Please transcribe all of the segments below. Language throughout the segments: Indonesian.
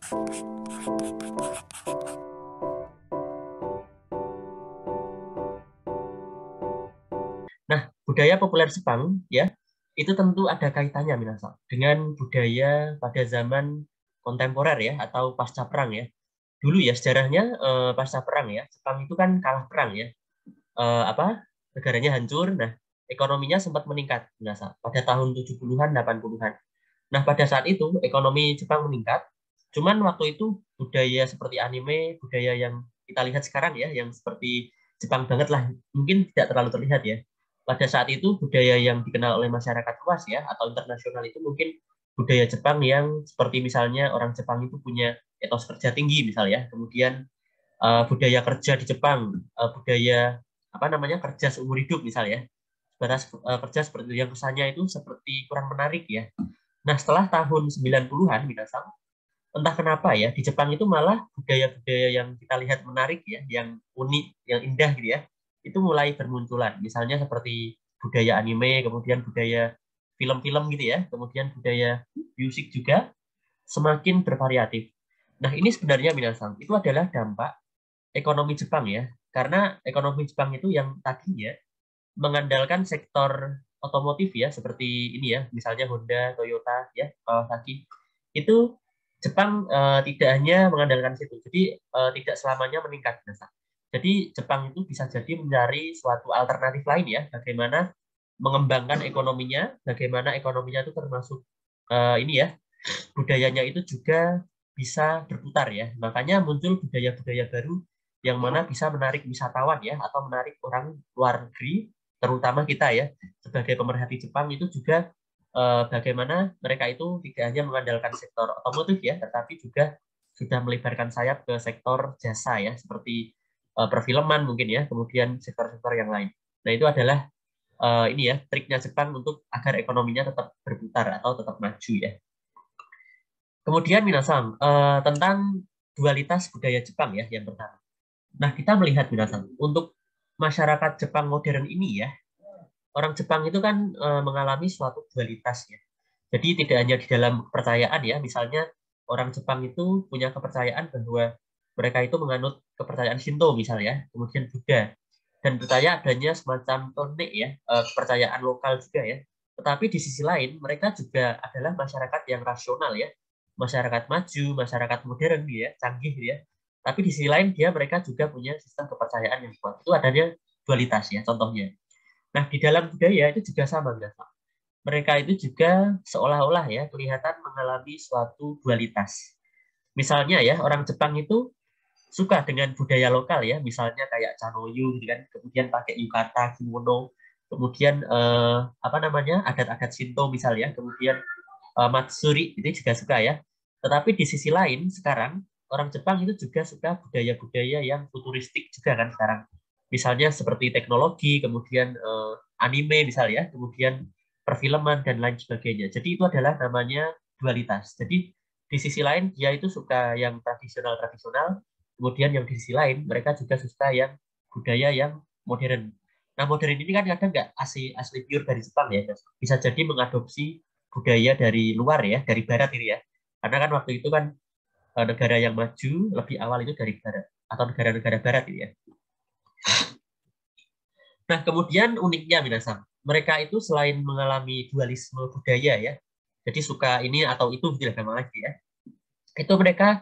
Nah, budaya populer Jepang ya, itu tentu ada kaitannya minasan dengan budaya pada zaman kontemporer ya atau pasca perang ya. Dulu ya sejarahnya pasca perang ya, Jepang itu kan kalah perang ya. Apa? Negaranya hancur. Nah, ekonominya sempat meningkat minasan pada tahun 70-an 80-an. Nah, pada saat itu ekonomi Jepang meningkat. Cuman waktu itu budaya seperti anime, budaya yang kita lihat sekarang ya, yang seperti Jepang banget lah, mungkin tidak terlalu terlihat ya. Pada saat itu budaya yang dikenal oleh masyarakat luas ya, atau internasional itu mungkin budaya Jepang yang seperti misalnya orang Jepang itu punya etos kerja tinggi misalnya, kemudian budaya kerja di Jepang, budaya apa namanya kerja seumur hidup misalnya, batas kerja seperti itu yang kesannya itu seperti kurang menarik ya. Nah, setelah tahun 90-an, Minasang, entah kenapa ya, di Jepang itu malah budaya-budaya yang kita lihat menarik ya, yang unik, yang indah gitu ya, itu mulai bermunculan. Misalnya seperti budaya anime, kemudian budaya film-film gitu ya, kemudian budaya musik juga semakin bervariatif. Nah, ini sebenarnya Minasang, itu adalah dampak ekonomi Jepang ya. Karena ekonomi Jepang itu yang tadinya mengandalkan sektor otomotif ya seperti ini ya misalnya Honda, Toyota ya Kawasaki itu Jepang tidak hanya mengandalkan situ jadi tidak selamanya meningkat biasa. Jadi Jepang itu bisa jadi mencari suatu alternatif lain ya bagaimana mengembangkan ekonominya, bagaimana ekonominya itu termasuk ini ya budayanya itu juga bisa berputar ya. Makanya muncul budaya-budaya baru yang mana bisa menarik wisatawan ya atau menarik orang luar negeri, terutama kita ya sebagai pemerhati Jepang itu juga bagaimana mereka itu tidak hanya mengandalkan sektor otomotif ya, tetapi juga sudah melebarkan sayap ke sektor jasa ya seperti perfilman mungkin ya, kemudian sektor-sektor yang lain. Nah itu adalah ini ya triknya Jepang untuk agar ekonominya tetap berputar atau tetap maju ya. Kemudian Minasang, tentang dualitas budaya Jepang ya yang pertama. Nah, kita melihat Minasang, untuk masyarakat Jepang modern ini ya, orang Jepang itu kan mengalami suatu dualitas ya. Jadi tidak hanya di dalam kepercayaan ya, misalnya orang Jepang itu punya kepercayaan bahwa mereka itu menganut kepercayaan Shinto misalnya, kemudian Buddha, dan percaya adanya semacam tonek ya, kepercayaan lokal juga ya. Tetapi di sisi lain, mereka juga adalah masyarakat yang rasional ya, masyarakat maju, masyarakat modern ya, canggih ya. Tapi di sisi lain mereka juga punya sistem kepercayaan yang kuat. Itu adanya dualitas ya, contohnya. Nah, di dalam budaya itu juga sama, Pak. Mereka itu juga seolah-olah ya kelihatan mengalami suatu dualitas. Misalnya ya, orang Jepang itu suka dengan budaya lokal ya, misalnya kayak Chanoyu gitu kan, kemudian pakai yukata, kimono, kemudian apa namanya adat-adat Shinto misalnya, kemudian Matsuri itu juga suka ya. Tetapi di sisi lain sekarang orang Jepang itu juga suka budaya-budaya yang futuristik juga kan sekarang. Misalnya seperti teknologi, kemudian anime misalnya, kemudian perfilman dan lain sebagainya. Jadi itu adalah namanya dualitas. Jadi di sisi lain dia itu suka yang tradisional-tradisional, kemudian yang di sisi lain mereka juga suka yang budaya yang modern. Nah modern ini kan kadang nggak asli asli pure dari Jepang ya, bisa jadi mengadopsi budaya dari luar ya, dari barat ini ya. Karena kan waktu itu kan negara yang maju lebih awal itu dari barat atau negara-negara barat ini ya. Nah, kemudian uniknya Minasang, mereka itu selain mengalami dualisme budaya ya, jadi suka ini atau itu tidak gampang lagi ya. Itu mereka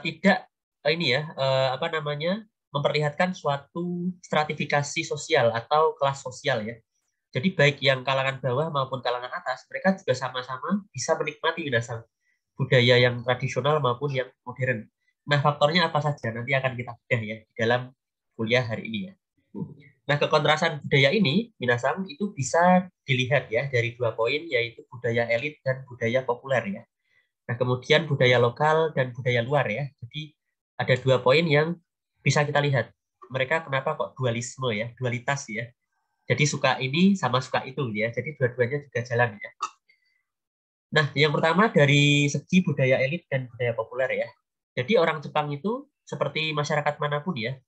tidak ini ya, apa namanya? Memperlihatkan suatu stratifikasi sosial atau kelas sosial ya. Jadi baik yang kalangan bawah maupun kalangan atas, mereka juga sama-sama bisa menikmati Minasang budaya yang tradisional maupun yang modern. Nah, faktornya apa saja? Nanti akan kita bedah ya di dalam kuliah hari ini ya. Nah, kekontrasan budaya ini, Minasang, itu bisa dilihat ya dari dua poin, yaitu budaya elit dan budaya populer ya. Nah, kemudian budaya lokal dan budaya luar ya. Jadi ada dua poin yang bisa kita lihat. Mereka kenapa kok dualisme ya, dualitas ya. Jadi suka ini sama suka itu ya. Jadi dua-duanya juga jalan ya. Nah, yang pertama dari segi budaya elit dan budaya populer ya. Jadi orang Jepang itu seperti masyarakat manapun ya,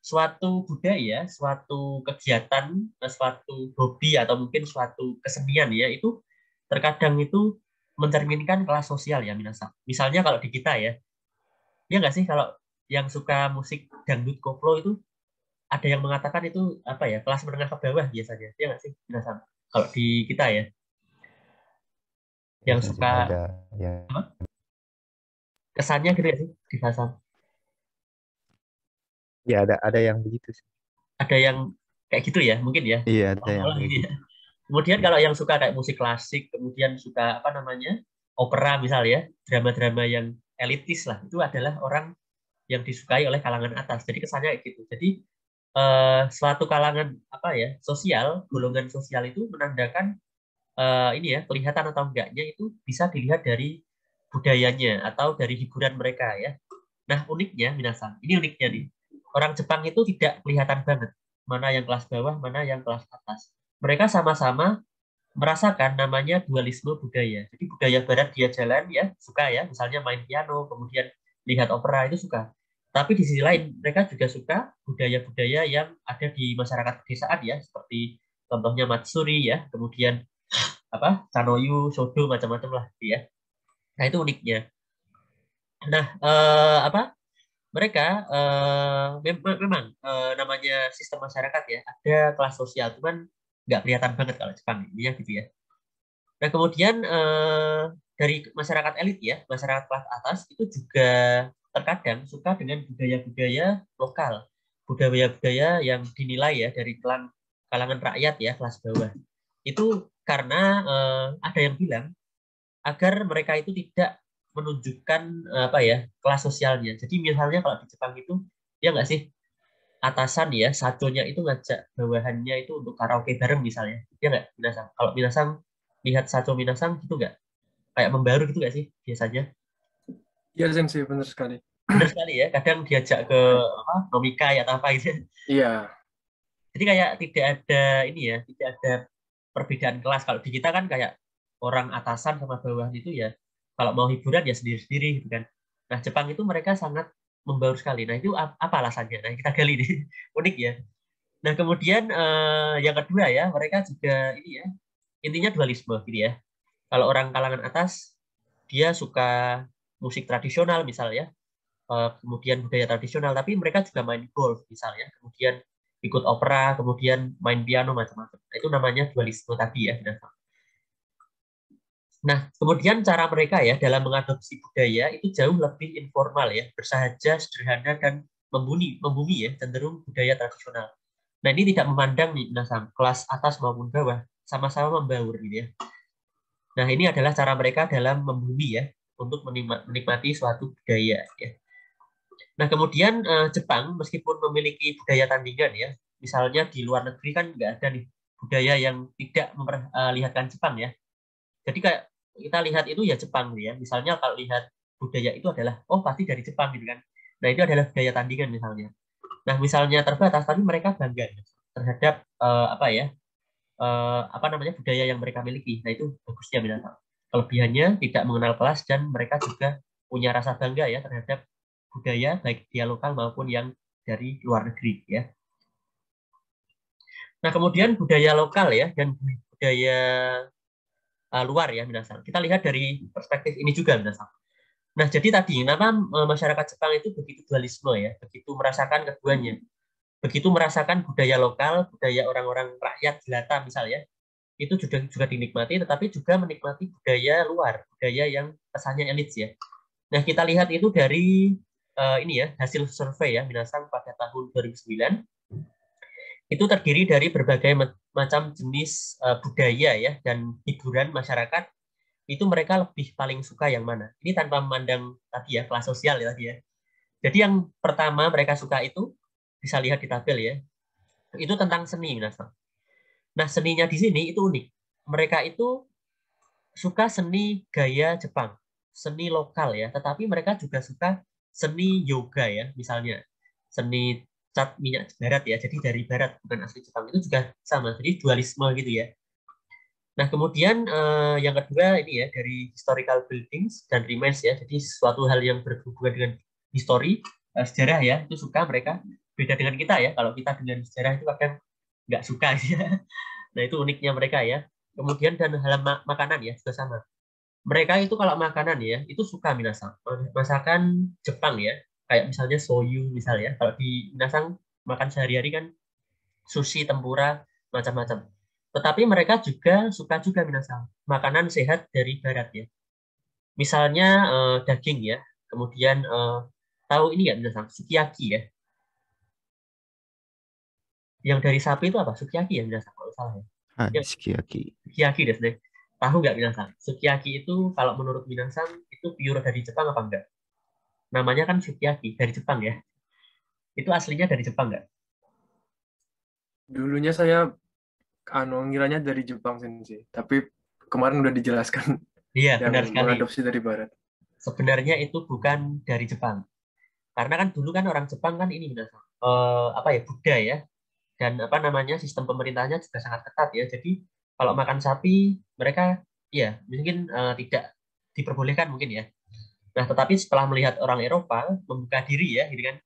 suatu budaya, suatu kegiatan, suatu hobi atau mungkin suatu kesenian ya itu terkadang itu mencerminkan kelas sosial ya minasan. Misalnya kalau di kita ya nggak sih kalau yang suka musik dangdut koplo itu ada yang mengatakan itu apa ya kelas menengah ke bawah biasanya, ya nggak sih minasan? Kalau di kita ya, Ya yang sih suka ada ya. apa, kesannya gitu ya sih di Hasan. Ya ada yang begitu sih. Ada yang kayak gitu ya mungkin ya. Iya ada yang Olah kayak gitu ya. gitu. Kemudian kalau yang suka kayak musik klasik, kemudian suka apa namanya opera misal ya, drama-drama yang elitis lah, itu adalah orang yang disukai oleh kalangan atas. Jadi kesannya kayak gitu. Jadi suatu kalangan apa ya sosial, golongan sosial itu menandakan ini ya kelihatan atau enggaknya itu bisa dilihat dari budayanya atau dari hiburan mereka ya. Nah uniknya minasan, ini uniknya nih. Orang Jepang itu tidak kelihatan banget mana yang kelas bawah, mana yang kelas atas. Mereka sama-sama merasakan namanya dualisme budaya. Jadi budaya barat dia jalan ya, suka ya, misalnya main piano, kemudian lihat opera itu suka. Tapi di sisi lain mereka juga suka budaya-budaya yang ada di masyarakat pedesaan ya, seperti contohnya Matsuri ya, kemudian apa Kanoyu, Shodo macam-macam lah gitu ya. Nah itu uniknya. Nah apa mereka memang namanya sistem masyarakat ya ada kelas sosial, cuman nggak kelihatan banget kalau Jepang ini ya gitu ya. Nah, kemudian dari masyarakat elit ya, masyarakat kelas atas itu juga terkadang suka dengan budaya-budaya lokal, budaya-budaya yang dinilai ya dari kalangan rakyat ya, kelas bawah. Itu karena ada yang bilang agar mereka itu tidak menunjukkan apa ya kelas sosialnya. Jadi misalnya kalau di Jepang itu ya nggak sih atasan ya saconya itu ngajak bawahannya itu untuk karaoke bareng misalnya ya nggak Minasang kalau Minasang lihat saco Minasang gitu nggak kayak membaru gitu nggak sih biasanya Iya, Sensei, benar sekali. bener sekali ya kadang diajak ke apa nomikai atau apa gitu Iya, jadi kayak tidak ada ini ya tidak ada perbedaan kelas kalau di kita kan kayak orang atasan sama bawahan itu ya kalau mau hiburan ya sendiri-sendiri gitu kan nah Jepang itu mereka sangat membaur sekali nah itu apa alasannya nah kita gali nih unik ya. Nah, kemudian yang kedua ya, mereka juga ini ya, intinya dualisme gitu ya. Kalau orang kalangan atas, dia suka musik tradisional misalnya, kemudian budaya tradisional, tapi mereka juga main golf misalnya, kemudian ikut opera, kemudian main piano macam-macam. Nah, itu namanya dualisme tadi ya. Nah, kemudian cara mereka ya dalam mengadopsi budaya itu jauh lebih informal ya, bersahaja, sederhana, dan membumi ya, cenderung budaya tradisional. Nah, ini tidak memandang nih, kelas atas maupun bawah, sama-sama membaur gitu ya. Nah, ini adalah cara mereka dalam membumi ya, untuk menikmati suatu budaya ya. Nah, kemudian Jepang meskipun memiliki budaya tandingan ya, misalnya di luar negeri kan nggak ada nih budaya yang tidak memperlihatkan Jepang ya. Jadi kayak kita lihat itu ya Jepang gitu ya. Misalnya kalau lihat budaya itu adalah oh pasti dari Jepang gitu kan. Nah, itu adalah budaya tandingan misalnya. Nah, misalnya terbatas tapi mereka bangga terhadap apa ya apa namanya budaya yang mereka miliki. Nah itu bagusnya binatang. Kelebihannya tidak mengenal kelas dan mereka juga punya rasa bangga ya terhadap budaya baik dia lokal maupun yang dari luar negeri ya. Nah kemudian budaya lokal ya dan budaya luar ya binatang. Kita lihat dari perspektif ini juga binatang. Nah jadi tadi kenapa masyarakat Jepang itu begitu dualisme ya, begitu merasakan keduanya, begitu merasakan budaya lokal, budaya orang-orang rakyat jelata misalnya itu juga dinikmati, tetapi juga menikmati budaya luar, budaya yang kesannya elit ya. Nah, kita lihat itu dari ini ya, hasil survei ya, Minasang pada tahun 2009, itu terdiri dari berbagai macam jenis budaya ya, dan hiburan masyarakat, itu mereka lebih paling suka yang mana. Ini tanpa memandang tadi ya, kelas sosial ya tadi ya. Jadi yang pertama mereka suka itu, bisa lihat di tabel ya, itu tentang seni, Minasang. Nah, seninya di sini itu unik. Mereka itu suka seni gaya Jepang, seni lokal ya, tetapi mereka juga suka seni yoga ya, misalnya seni cat minyak barat ya, jadi dari barat bukan asli Jepang itu juga sama, jadi dualisme gitu ya. Nah kemudian yang kedua ini ya dari historical buildings dan remains ya, jadi suatu hal yang berhubungan dengan histori sejarah ya itu suka mereka. Beda dengan kita ya, kalau kita dengan sejarah itu kadang nggak suka ya. Nah itu uniknya mereka ya. Kemudian dan hal makanan ya juga sama Mereka itu kalau makanan ya, itu suka minasan. Masakan Jepang ya, kayak misalnya soyu misalnya. Kalau di minasan makan sehari-hari kan sushi, tempura, macam-macam. Tetapi mereka juga suka juga minasan makanan sehat dari barat ya. Misalnya daging ya, kemudian tahu ini nggak minasan sukiyaki ya. Yang dari sapi itu apa? Sukiyaki ya minasan kalau salah ya. Ah, Ya, sukiyaki. sukiyaki deh. Tahu nggak minasan? Sukiyaki itu kalau menurut minasan itu pure dari Jepang apa enggak? Namanya kan sukiyaki dari Jepang ya. Itu aslinya dari Jepang nggak? Dulunya saya ngiranya dari Jepang sensei, tapi kemarin udah dijelaskan Iya, yang benar sekali. mengadopsi dari barat. Sebenarnya itu bukan dari Jepang. Karena kan dulu kan orang Jepang kan ini minasan. Apa ya, Buddha ya. Dan apa namanya sistem pemerintahnya juga sangat ketat ya. Jadi kalau makan sapi mereka ya mungkin tidak diperbolehkan mungkin ya. Nah, tetapi setelah melihat orang Eropa membuka diri ya, gitu kan.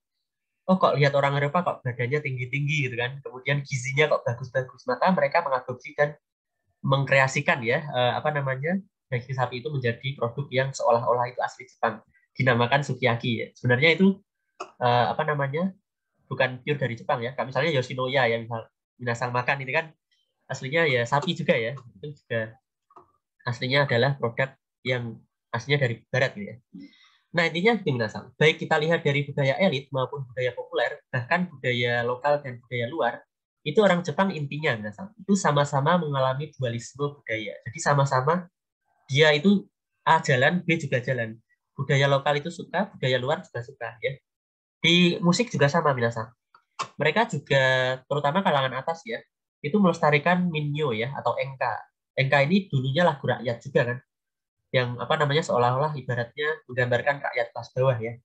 Oh, kok lihat orang Eropa kok badannya tinggi-tinggi gitu kan. Kemudian gizinya kok bagus-bagus. Maka mereka mengadopsi dan mengkreasikan ya apa namanya daging sapi itu menjadi produk yang seolah-olah itu asli Jepang. Dinamakan sukiyaki ya. Sebenarnya itu apa namanya bukan pure dari Jepang ya. Kayak misalnya Yoshinoya yang minasang makan ini kan aslinya ya sapi juga ya. Itu juga aslinya adalah produk yang aslinya dari barat gitu ya. Nah, intinya gini minasang, baik kita lihat dari budaya elit maupun budaya populer, bahkan budaya lokal dan budaya luar, itu orang Jepang intinya minasang, itu sama-sama mengalami dualisme budaya. Jadi sama-sama dia itu A jalan, B juga jalan. Budaya lokal itu suka, budaya luar juga suka ya. Di musik juga sama minasang. Mereka juga terutama kalangan atas ya, itu melestarikan minyo ya atau enka. Enka ini dulunya lagu rakyat juga kan, yang apa namanya seolah-olah ibaratnya menggambarkan rakyat kelas bawah ya.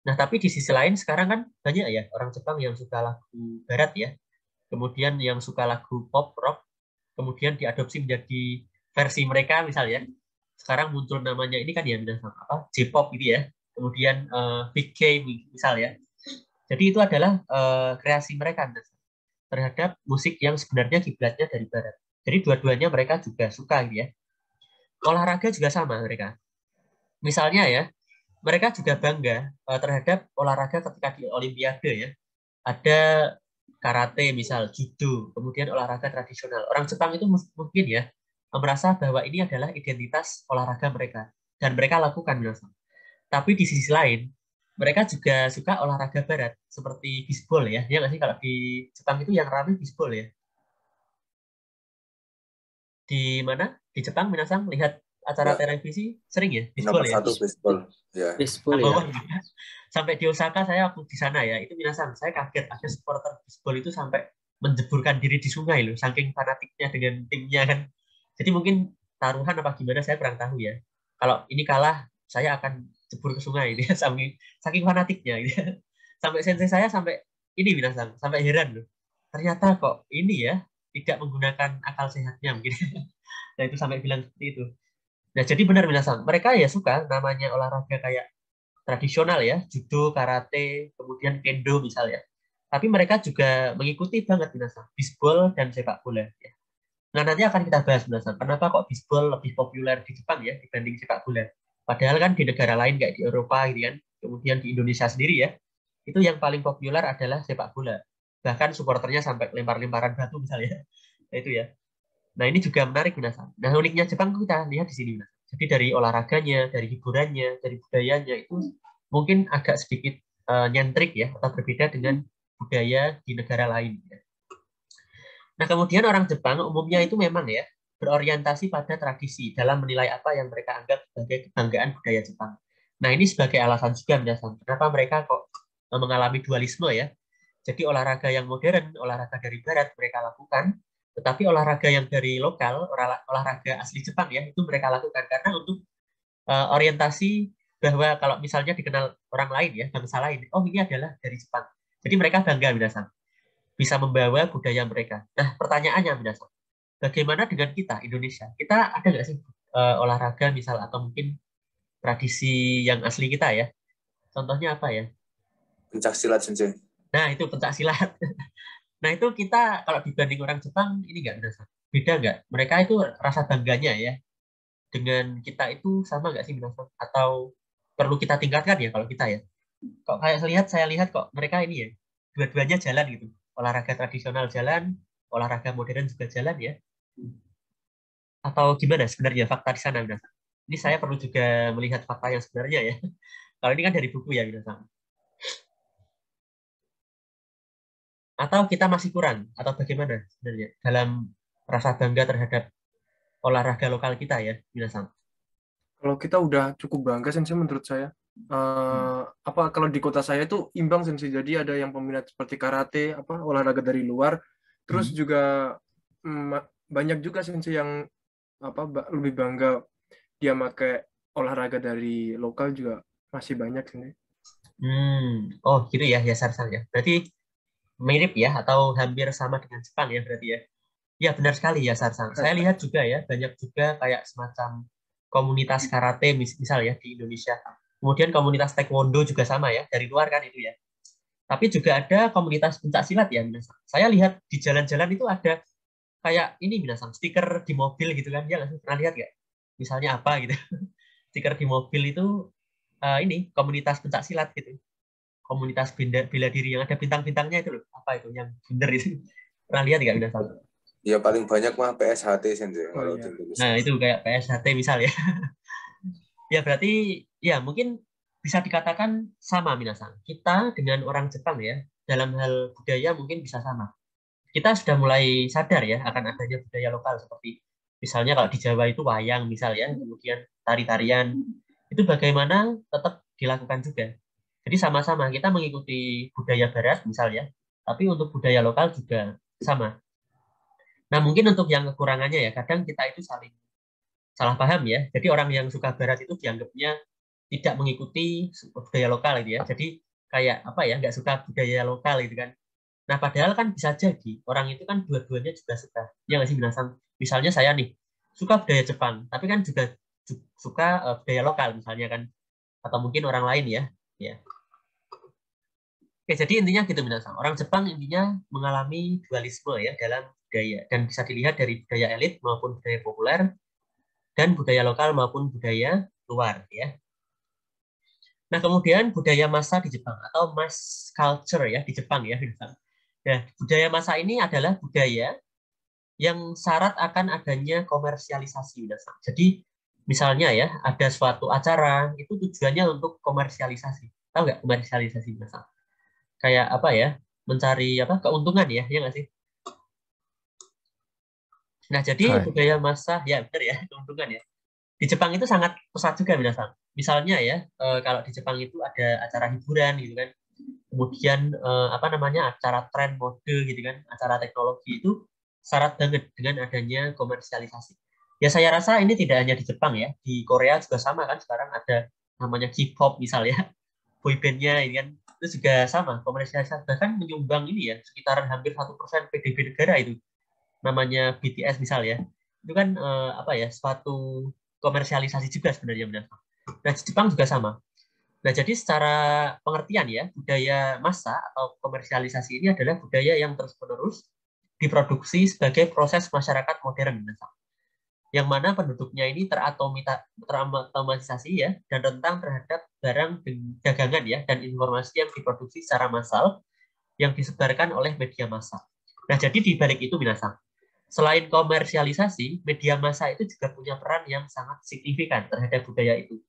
Nah, tapi di sisi lain sekarang kan banyak ya orang Jepang yang suka lagu barat ya, kemudian yang suka lagu pop rock, kemudian diadopsi menjadi versi mereka misalnya. Sekarang muncul namanya ini kan ya apa J-pop gitu ya. Kemudian Big K misalnya. Jadi itu adalah kreasi mereka terhadap musik yang sebenarnya kiblatnya dari barat. Jadi dua-duanya mereka juga suka gitu ya. Olahraga juga sama mereka. Misalnya ya, mereka juga bangga terhadap olahraga ketika di Olimpiade ya. Ada karate misal, judo, kemudian olahraga tradisional. Orang Jepang itu mungkin ya merasa bahwa ini adalah identitas olahraga mereka dan mereka lakukan biasa. Tapi di sisi lain, mereka juga suka olahraga barat seperti bisbol ya. Ya nggak sih kalau di Jepang itu yang ramai bisbol ya. Di mana? Di Jepang minasang lihat acara Ya, televisi sering ya bisbol nomor ya. satu baseball. Ya. Baseball Nah, ya. bawah juga. Sampai di Osaka saya waktu di sana ya, itu minasang saya kaget ada supporter bisbol itu sampai menjeburkan diri di sungai loh, saking fanatiknya dengan timnya kan. Jadi mungkin taruhan apa gimana saya kurang tahu ya. Kalau ini kalah, saya akan jebur ke sungai dia saking fanatiknya gitu. Sampai sensei saya sampai ini minasang, sampai heran loh. Ternyata kok ini ya tidak menggunakan akal sehatnya mungkin. Nah, itu sampai bilang seperti itu. Nah, jadi benar minasang, mereka ya suka namanya olahraga kayak tradisional ya, judo, karate, kemudian kendo misalnya. Tapi mereka juga mengikuti banget minasang, bisbol dan sepak bola. Ya. Nah, nanti akan kita bahas minasang, kenapa kok bisbol lebih populer di Jepang ya dibanding sepak bola. Padahal kan di negara lain kayak di Eropa gitu kan, kemudian di Indonesia sendiri ya, itu yang paling populer adalah sepak bola. Bahkan supporternya sampai lempar-lemparan batu misalnya. Nah, itu ya. Nah, ini juga menarik minasang. Nah, uniknya Jepang kita lihat di sini minasang. Jadi dari olahraganya, dari hiburannya, dari budayanya itu mungkin agak sedikit nyentrik ya atau berbeda dengan budaya di negara lain. Ya. Nah, kemudian orang Jepang umumnya itu memang ya berorientasi pada tradisi dalam menilai apa yang mereka anggap sebagai kebanggaan budaya Jepang. Nah, ini sebagai alasan juga minasang, kenapa mereka kok mengalami dualisme ya. Jadi olahraga yang modern, olahraga dari barat mereka lakukan, tetapi olahraga yang dari lokal, olahraga asli Jepang ya, itu mereka lakukan karena untuk orientasi bahwa kalau misalnya dikenal orang lain ya, bangsa lain, oh ini adalah dari Jepang. Jadi mereka bangga minasang, bisa membawa budaya mereka. Nah, pertanyaannya minasang, bagaimana dengan kita Indonesia? Kita ada nggak sih olahraga misal atau mungkin tradisi yang asli kita ya? Contohnya apa ya? Pencak silat sensei. Nah, itu pencak silat. Nah, itu kita kalau dibanding orang Jepang, ini nggak berasa. Beda nggak? Mereka itu rasa bangganya ya dengan kita itu sama nggak sih minasan? Atau perlu kita tingkatkan ya kalau kita ya? Kok kayak saya lihat kok mereka ini ya, dua-duanya jalan gitu. Olahraga tradisional jalan, olahraga modern juga jalan ya. Atau gimana sebenarnya fakta di sana minasan? Ini saya perlu juga melihat fakta yang sebenarnya ya. Kalau ini kan dari buku ya minasan. Atau kita masih kurang atau bagaimana sebenarnya dalam rasa bangga terhadap olahraga lokal kita ya minasan. Kalau kita udah cukup bangga Sensei menurut saya. Kalau di kota saya itu imbang Sensei. Jadi ada yang peminat seperti karate, olahraga dari luar. Terus juga banyak juga Sensei yang lebih bangga dia pakai olahraga dari lokal juga masih banyak Sensei. Oh gitu ya Sarsan ya. Berarti mirip ya atau hampir sama dengan Jepang ya berarti ya. Ya benar sekali ya Sarsan. Saya lihat juga ya banyak juga kayak semacam komunitas karate misal ya di Indonesia. Kemudian komunitas taekwondo juga sama ya dari luar kan itu ya. Tapi juga ada komunitas pencak silat ya minasan. Saya lihat di jalan-jalan itu ada kayak ini minasan stiker di mobil gitu kan. Ya nggak sih? Pernah lihat nggak? Misalnya apa gitu. Stiker di mobil itu ini komunitas pencak silat gitu. Komunitas bela diri yang ada bintang-bintangnya itu loh. Apa itu yang bener itu? Pernah lihat nggak minasan? Ya paling banyak mah PSHT Sensei kalau iya. di Indonesia. Nah itu kayak PSHT misal ya. Ya berarti ya mungkin bisa dikatakan sama minasan. Kita dengan orang Jepang ya dalam hal budaya mungkin bisa sama. Kita sudah mulai sadar ya akan adanya budaya lokal seperti misalnya kalau di Jawa itu wayang misal ya, kemudian tari-tarian itu bagaimana tetap dilakukan juga. Jadi sama-sama kita mengikuti budaya barat misal ya, tapi untuk budaya lokal juga sama. Nah mungkin untuk yang kekurangannya ya kadang kita itu saling salah paham ya. Jadi orang yang suka barat itu dianggapnya tidak mengikuti budaya lokal gitu ya. Jadi kayak apa ya, nggak suka budaya lokal gitu kan. Nah padahal kan bisa jadi orang itu kan dua-duanya juga suka. Ya nggak sih binasang. Misalnya saya nih suka budaya Jepang, tapi kan juga suka budaya lokal misalnya kan. Atau mungkin orang lain ya. Ya. Oke, jadi intinya gitu binasang. Orang Jepang intinya mengalami dualisme ya dalam budaya dan bisa dilihat dari budaya elit maupun budaya populer dan budaya lokal maupun budaya luar ya. Nah, kemudian budaya massa di Jepang atau mass culture ya di Jepang ya. Nah, budaya massa ini adalah budaya yang syarat akan adanya komersialisasi. Jadi, misalnya ya, ada suatu acara itu tujuannya untuk komersialisasi. Tahu nggak komersialisasi misal? Kayak apa ya? Mencari apa keuntungan ya nggak sih? Nah, jadi budaya massa ya benar ya, keuntungan ya. Di Jepang itu sangat pesat juga binatang. Misalnya ya, kalau di Jepang itu ada acara hiburan gitu kan, kemudian apa namanya acara tren mode gitu kan, acara teknologi itu syarat banget dengan adanya komersialisasi. Ya saya rasa ini tidak hanya di Jepang ya, di Korea juga sama kan sekarang ada namanya K-pop misalnya, boybandnya ini kan itu juga sama komersialisasi bahkan menyumbang ini ya sekitaran hampir 1% PDB negara itu namanya BTS misal ya itu kan apa ya suatu komersialisasi juga sebenarnya benar. Nah, di Jepang juga sama. Nah, jadi secara pengertian ya, budaya massa atau komersialisasi ini adalah budaya yang terus-menerus diproduksi sebagai proses masyarakat modern. Yang mana penduduknya ini terautomatisasi ya, dan rentang terhadap barang dagangan ya, dan informasi yang diproduksi secara massal yang disebarkan oleh media massa. Nah, jadi di balik itu minasang, selain komersialisasi, media massa itu juga punya peran yang sangat signifikan terhadap budaya itu.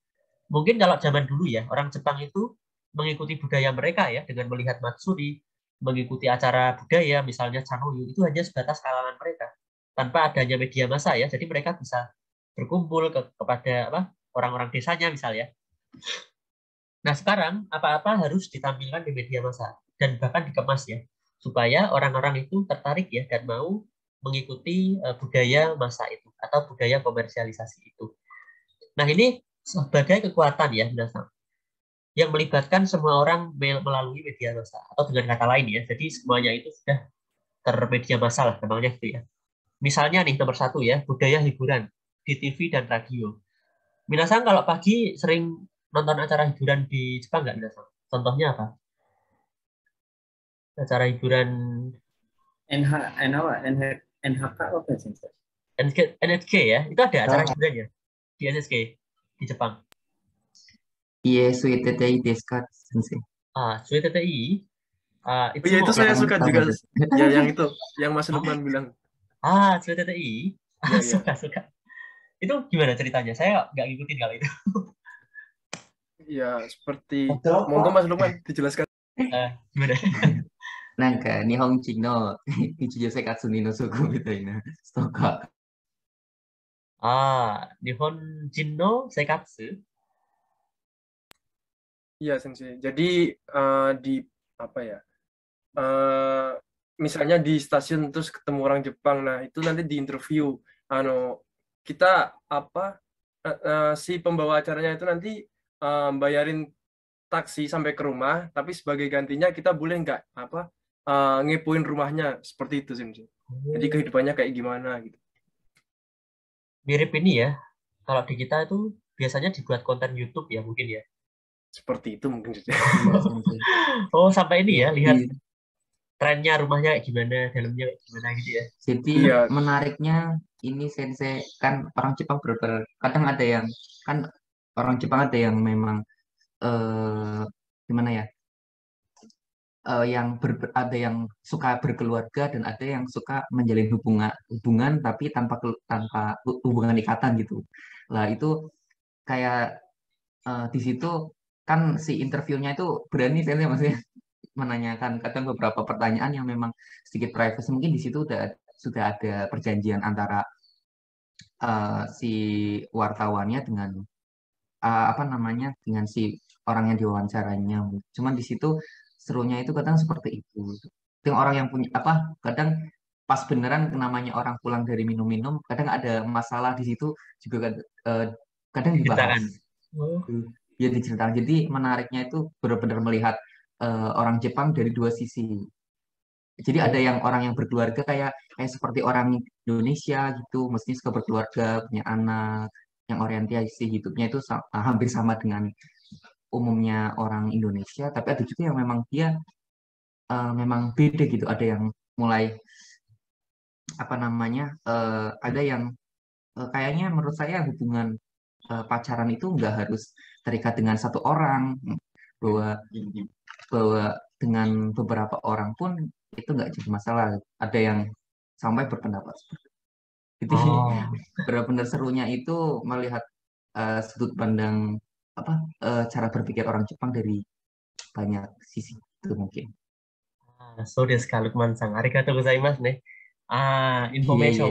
Mungkin kalau zaman dulu ya, orang Jepang itu mengikuti budaya mereka ya, dengan melihat matsuri, mengikuti acara budaya, misalnya Chanoyu, itu hanya sebatas kalangan mereka. Tanpa adanya media massa ya, jadi mereka bisa berkumpul kepada orang-orang desanya misalnya. Nah sekarang, apa-apa harus ditampilkan di media massa, dan bahkan dikemas ya, supaya orang-orang itu tertarik ya, dan mau mengikuti budaya massa itu, atau budaya komersialisasi itu. Nah ini sebagai kekuatan ya yang melibatkan semua orang melalui media massa atau dengan kata lain ya jadi semuanya itu sudah termedia massa lah namanya gitu ya. Misalnya nih nomor 1 ya budaya hiburan di TV dan radio. Minasan kalau pagi sering nonton acara hiburan di Jepang nggak Minasan? Contohnya apa? Acara hiburan NHK apa sih? NHK ya itu ada acara hiburannya. di SSG di Jepang? Iie suitetei desu ka, sensei. Suitetei, Oh itu iya itu saya Yang suka tahu juga. nggak tuh? Ya yang itu, yang Mas Lukman bilang. Suitetei, Iya iya. suka. Itu gimana ceritanya? Saya nggak ngikutin kalau itu. Ya seperti monggo Mas Lukman dijelaskan. Gimana? なんか日本人の日常生活に覗くみたいなストーカ Nihon Jinno Seikatsu. Iya Sensei. Jadi di apa ya? Misalnya di stasiun terus ketemu orang Jepang. Nah, itu nanti di interview kita apa si pembawa acaranya itu nanti bayarin taksi sampai ke rumah, tapi sebagai gantinya kita boleh nggak ngepoin rumahnya seperti itu Sensei. Jadi kehidupannya kayak gimana gitu. Mirip ini ya. Kalau di kita itu biasanya dibuat konten YouTube ya mungkin ya. Seperti itu mungkin Sensei. Iya, sensei. Oh, sampai ini ya, lihat Jadi, trennya rumahnya kayak gimana, dalamnya kayak gimana gitu ya. jadi Iya. menariknya ini sensei kan orang Jepang kadang ada yang kan orang Jepang ada yang memang gimana ya ada yang suka berkeluarga dan ada yang suka menjalin hubungan tapi tanpa hubungan ikatan gitu. Lah itu kayak di situ kan si interviewnya itu berani saya maksudnya menanyakan kadang beberapa pertanyaan yang memang sedikit privacy. Mungkin di situ sudah ada perjanjian antara si wartawannya dengan apa namanya dengan si orang yang diwawancaranya. Cuman di situ serunya itu kadang seperti itu. Yang orang yang punya apa kadang pas beneran namanya orang pulang dari minum-minum, kadang ada masalah di situ juga kadang dibahas. Ceritakan. Oh. Ya diceritakan. Jadi menariknya itu benar-benar melihat orang Jepang dari dua sisi. Jadi ada yang orang yang berkeluarga kayak seperti orang Indonesia gitu, mestinya suka berkeluarga, punya anak, yang orientasi hidupnya itu hampir sama dengan umumnya orang Indonesia, tapi ada juga yang memang dia memang beda gitu. Ada yang mulai apa namanya, ada yang kayaknya menurut saya hubungan pacaran itu nggak harus terikat dengan satu orang, bahwa bahwa dengan beberapa orang pun itu nggak jadi masalah. Ada yang sampai berpendapat seperti itu. Jadi Oh. benar-benar serunya itu melihat sudut pandang cara berpikir orang Jepang dari banyak sisi itu mungkin. そうですか、Lukman-san. Arigatou gozaimasu nih. Iya iya. Information.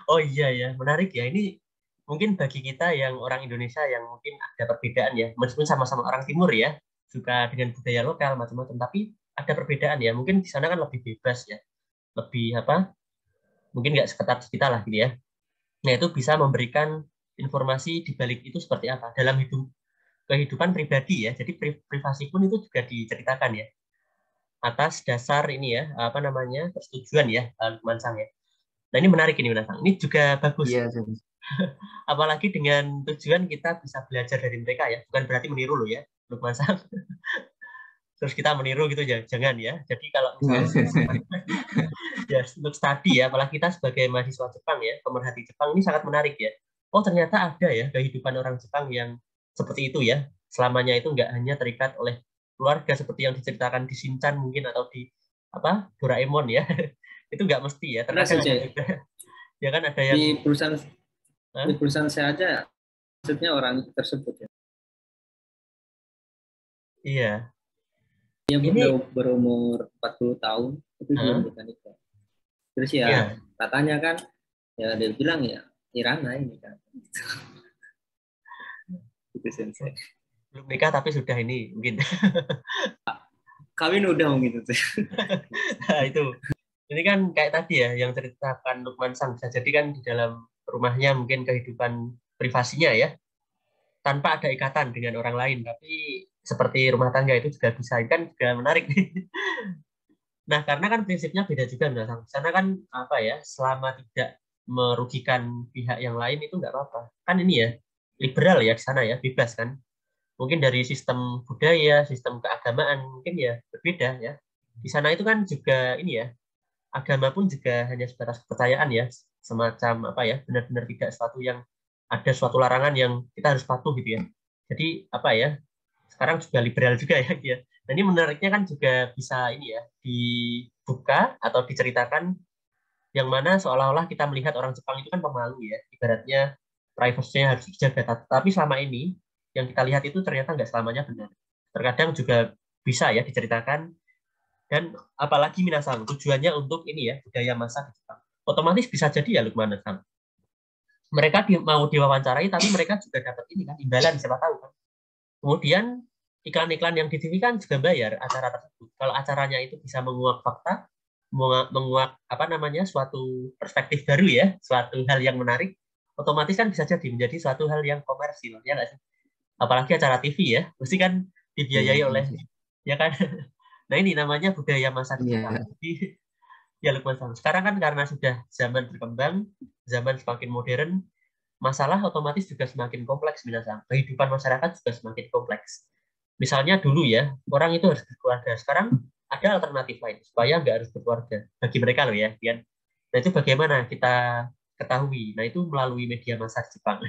Oh iya ya, menarik ya. Ini mungkin bagi kita yang orang Indonesia yang mungkin ada perbedaan ya, meskipun sama-sama orang Timur ya, suka dengan budaya lokal macam-macam, tapi ada perbedaan ya. Mungkin di sana kan lebih bebas ya, lebih apa? Mungkin nggak seketat kita lah gitu ya. Nah itu bisa memberikan informasi di balik itu seperti apa dalam kehidupan pribadi ya. Jadi privasi pun itu juga diceritakan ya atas dasar ini ya apa namanya persetujuan ya Lukman Sang ya. Nah ini menarik ini Lukman Sang. Ini juga bagus. Iya, Apalagi dengan tujuan kita bisa belajar dari mereka ya. Bukan berarti meniru loh ya Lukman Sang. Terus kita meniru gitu ya, jangan ya. Jadi kalau misalnya ya untuk studi ya, apalagi kita sebagai mahasiswa Jepang ya, pemerhati Jepang ini sangat menarik ya. Oh ternyata ada ya kehidupan orang Jepang yang seperti itu ya. Selamanya itu nggak hanya terikat oleh keluarga seperti yang diceritakan di Shinchan mungkin atau di apa Doraemon ya. Itu nggak mesti ya. Terkadang ada juga ya kan ada yang di perusahaan saya aja maksudnya orang tersebut ya. Iya. Dia ini berumur 40 tahun itu belum nikah. Terus ya katanya kan ya dia bilang ya Irana ini kan. Itu sensei. Belum nikah tapi sudah ini mungkin. Kawin udah mungkin itu. Nah, itu. Ini kan kayak tadi ya yang ceritakan Lukman Sang, bisa jadi kan di dalam rumahnya mungkin kehidupan privasinya ya tanpa ada ikatan dengan orang lain, tapi seperti rumah tangga itu juga bisa, kan juga menarik nih. Nah karena kan prinsipnya beda juga Mas Sang. Sana kan apa ya, selama tidak merugikan pihak yang lain itu nggak apa-apa kan, ini ya liberal ya di sana ya, bebas kan. Mungkin dari sistem budaya, sistem keagamaan mungkin ya berbeda ya. Di sana itu kan juga ini ya, agama pun juga hanya sebatas kepercayaan ya, semacam apa ya, benar-benar tidak sesuatu yang ada suatu larangan yang kita harus patuh gitu ya. Jadi apa ya? Sekarang juga liberal juga ya. Ya. Nah, ini menariknya kan juga bisa ini ya dibuka atau diceritakan yang mana seolah-olah kita melihat orang Jepang itu kan pemalu ya. Ibaratnya privasinya harus dijaga. Tapi selama ini yang kita lihat itu ternyata nggak selamanya benar. Terkadang juga bisa ya diceritakan dan apalagi minasan tujuannya untuk ini ya budaya masa di Jepang. Otomatis bisa jadi ya Lukman Hasan. Mereka mau diwawancarai tapi mereka juga dapat ini kan imbalan siapa tahu kan. Kemudian iklan-iklan yang di TV kan juga bayar acara tersebut. Kalau acaranya itu bisa menguak fakta, menguak apa namanya suatu perspektif baru ya, suatu hal yang menarik, otomatis kan bisa jadi menjadi suatu hal yang komersil ya nggak sih? Apalagi acara TV ya, mesti kan dibiayai oleh ya kan. Nah ini namanya budaya masa depan. Jadi ya Lukman, sekarang kan karena sudah zaman berkembang, zaman semakin modern, masalah otomatis juga semakin kompleks binasa. Kehidupan masyarakat juga semakin kompleks. Misalnya dulu ya, orang itu harus berkeluarga. Sekarang ada alternatif lain supaya nggak harus berkeluarga. Bagi mereka loh ya. Nah itu bagaimana kita ketahui? Nah itu melalui media massa Jepang.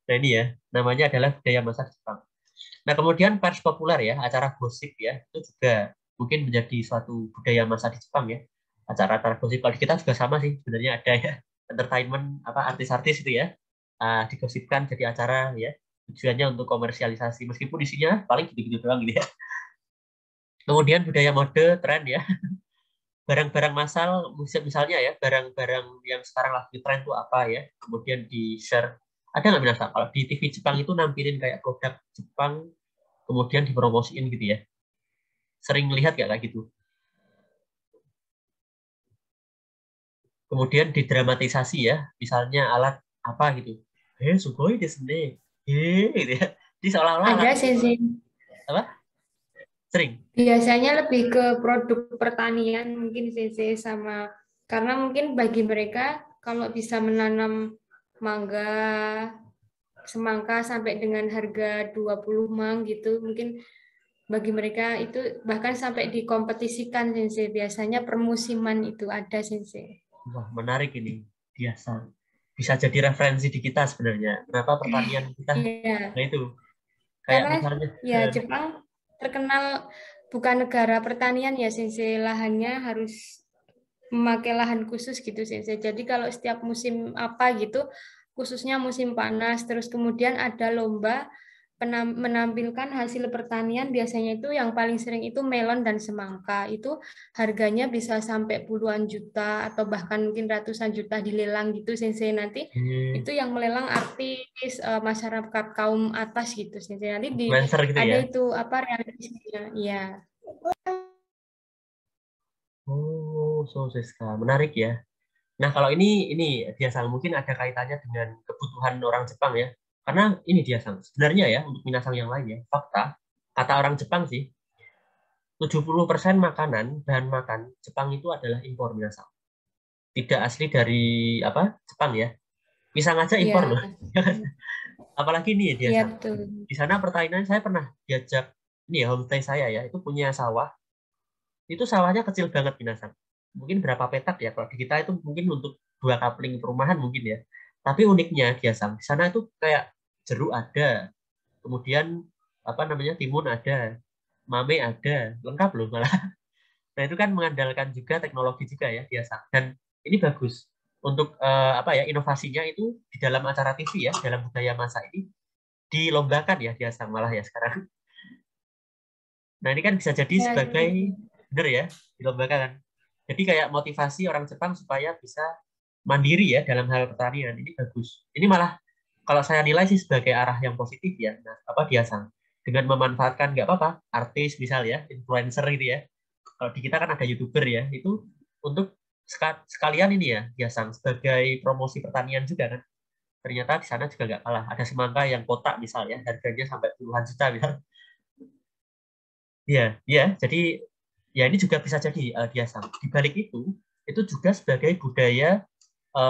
Nah ini ya, namanya adalah budaya massa Jepang. Nah kemudian pers populer ya, acara gosip ya, itu juga mungkin menjadi suatu budaya massa di Jepang ya. Acara-acara gosip, kalau di kita juga sama sih sebenarnya ada ya. Entertainment, apa artis-artis itu ya, digosipkan jadi acara ya. Tujuannya untuk komersialisasi, meskipun isinya paling gitu-gitu doang gitu ya. Kemudian budaya mode, tren ya. Barang-barang massal, misalnya ya, barang-barang yang sekarang lagi tren itu apa ya, kemudian di-share. Ada nggak binasa? Kalau di TV Jepang itu nampilin kayak produk Jepang, kemudian dipromosiin gitu ya. Sering lihat nggak kayak gitu? Kemudian didramatisasi ya, misalnya alat apa gitu. Sugoi desu ne. Gitu ya. Jadi seolah-olah ada sih. Apa? Sering. Biasanya lebih ke produk pertanian mungkin sih sama karena mungkin bagi mereka kalau bisa menanam mangga, semangka sampai dengan harga 20 mang gitu mungkin bagi mereka itu bahkan sampai dikompetisikan Sensei. Biasanya per musiman itu ada Sensei. Wah, menarik ini. Biasa. Bisa jadi referensi di kita sebenarnya. Kenapa pertanian kita? Iya. Nah itu. Kayak Karena misalnya ya Jepang terkenal bukan negara pertanian ya Sensei. Lahannya harus memakai lahan khusus gitu Sensei. Jadi kalau setiap musim apa gitu, khususnya musim panas, terus kemudian ada lomba menampilkan hasil pertanian, biasanya itu yang paling sering itu melon dan semangka. Itu harganya bisa sampai puluhan juta atau bahkan mungkin ratusan juta dilelang gitu Sensei. Nanti itu yang melelang artis, masyarakat kaum atas gitu Sensei. Nanti gitu ada ya? itu apa realisasinya. Iya. Oh, so Siska. Menarik ya. Nah, kalau ini dia Sang, mungkin ada kaitannya dengan kebutuhan orang Jepang ya. Karena ini dia Sang, sebenarnya ya untuk minasang yang lain ya, fakta kata orang Jepang sih 70% makanan bahan makan Jepang itu adalah impor minasang. Tidak asli dari apa? Jepang ya. Pisang aja impor loh. Apalagi ini ya dia Sang. Di sana pertanian saya pernah diajak ini ya homestay saya ya, itu punya sawah. Itu sawahnya kecil banget minasang. Mungkin berapa petak ya, kalau di kita itu mungkin untuk 2 kapling perumahan mungkin ya. Tapi uniknya di sana itu kayak jeruk ada, kemudian apa namanya timun ada, mame ada, lengkap loh malah. Nah itu kan mengandalkan juga teknologi juga ya biasa. Dan ini bagus untuk apa ya inovasinya itu di dalam acara TV ya, dalam budaya masa ini dilombakan ya biasa malah ya sekarang. Nah ini kan bisa jadi sebagai benar ya dilombakan. Jadi kayak motivasi orang Jepang supaya bisa mandiri ya dalam hal pertanian, ini bagus. Ini malah kalau saya nilai sih sebagai arah yang positif ya. Nah, apa biasa dengan memanfaatkan nggak apa-apa artis misal ya, influencer gitu ya. Kalau di kita kan ada YouTuber ya, itu untuk sekalian ini ya biasa sebagai promosi pertanian juga kan. Ternyata di sana juga nggak kalah. Ada semangka yang kotak misal ya, harganya sampai puluhan juta misal. Iya, ya. Jadi ya ini juga bisa jadi biasa. Di balik itu juga sebagai budaya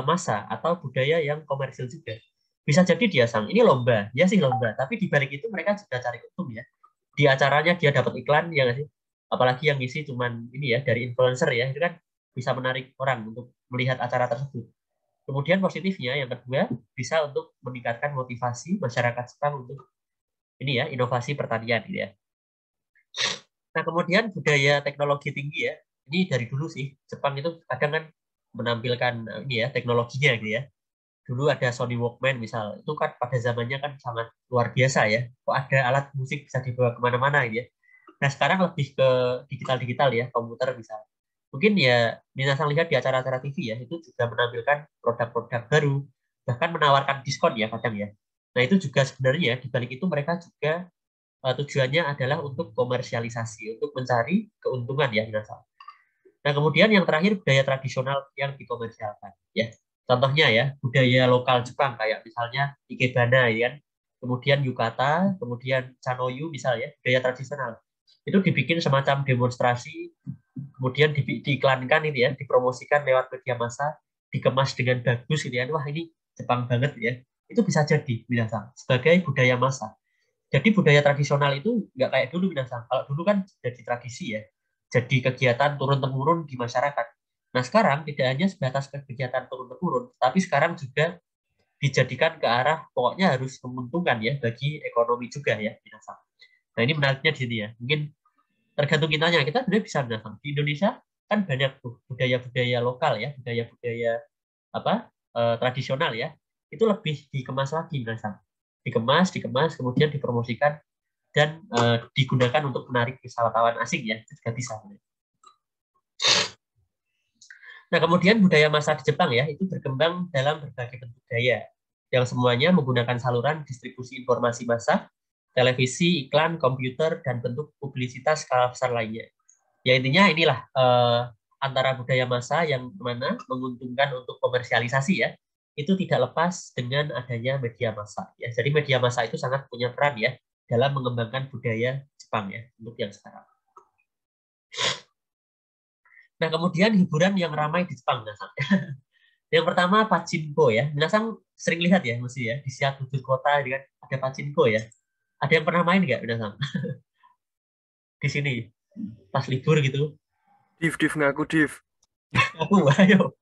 massa atau budaya yang komersil juga. Bisa jadi dia sang ini lomba, ya sih lomba, tapi di balik itu mereka juga cari untung ya. Di acaranya dia dapat iklan ya nggak sih? Apalagi yang ngisi cuman ini ya dari influencer ya, itu kan bisa menarik orang untuk melihat acara tersebut. Kemudian positifnya yang kedua bisa untuk meningkatkan motivasi masyarakat Jepang untuk ini ya, inovasi pertanian gitu ya. Nah, kemudian budaya teknologi tinggi ya. Ini dari dulu sih Jepang itu kadang kan menampilkan ini ya teknologinya gitu ya. Dulu ada Sony Walkman misal, itu kan pada zamannya kan sangat luar biasa ya. Kok ada alat musik bisa dibawa kemana-mana gitu ya. Nah, sekarang lebih ke digital-digital ya, komputer bisa. Mungkin ya bisa lihat di acara-acara TV ya, itu juga menampilkan produk-produk baru, bahkan menawarkan diskon ya kadang ya. Nah, itu juga sebenarnya di balik itu mereka juga tujuannya adalah untuk komersialisasi, untuk mencari keuntungan ya Minasa. Nah, kemudian yang terakhir budaya tradisional yang dikomersialkan ya. Contohnya ya, budaya lokal Jepang kayak misalnya Ikebana ya kan. Kemudian yukata, kemudian chanoyu misalnya, budaya tradisional. Itu dibikin semacam demonstrasi, kemudian diiklankan ini ya, dipromosikan lewat media massa, dikemas dengan bagus gitu ya. Wah, ini Jepang banget ya. Itu bisa jadi Minasa sebagai budaya massa. Jadi budaya tradisional itu nggak kayak dulu Minasa. Kalau dulu kan jadi tradisi ya, jadi kegiatan turun-temurun di masyarakat. Nah, sekarang tidak hanya sebatas kegiatan turun-temurun, tapi sekarang juga dijadikan ke arah pokoknya harus menguntungkan ya bagi ekonomi juga ya Minasa. Nah, ini menariknya di sini ya. Mungkin tergantung kitanya. Kita sebenarnya bisa Minasa. Di Indonesia kan banyak tuh budaya-budaya lokal ya, budaya-budaya tradisional ya. Itu lebih dikemas lagi Minasa. Dikemas, kemudian dipromosikan dan digunakan untuk menarik wisatawan asing ya, itu juga bisa. Nah, kemudian budaya massa di Jepang ya, itu berkembang dalam berbagai bentuk daya, yang semuanya menggunakan saluran distribusi informasi massa, televisi, iklan, komputer, dan bentuk publisitas skala besar lainnya. Ya intinya inilah antara budaya massa yang mana menguntungkan untuk komersialisasi ya, itu tidak lepas dengan adanya media massa. Ya, jadi media massa itu sangat punya peran ya dalam mengembangkan budaya Jepang ya untuk yang sekarang. Nah, kemudian hiburan yang ramai di Jepang, Minasang. Yang pertama pachinko ya. Minasang sering lihat ya, mesti ya di setiap sudut kota kan ada pachinko ya. Ada yang pernah main nggak, Minasang? Di sini pas libur gitu. Div ngaku Div. Aku ayo.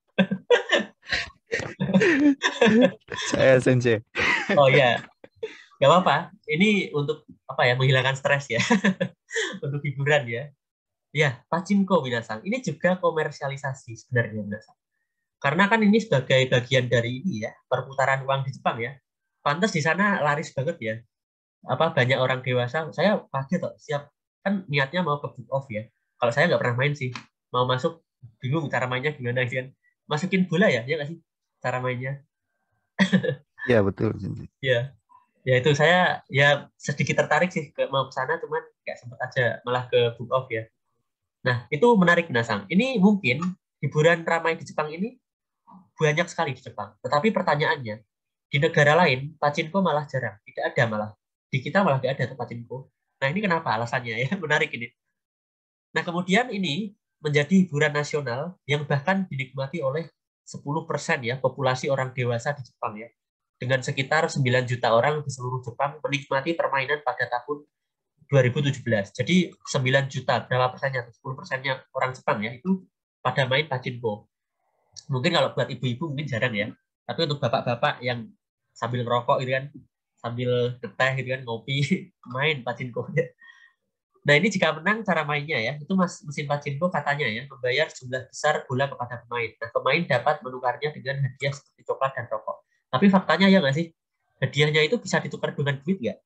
Saya Sensei. Oh ya, nggak apa-apa. Ini untuk apa ya, menghilangkan stres ya. Untuk hiburan ya. Ya, pachinko Minasang. Ini juga komersialisasi sebenarnya Minasang. Karena kan ini sebagai bagian dari ini ya, perputaran uang di Jepang ya. Pantas di sana laris banget ya. Banyak orang dewasa, saya kaget kok, siap kan niatnya mau ke book off ya. Kalau saya nggak pernah main sih. Mau masuk bingung cara mainnya gimana sih kan. Masukin bola ya nggak sih cara mainnya? Iya, betul. Ya. Ya itu saya ya sedikit tertarik sih mau ke sana, cuman nggak sempat aja, malah ke book off ya. Nah, itu menarik Minasang. Ini mungkin hiburan ramai di Jepang ini banyak sekali di Jepang. Tetapi pertanyaannya, di negara lain, pachinko malah jarang. Tidak ada malah. Di kita malah tidak ada tuh pachinko. Nah, ini kenapa alasannya ya? Menarik ini. Nah, kemudian ini menjadi hiburan nasional yang bahkan dinikmati oleh 10% ya populasi orang dewasa di Jepang ya. Dengan sekitar 9 juta orang di seluruh Jepang menikmati permainan pada tahun 2017. Jadi 9 juta, berapa persennya? 10%-nya orang Jepang ya, itu pada main pachinko. Mungkin kalau buat ibu-ibu mungkin jarang ya. Tapi untuk bapak-bapak yang sambil ngerokok gitu kan, sambil geteh gitu kan, ngopi, main pachinko. Nah, ini jika menang cara mainnya ya, itu mesin pachinko katanya ya, membayar jumlah besar bola kepada pemain. Nah, pemain dapat menukarnya dengan hadiah seperti coklat dan rokok. Tapi faktanya ya nggak sih? Hadiahnya itu bisa ditukar dengan duit nggak?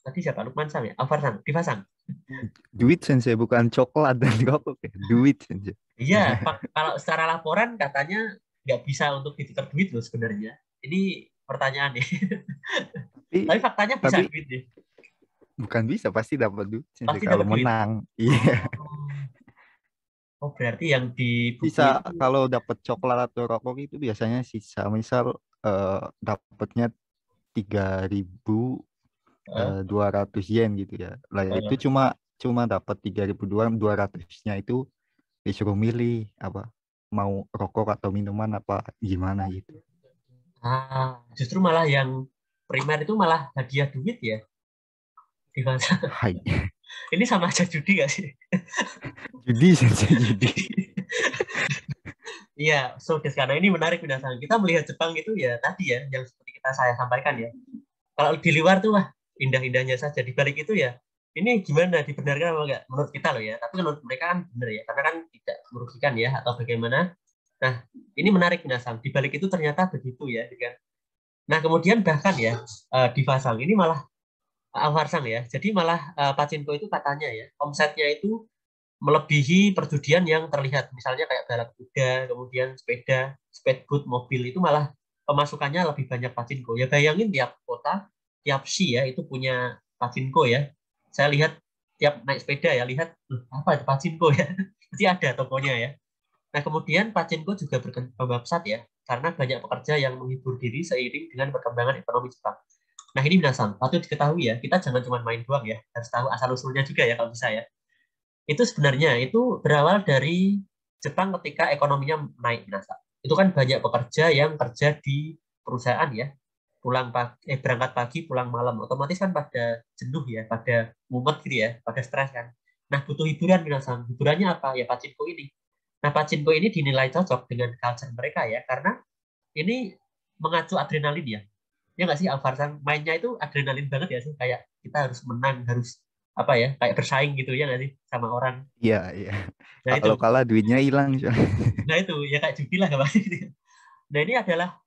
Tadi siapa? Lukman Sang ya? Alvar Sang? Diva Sang? Duit Sensei, bukan coklat dan rokok. Duit Sensei. Iya, kalau secara laporan katanya nggak bisa untuk ditukar duit loh sebenarnya. Ini pertanyaan nih. Tapi faktanya bisa duit nih. Bukan bisa, pasti dapat duit Sensei pasti kalau dapat menang. Iya. Oh, berarti yang di buku bisa itu... kalau dapat coklat atau rokok itu biasanya sisa. Misal dapatnya 3.200 yen gitu ya. Lah itu cuma dapat 3.200-nya itu disuruh milih apa, mau rokok atau minuman apa gimana gitu. Justru malah yang primer itu malah hadiah duit ya. Di masa. Ini sama aja judi gak sih? Judi Sensei, judi. Iya, so karena ini menarik minasan. Kita melihat Jepang itu ya tadi ya, yang seperti saya sampaikan ya. Kalau di luar tuh wah indah-indahnya saja, di balik itu ya ini gimana, dibenarkan apa enggak? Menurut kita loh ya, tapi menurut mereka kan benar ya, karena kan tidak merugikan ya atau bagaimana. Nah, ini menarik minasan. Di balik itu ternyata begitu ya, kan? Nah, kemudian bahkan ya di Fasang ini malah Farsang ya. Jadi malah Pachinko itu katanya ya, omsetnya itu melebihi perjudian yang terlihat. Misalnya kayak balap kuda, kemudian sepeda, speedboat, mobil itu malah pemasukannya lebih banyak Pachinko. Ya bayangin tiap kota, tiap si ya itu punya Pachinko ya. Saya lihat tiap naik sepeda ya, lihat apa itu Pachinko ya. Pasti ada tokonya ya. Nah, kemudian Pachinko juga berkembang pesat ya, karena banyak pekerja yang menghibur diri seiring dengan perkembangan ekonomi Jepang. Nah, ini minasan, patut diketahui ya, kita jangan cuma main doang ya, harus tahu asal-usulnya juga ya kalau bisa ya. Itu sebenarnya itu berawal dari Jepang ketika ekonominya naik, minasan. Itu kan banyak pekerja yang kerja di perusahaan ya, berangkat pagi, pulang malam, otomatis kan pada jenuh ya, pada mumet gitu ya, pada stres kan. Nah, butuh hiburan minasan. Hiburannya apa? Ya Pachinko ini. Nah, Pachinko ini dinilai cocok dengan culture mereka ya, karena ini mengacu adrenalin ya. Ya nggak sih, Alvarsang mainnya itu adrenalin banget ya sih, kayak kita harus menang, harus apa ya, kayak bersaing gitu ya nggak sih sama orang. Iya, iya. Nah itu, Kalau kalah duitnya hilang. nah itu ya kayak judi lah nggak pasti. Nah ini adalah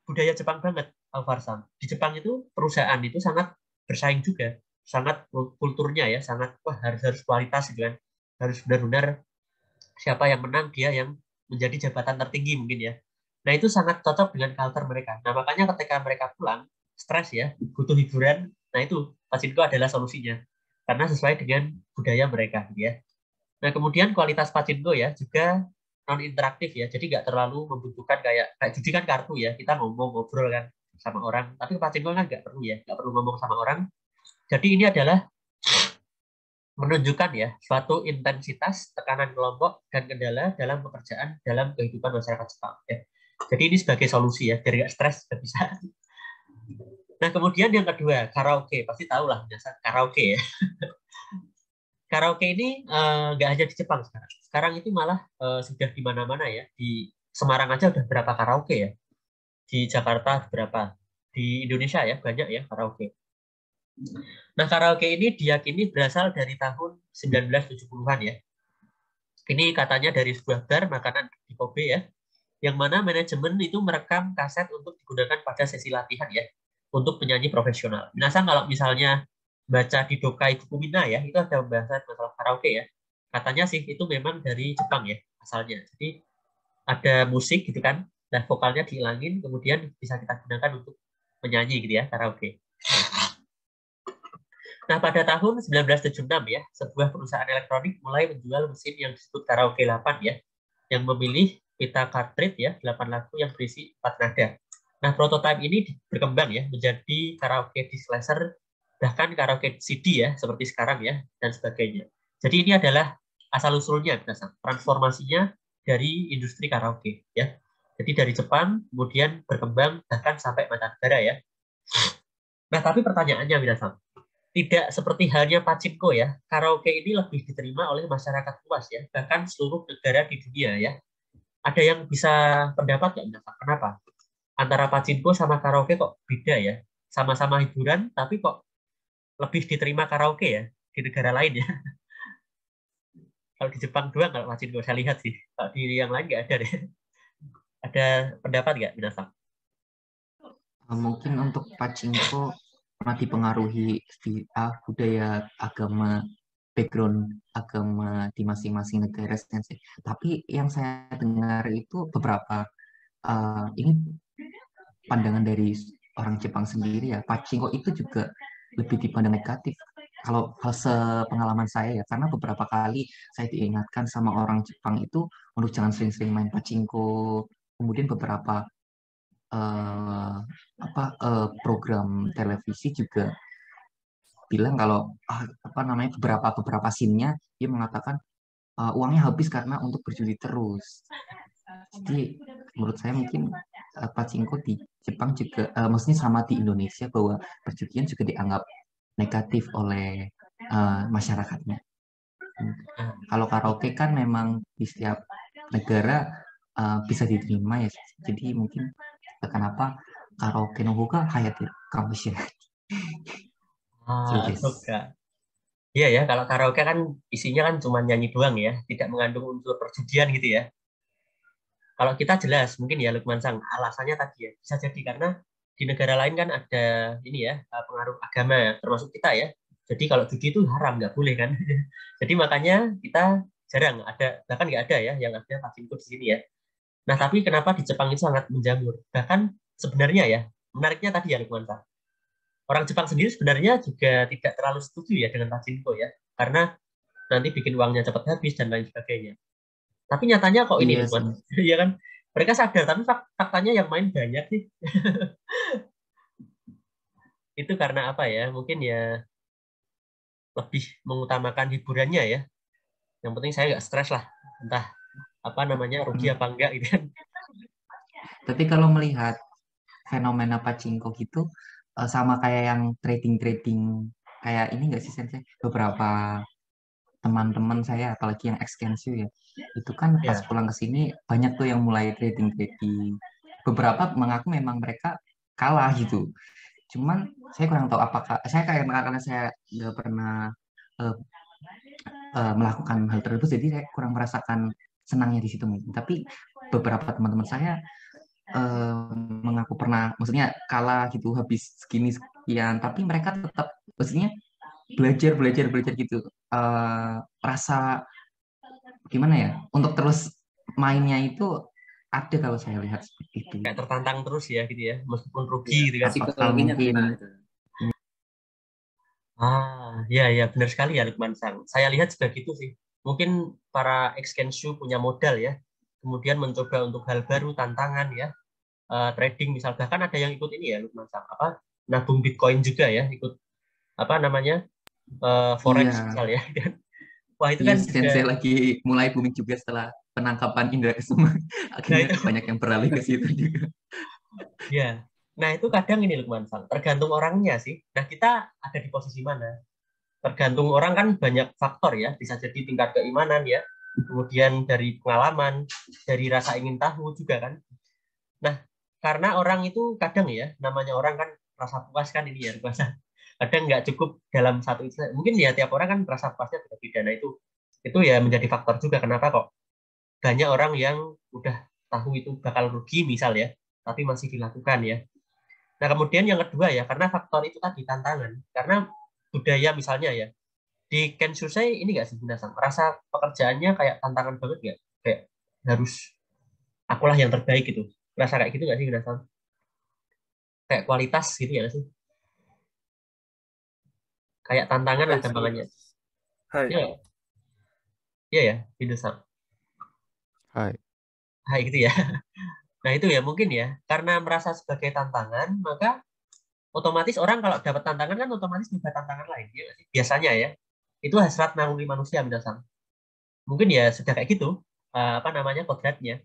budaya Jepang banget, Alvarsang. Di Jepang itu perusahaan itu sangat bersaing juga, sangat kulturnya ya, sangat wah harus kualitas gitu kan, harus benar-benar siapa yang menang dia yang menjadi jabatan tertinggi mungkin ya. Nah itu sangat cocok dengan culture mereka. Nah makanya ketika mereka pulang stres ya, butuh hiburan. Nah itu Pachinko adalah solusinya karena sesuai dengan budaya mereka gitu ya. Nah kemudian kualitas Pachinko ya juga non interaktif ya, jadi nggak terlalu membutuhkan kayak judi kan kartu ya, kita ngomong ngobrol kan sama orang. Tapi Pachinko kan nggak perlu ya, nggak perlu ngomong sama orang. Jadi ini adalah menunjukkan ya suatu intensitas, tekanan kelompok, dan kendala dalam pekerjaan dalam kehidupan masyarakat Jepang. Ya. Jadi ini sebagai solusi ya, biar nggak stres nggak bisa. Nah kemudian yang kedua, karaoke. Pasti tahu lah biasa karaoke ya. Karaoke ini nggak hanya di Jepang sekarang. Sekarang itu malah sudah di mana-mana ya. Di Semarang aja udah berapa karaoke ya. Di Jakarta berapa. Di Indonesia ya banyak ya karaoke. Nah, karaoke ini diyakini berasal dari tahun 1970-an ya. Ini katanya dari sebuah bar makanan di Kobe ya, yang mana manajemen itu merekam kaset untuk digunakan pada sesi latihan ya, untuk penyanyi profesional. Minasan kalau misalnya baca di Dokai Fukumina ya, itu ada pembahasan masalah karaoke ya. Katanya sih itu memang dari Jepang ya asalnya. Jadi ada musik gitu kan, dan vokalnya dihilangin, kemudian bisa kita gunakan untuk menyanyi gitu ya, karaoke. Nah, pada tahun 1976 ya, sebuah perusahaan elektronik mulai menjual mesin yang disebut karaoke 8 ya, yang memilih pita cartridge ya, 8 lagu yang berisi 4 nada. Nah, prototipe ini berkembang ya menjadi karaoke disc laser, bahkan karaoke CD ya, seperti sekarang ya, dan sebagainya. Jadi ini adalah asal-usulnya, transformasinya dari industri karaoke ya. Jadi dari Jepang, kemudian berkembang bahkan sampai mancanegara ya. Nah, tapi pertanyaannya, Minasan, tidak seperti halnya Pachinko ya, karaoke ini lebih diterima oleh masyarakat luas ya, bahkan seluruh negara di dunia ya. Ada yang bisa pendapat nggak? Kenapa? Antara Pachinko sama karaoke kok beda ya? Sama-sama hiburan, tapi kok lebih diterima karaoke ya di negara lain ya? Kalau di Jepang doang kalau Pachinko saya lihat sih, kalau di yang lain nggak ada deh. Ada pendapat nggak, Minasan? Mungkin untuk Pachinko pernah dipengaruhi budaya agama, background agama di masing-masing negara sih. Tapi yang saya dengar itu beberapa ini pandangan dari orang Jepang sendiri ya, Pachinko itu juga lebih dipandang negatif. Kalau pengalaman saya ya, karena beberapa kali saya diingatkan sama orang Jepang itu untuk jangan sering-sering main Pachinko. Kemudian beberapa program televisi juga bilang kalau beberapa scene-nya dia mengatakan uangnya habis karena untuk berjudi terus. Jadi menurut saya mungkin Pachinko di Jepang juga maksudnya sama di Indonesia, bahwa perjudian juga dianggap negatif oleh masyarakatnya. Kalau karaoke kan memang di setiap negara bisa diterima ya. Jadi mungkin kenapa karaoke no hoga hayate kamoshirei. Suka. Iya ya, kalau karaoke kan isinya kan cuma nyanyi doang ya, tidak mengandung unsur perjudian gitu ya. Kalau kita jelas, mungkin ya Lukman Sang, alasannya tadi ya, bisa jadi karena di negara lain kan ada ini ya, pengaruh agama ya, termasuk kita ya. Jadi kalau judi itu haram, nggak boleh kan. Jadi makanya kita jarang ada, bahkan nggak ada ya, yang ada pachinko di sini ya. Nah tapi kenapa di Jepang itu sangat menjamur? Bahkan sebenarnya ya, menariknya tadi ya Lukman Sang, orang Jepang sendiri sebenarnya juga tidak terlalu setuju ya dengan pachinko ya, karena nanti bikin uangnya cepat habis dan lain sebagainya. Tapi nyatanya kok ini, Lukman, ya kan? Mereka sadar, tapi faktanya yang main banyak sih. Itu karena apa ya? Mungkin ya lebih mengutamakan hiburannya ya. Yang penting saya nggak stres lah, entah apa namanya rugi apa enggak gitu kan. Tapi kalau melihat fenomena pachinko gitu, sama kayak yang trading kayak ini nggak sih Sensei? Beberapa teman-teman saya, apalagi yang ex-Kenshu ya, itu kan pas pulang ke sini banyak tuh yang mulai trading. Beberapa mengaku memang mereka kalah gitu. Cuman saya kurang tahu apakah saya karena saya nggak pernah melakukan hal tersebut, jadi saya kurang merasakan senangnya di situ mungkin. Tapi beberapa teman-teman saya mengaku pernah, maksudnya kalah gitu, habis sekian, tapi mereka tetap, maksudnya belajar gitu, rasa gimana ya untuk terus mainnya itu ada kalau saya lihat seperti itu. Kayak tertantang terus ya gitu ya, meskipun rugi gitu kan. Psikologinya mungkin. Ya benar sekali ya Lukman Sang. Saya lihat juga gitu sih. Mungkin para ex-Kenshu punya modal ya, kemudian mencoba untuk hal baru, tantangan ya, trading misal, bahkan ada yang ikut ini ya Lukman Sang, apa nabung Bitcoin juga ya, ikut apa namanya forex misal ya. Wah itu kan Sensei lagi mulai booming juga setelah penangkapan Indra Kesuma. Akhirnya banyak yang beralih ke situ juga. Ya, nah itu kadang ini Lukman Sang, tergantung orangnya sih. Nah kita ada di posisi mana? Tergantung orang kan banyak faktor ya, bisa jadi tingkat keimanan ya, kemudian dari pengalaman, dari rasa ingin tahu juga kan. Nah karena orang itu kadang ya, namanya orang kan rasa puas kan ini ya, kadang nggak cukup dalam satu itu. Mungkin ya tiap orang kan rasa puasnya beda-beda. Nah itu ya menjadi faktor juga kenapa kok banyak orang yang udah tahu itu bakal rugi misal ya, tapi masih dilakukan ya. Nah kemudian yang kedua ya, karena faktor itu tadi tantangan, karena budaya misalnya ya, di Kenshusei ini nggak sih Minasang, rasa pekerjaannya kayak tantangan banget nggak? Kayak harus akulah yang terbaik gitu, rasa kayak gitu nggak sih Minasang? Kayak kualitas gitu ya nggak sih? Kayak tantangan lah gampangannya. Iya ya, Minasang. Hai gitu ya. Nah itu ya mungkin ya, karena merasa sebagai tantangan, maka otomatis orang kalau dapat tantangan kan otomatis juga tantangan lain. Ya, biasanya ya, itu hasrat naluri manusia Minasang. Mungkin ya sudah kayak gitu, apa namanya kodratnya.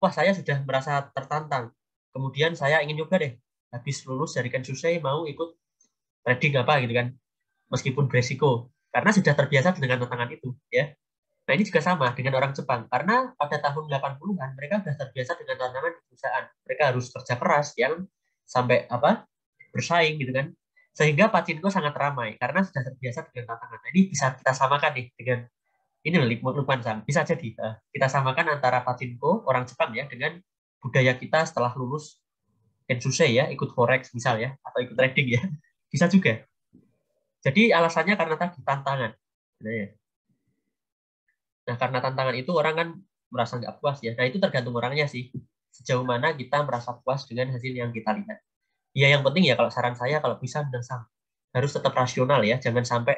Wah saya sudah merasa tertantang, kemudian saya ingin nyoba deh, habis lulus dari Kenshusei mau ikut trading apa gitu kan, meskipun beresiko, karena sudah terbiasa dengan tantangan itu ya. Nah ini juga sama dengan orang Jepang, karena pada tahun 80-an mereka sudah terbiasa dengan tantangan di perusahaan. Mereka harus kerja keras yang sampai apa bersaing gitu kan, sehingga pachinko sangat ramai karena sudah terbiasa dengan tantangan. Nah, ini bisa kita samakan nih dengan ini Lukman Sang, bisa jadi kita samakan antara pachinko orang Jepang ya dengan budaya kita setelah lulus Kenshusei ya, ikut forex misal ya, atau ikut trading ya, bisa juga. Jadi alasannya karena tadi tantangan. Nah karena tantangan itu orang kan merasa nggak puas ya. Nah itu tergantung orangnya sih, sejauh mana kita merasa puas dengan hasil yang kita lihat. Ya yang penting ya kalau saran saya kalau bisa Minasang harus tetap rasional ya, jangan sampai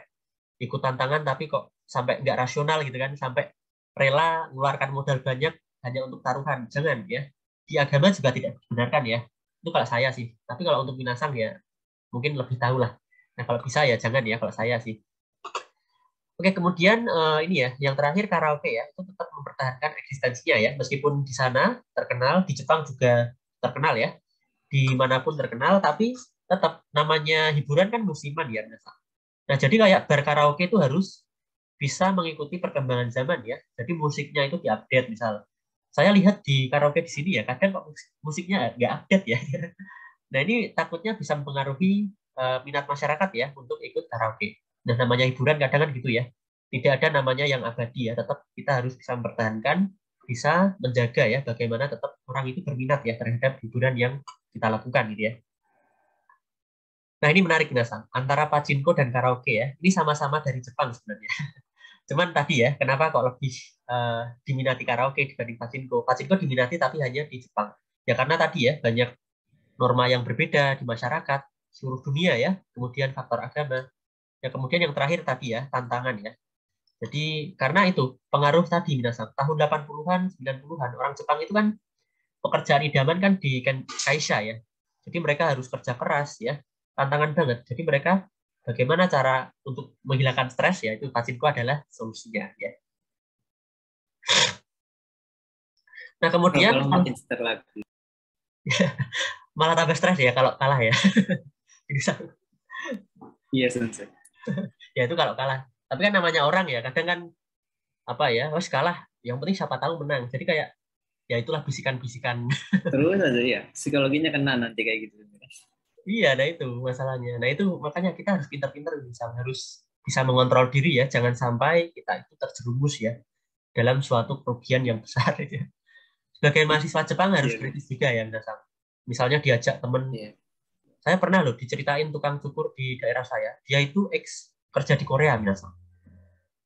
ikut tantangan tapi kok sampai nggak rasional gitu kan, sampai rela mengeluarkan modal banyak hanya untuk taruhan, jangan ya. Di agama juga tidak dibenarkan ya, itu kalau saya sih. Tapi kalau untuk Minasang ya mungkin lebih tahu lah. Nah kalau bisa ya jangan ya kalau saya sih. Oke, kemudian ini ya, yang terakhir karaoke ya, itu tetap mempertahankan eksistensinya ya, meskipun di sana terkenal, di Jepang juga terkenal ya, dimanapun terkenal, tapi tetap namanya hiburan kan musiman ya. Nah, jadi kayak bar karaoke itu harus bisa mengikuti perkembangan zaman ya, jadi musiknya itu diupdate misal, Saya lihat di karaoke di sini ya, kadang kok musiknya nggak update ya. Nah ini takutnya bisa mempengaruhi minat masyarakat ya untuk ikut karaoke. Nah namanya hiburan kadang kan gitu ya, tidak ada namanya yang abadi ya, tetap kita harus bisa mempertahankan, bisa menjaga ya bagaimana tetap orang itu berminat ya terhadap hiburan yang kita lakukan gitu ya. Nah ini menarik Minasan, antara pachinko dan karaoke ya, ini sama-sama dari Jepang sebenarnya. Cuman tadi ya, kenapa kok lebih diminati karaoke dibanding pachinko? Pachinko diminati tapi hanya di Jepang. Ya karena tadi ya, banyak norma yang berbeda di masyarakat, seluruh dunia ya, kemudian faktor agama. Ya kemudian yang terakhir tadi ya, tantangan ya. Jadi karena itu, pengaruh tadi Minasan, tahun 80-an, 90-an, orang Jepang itu kan pekerjaan idaman kan di kaisha ya. Jadi mereka harus kerja keras ya, tantangan banget. Jadi mereka bagaimana cara untuk menghilangkan stres ya, itu pachinko adalah solusinya ya. Nah kemudian kalau makin stres lagi malah tambah stres ya kalau kalah ya. Iya sensei. Ya itu kalau kalah. Tapi kan namanya orang ya, kadang kan apa ya, harus kalah. Yang penting siapa tahu menang. Jadi kayak ya itulah bisikan-bisikan. Terus aja ya, psikologinya kena nanti kayak gitu. Iya, nah itu masalahnya. Nah itu makanya kita harus pintar-pintar harus bisa mengontrol diri ya, jangan sampai kita itu terjerumus ya dalam suatu kerugian yang besar ya. Sebagai mahasiswa Jepang harus kritis juga ya, misalnya diajak temen. Saya pernah loh diceritain tukang cukur di daerah saya, dia itu kerja di Korea Minasan.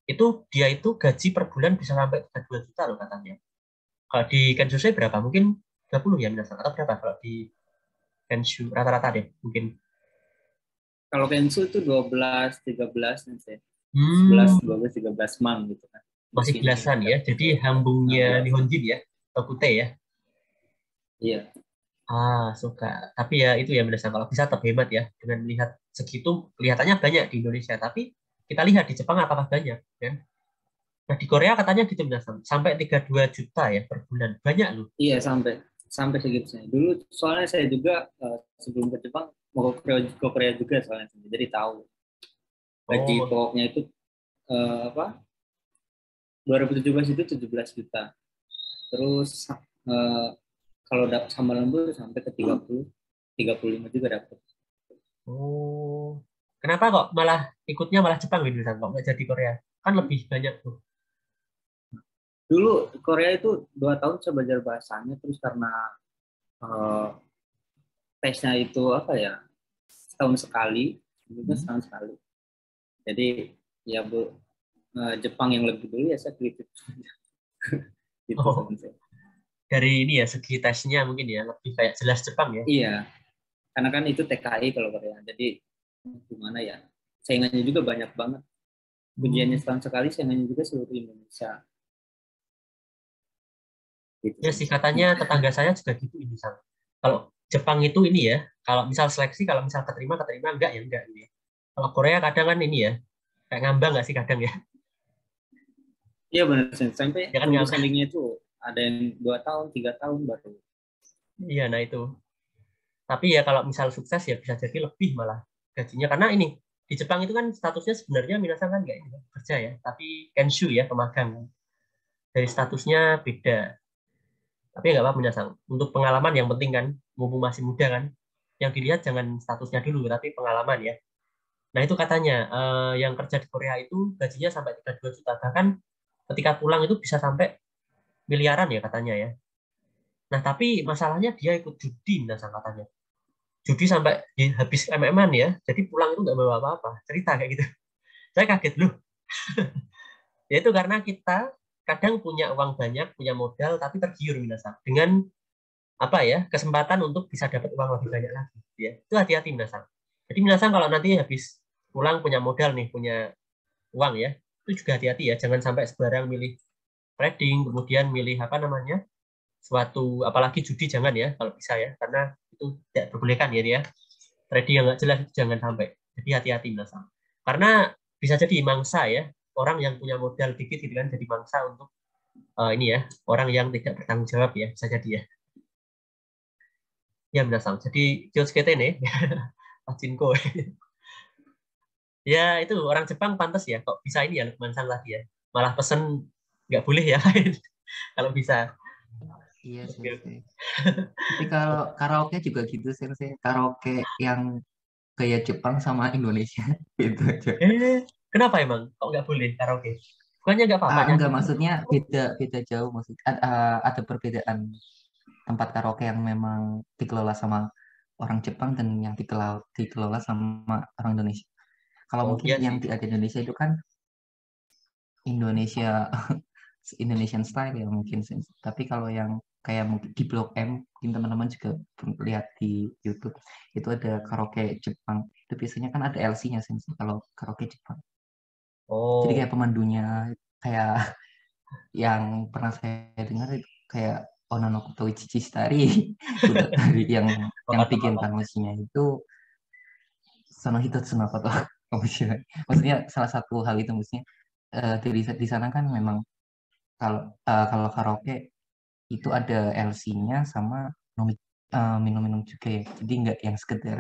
Itu dia itu gaji per bulan bisa sampai 2 juta loh katanya. Kalau di Kenshusei berapa? Mungkin 20 ya Minasan, atau berapa kalau di Kenshu rata-rata deh mungkin. Kalau Kenshu itu 12, 13 nih, 11, 12, 13 mang gitu kan. Masih belasan ya. Jadi hambungnya Nihonjin ya, Tokute ya. Iya. Suka. Tapi ya itu ya Minasan, kalau bisa tetap hebat ya dengan melihat segitu kelihatannya banyak di Indonesia, tapi kita lihat di Jepang apakah banyak kan? Nah di Korea katanya gitu Minasan, sampai 32 juta ya per bulan. Banyak loh. Iya sampai segitunya. Dulu soalnya saya juga sebelum ke Jepang mau ke Korea juga soalnya, jadi tahu gaji pokoknya itu 2017 itu 17 juta. Terus kalau dapat sama lembur sampai ke 30, 35 juga dapat. Kenapa kok malah ikutnya malah Jepang gitu kok nggak jadi Korea? Kan lebih banyak tuh. Dulu Korea itu 2 tahun saya belajar bahasanya, terus karena tesnya itu setahun sekali, setahun sekali. Jadi ya Jepang yang lebih dulu ya saya kritik. Gitu, dari ini ya segi tesnya mungkin ya lebih kayak jelas Jepang ya. Iya, karena kan itu TKI kalau Korea. Jadi gimana ya? Saingannya juga banyak banget. Ujiannya setahun sekali, saingannya juga seluruh Indonesia. Gitu. Ya sih katanya tetangga saya juga gitu ini sama. Kalau Jepang itu ini ya, kalau misal seleksi, kalau misal keterima enggak ya enggak ini. Kalau Korea kadang kan ini ya, kayak ngambang nggak sih kadang ya? Iya benar, sampai ya kan sandingnya itu ada yang 2 tahun, 3 tahun baru. Iya, nah itu. Tapi ya kalau misal sukses ya bisa jadi lebih malah gajinya, karena ini di Jepang itu kan statusnya sebenarnya Minasan kan nggak kerja ya, tapi kenshu ya, pemagang. Dari statusnya beda. Tapi nggak apa-apa Minasan. Untuk pengalaman yang penting kan, mumpung masih muda kan, yang dilihat jangan statusnya dulu, tapi pengalaman ya. Nah itu katanya yang kerja di Korea itu gajinya sampai 32 juta, bahkan ketika pulang itu bisa sampai miliaran ya katanya ya. Nah tapi masalahnya dia ikut judi Minasan katanya. Judi sampai habis MM-an ya, jadi pulang itu nggak bawa apa-apa, cerita kayak gitu. Saya kaget loh. Ya itu karena kita kadang punya uang banyak, punya modal, tapi tergiur Minasan dengan kesempatan untuk bisa dapat uang lebih banyak lagi. Ya itu hati-hati Minasan. Jadi Minasan kalau nanti habis pulang punya modal nih, punya uang ya, itu juga hati-hati ya, jangan sampai sembarang milih trading, kemudian milih suatu, apalagi judi jangan ya kalau bisa ya, karena itu tidak diperbolehkan ya. Trading yang nggak jelas itu jangan sampai. Jadi hati-hati Minasan. Karena bisa jadi mangsa ya, orang yang punya modal dikit gitu kan jadi mangsa untuk orang yang tidak bertanggung jawab ya, bisa jadi ya. Ya Minasan. Jadi Kyoskete nih, Pachinko. Ya itu orang Jepang pantas ya, kok bisa ini ya Lukman San lagi ya. Malah pesen nggak boleh ya kalau bisa. Iya sih. Tapi kalau karaoke juga gitu sih, karaoke yang kayak Jepang sama Indonesia gitu aja. Kenapa emang? Kok nggak boleh karaoke? Bukannya nggak apa-apa nyanyi? Enggak, maksudnya beda jauh, maksud ada perbedaan tempat karaoke yang memang dikelola sama orang Jepang dan yang dikelola sama orang Indonesia. Kalau Oh mungkin iya yang sih. di Indonesia itu kan Indonesia Indonesian style ya mungkin sih. Tapi kalau yang kayak mungkin di Blok M, mungkin teman-teman juga lihat di YouTube, itu ada karaoke Jepang. Itu biasanya kan ada LC-nya sih kalau karaoke Jepang. Jadi kayak Oh, pemandunya kayak yang pernah saya dengar itu kayak Onanokuto Ichichistari udah dari yang apa bikin apa? pangosinya itu Sonohito Tsunokoto maksudnya salah satu hal itu maksudnya di sana kan memang kalau karaoke itu ada LC-nya sama minum-minum juga ya. Jadi nggak yang sekedar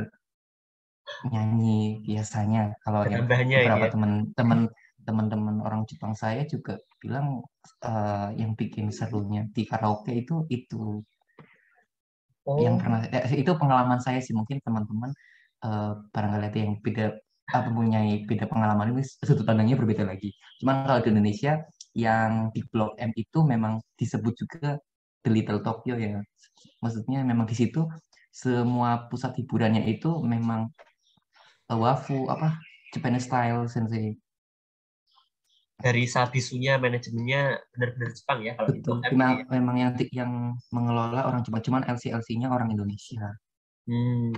nyanyi biasanya. Kalau yang Tambahnya ini beberapa ya. teman-teman orang Jepang saya juga bilang yang bikin serunya di karaoke itu yang Oh, pernah itu pengalaman saya sih, mungkin teman-teman barangkali ada yang beda mempunyai beda pengalaman, ini sudut pandangnya berbeda lagi. Cuman kalau di Indonesia yang di Blok M itu memang disebut juga The Little Tokyo ya. Maksudnya memang di situ semua pusat hiburannya itu memang wafu apa Japanese style sensei. dari sabisunya manajemennya benar-benar Jepang ya kalau di Betul. Blok M ini Memang ya. memang yang mengelola orang Jepang, cuman LC-nya orang Indonesia. Hmm,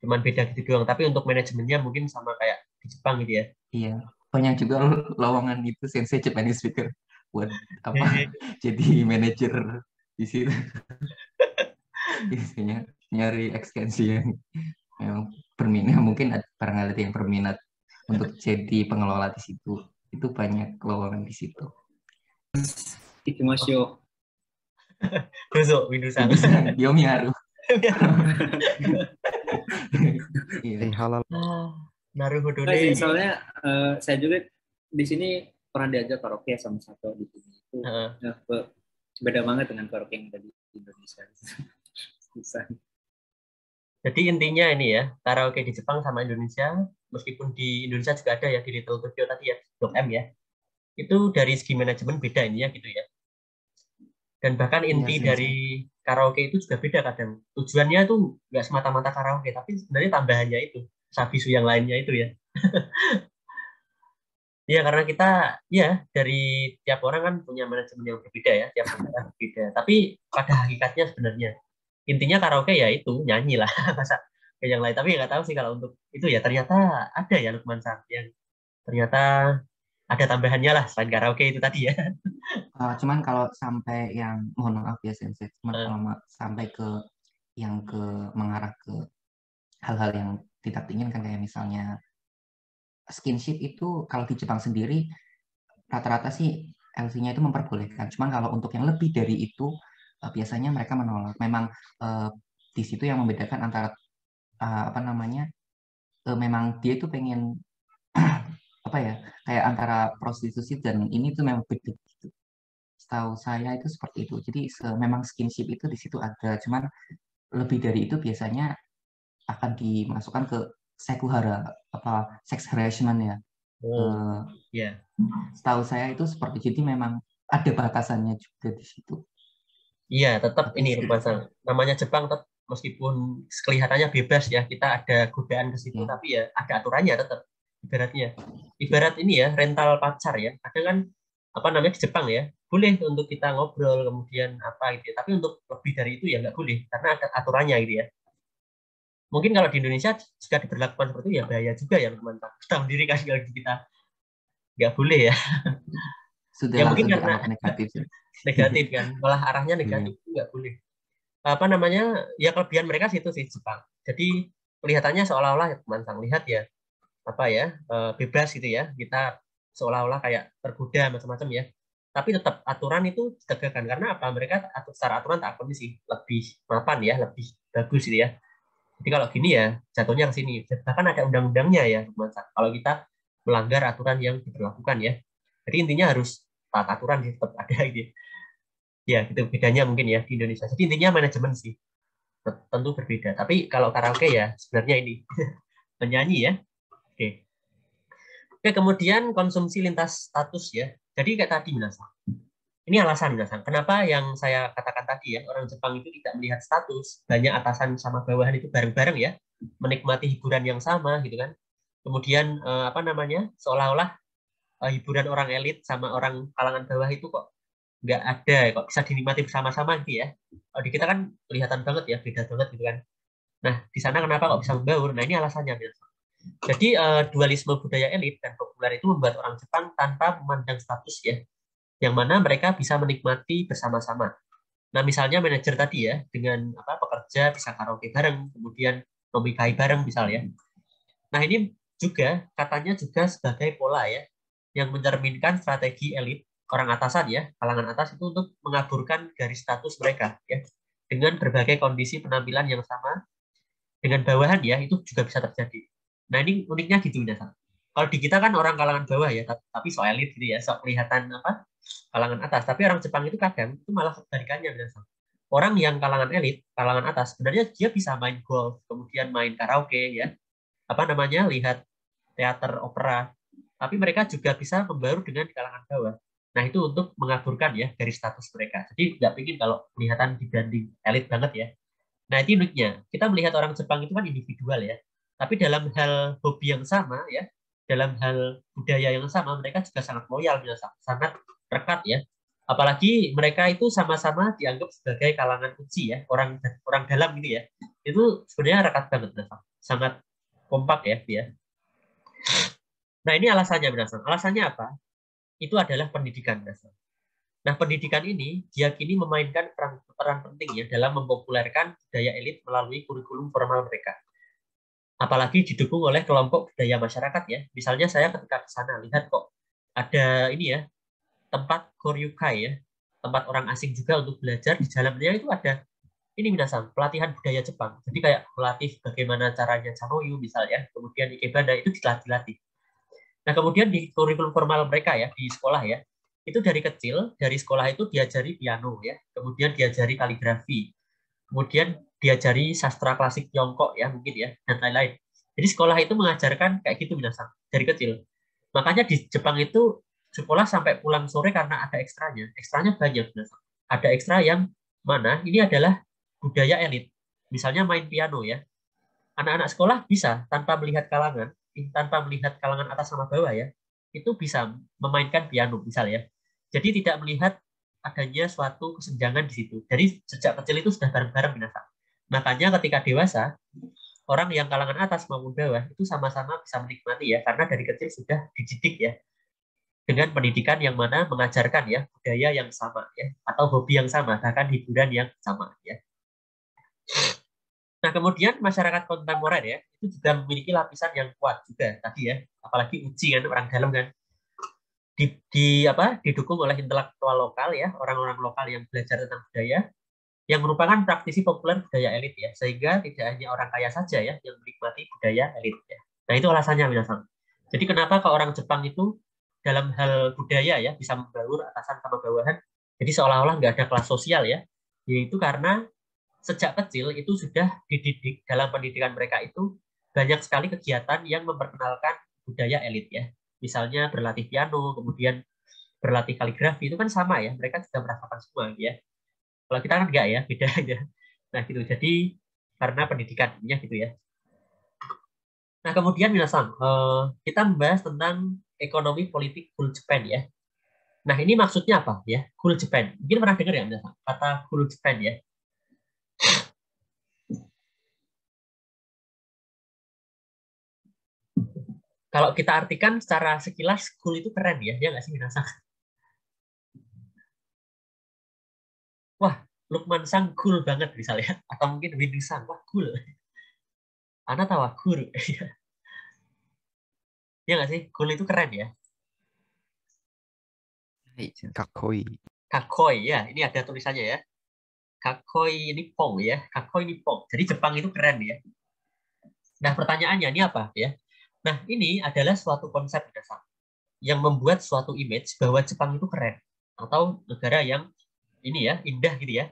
cuman beda gitu doang. Tapi untuk manajemennya mungkin sama kayak di Jepang gitu ya. Iya, banyak juga lowongan itu sensei Japanese speaker buat apa jadi manajer di situ. Biasanya nyari ekstensi yang berminat, mungkin barangkali ada yang berminat untuk jadi pengelola di situ. Itu banyak lowongan di situ. Ikimasyo. Dozo, Windu-san. Yomiyaru. Iya. Halal. Naruhodo Nah, sih, ne. soalnya saya juga di sini pernah diajak karaoke sama satu di sini itu beda banget dengan karaoke yang ada di Indonesia. Susah. Jadi intinya ini ya, karaoke di Jepang sama Indonesia, meskipun di Indonesia juga ada ya di Little Tokyo tadi ya, Blok M ya. Itu dari segi manajemen beda ini ya gitu ya. Dan bahkan Iya, inti sensei. dari karaoke itu juga beda kadang. Tujuannya itu nggak semata-mata karaoke, tapi sebenarnya tambahannya itu, sabisu yang lainnya itu ya. Ya karena kita ya dari tiap orang kan punya manajemen yang berbeda ya, tiap negara berbeda. Tapi pada hakikatnya sebenarnya intinya karaoke ya itu nyanyi lah, masa kayak yang lain. Tapi nggak tahu sih kalau untuk itu ya ternyata ada ya Lukman Sang yang ternyata ada tambahannya lah selain karaoke itu tadi ya. Cuman kalau sampai yang mohon maaf ya sensei, cuman Eh, kalau sampai ke yang mengarah ke hal-hal yang tidak diinginkan kayak misalnya skinship itu kalau di Jepang sendiri rata-rata sih LC-nya itu memperbolehkan. Cuman kalau untuk yang lebih dari itu biasanya mereka menolak. Memang di situ yang membedakan antara apa namanya memang dia itu pengen apa ya kayak antara prostitusi dan ini tuh memang beda gitu. Setahu saya itu seperti itu. Jadi memang skinship itu di situ ada. Cuman lebih dari itu biasanya akan dimasukkan ke sekuhara apa sex harassment ya. oh ya. Setahu saya itu seperti jadi memang ada batasannya juga di situ. Iya, tetap Tapi ini Lukman Sang. Namanya Jepang tetap meskipun kelihatannya bebas ya, kita ada godaan ke situ, ya, tapi ya ada aturannya tetap. Ibaratnya, ibarat ini ya rental pacar ya. Kadang kan apa namanya di Jepang ya, boleh untuk kita ngobrol kemudian apa gitu ya. Tapi untuk lebih dari itu ya nggak boleh karena ada aturannya gitu ya. Mungkin kalau di Indonesia jika diberlakukan seperti itu ya bahaya juga ya Lukman Sang. Tahu diri kan kalau kita nggak boleh ya. sudah Ya mungkin langsung karena dianggap negatif sih. negatif kan, malah arahnya Iya. negatif itu nggak boleh. Apa namanya ya kelebihan mereka situ sih Jepang. Jadi kelihatannya seolah-olah ya, teman sang lihat ya apa ya bebas gitu ya kita seolah-olah kayak tergoda macam-macam ya. Tapi tetap aturan itu ditegakkan karena apa mereka secara aturan tak apa sih lebih mapan ya lebih bagus gitu ya. Jadi kalau gini ya jatuhnya ke sini. Bahkan ada undang-undangnya ya teman sang. Kalau kita melanggar aturan yang diberlakukan ya. Jadi intinya harus taat aturan tetap ada gitu. Ya, gitu bedanya mungkin ya di Indonesia. Jadi intinya manajemen sih. Tentu berbeda. Tapi kalau karaoke ya sebenarnya ini penyanyi ya. Oke. Oke, kemudian konsumsi lintas status ya. Jadi kayak tadi minasan. Ini alasan minasan. Kenapa yang saya katakan tadi ya, orang Jepang itu tidak melihat status, banyak atasan sama bawahan itu bareng-bareng ya, menikmati hiburan yang sama gitu kan. Kemudian apa namanya? Seolah-olah hiburan orang elit sama orang kalangan bawah itu kok nggak ada, kok bisa dinikmati bersama-sama gitu ya. Kalau di kita kan kelihatan banget ya, beda banget gitu kan. Nah, di sana kenapa kok bisa membaur? Nah, ini alasannya. Jadi dualisme budaya elit dan populer itu membuat orang Jepang tanpa memandang status ya, yang mana mereka bisa menikmati bersama-sama. Nah, misalnya manajer tadi ya, dengan apa pekerja bisa karaoke bareng, kemudian nomikai bareng misalnya. Nah, ini juga katanya juga sebagai pola ya, yang mencerminkan strategi elit orang atasan ya, kalangan atas itu untuk mengaburkan garis status mereka ya, dengan berbagai kondisi penampilan yang sama dengan bawahan ya, itu juga bisa terjadi. Nah, ini uniknya gitu Minasan. Kalau di kita kan orang kalangan bawah ya, tapi sok elit gitu ya, sok kelihatan apa kalangan atas. Tapi orang Jepang itu kadang itu malah kebalikannya Minasan. Orang yang kalangan elit, kalangan atas, sebenarnya dia bisa main golf, kemudian main karaoke ya, apa namanya, lihat teater opera, tapi mereka juga bisa membaur dengan kalangan bawah. Nah, itu untuk mengaburkan ya dari status mereka. Jadi nggak ingin kalau kelihatan dibanding elit banget ya. Nah, itu uniknya. Kita melihat orang Jepang itu kan individual ya. Tapi dalam hal hobi yang sama ya, dalam hal budaya yang sama, mereka juga sangat loyal, sangat rekat ya. Apalagi mereka itu sama-sama dianggap sebagai kalangan kunci ya, orang dalam gitu ya. Itu sebenarnya rekat banget, sangat kompak ya dia. Nah, ini alasannya, alasannya apa? Itu adalah pendidikan. Nah, pendidikan ini diyakini memainkan peran penting ya dalam mempopulerkan budaya elit melalui kurikulum formal mereka. Apalagi didukung oleh kelompok budaya masyarakat ya. Misalnya saya ketika ke sana lihat kok ada ini ya, tempat koryukai ya, tempat orang asing juga untuk belajar. Di dalamnya itu ada ini minasan, pelatihan budaya Jepang. Jadi kayak melatih bagaimana caranya chanoyu misalnya, kemudian ikebana itu dilatih. Nah, kemudian di kurikulum formal mereka ya, di sekolah ya, itu dari kecil, dari sekolah itu diajari piano ya, kemudian diajari kaligrafi, kemudian diajari sastra klasik Tiongkok ya, mungkin ya, dan lain-lain. Jadi sekolah itu mengajarkan kayak gitu minasan, dari kecil. Makanya di Jepang itu sekolah sampai pulang sore karena ada ekstranya. Ekstranya banyak minasan. Ada ekstra yang mana ini adalah budaya elit. Misalnya main piano ya. Anak-anak sekolah bisa tanpa melihat kalangan atas sama bawah ya, itu bisa memainkan piano misalnya. Jadi tidak melihat adanya suatu kesenjangan di situ. Jadi sejak kecil itu sudah bareng-bareng binasa. Makanya ketika dewasa, orang yang kalangan atas maupun bawah itu sama-sama bisa menikmati ya, karena dari kecil sudah dididik ya dengan pendidikan yang mana mengajarkan ya budaya yang sama ya, atau hobi yang sama, bahkan hiburan yang sama ya. Nah, kemudian masyarakat kontemporer ya, itu juga memiliki lapisan yang kuat juga tadi ya, apalagi uji kan orang dalam kan. Didukung oleh intelektual lokal ya, orang-orang lokal yang belajar tentang budaya yang merupakan praktisi populer budaya elit ya, sehingga tidak hanya orang kaya saja ya yang menikmati budaya elit ya. Nah, itu alasannya minasan. Jadi kenapa ke orang Jepang itu dalam hal budaya ya bisa membaur atasan sama bawahan, jadi seolah-olah nggak ada kelas sosial ya, yaitu karena sejak kecil itu sudah dididik dalam pendidikan mereka itu banyak sekali kegiatan yang memperkenalkan budaya elit ya. Misalnya berlatih piano, kemudian berlatih kaligrafi, itu kan sama ya, mereka juga merasakan semua ya. Kalau kita kan enggak ya, beda aja. Nah gitu, jadi karena pendidikannya gitu ya. Nah kemudian minasan, kita membahas tentang ekonomi politik cool Japan ya. Nah ini maksudnya apa ya, cool Japan? Mungkin pernah dengar ya minasan, kata cool Japan ya. Kalau kita artikan secara sekilas, cool itu keren ya, dia nggak sih Minasa? Wah, Lukman Sang cool banget misalnya, atau mungkin Windu Sang, wah cool. Anda tahu cool, ya nggak sih? Cool itu keren ya. Kakoi. Kakoi ya, ini ada tulisannya ya. Kakoi Nippon ya, Kakoi Nippon. Jadi Jepang itu keren ya. Nah pertanyaannya ini apa ya? Nah, ini adalah suatu konsep dasar yang membuat suatu image bahwa Jepang itu keren atau negara yang ini ya, indah gitu ya.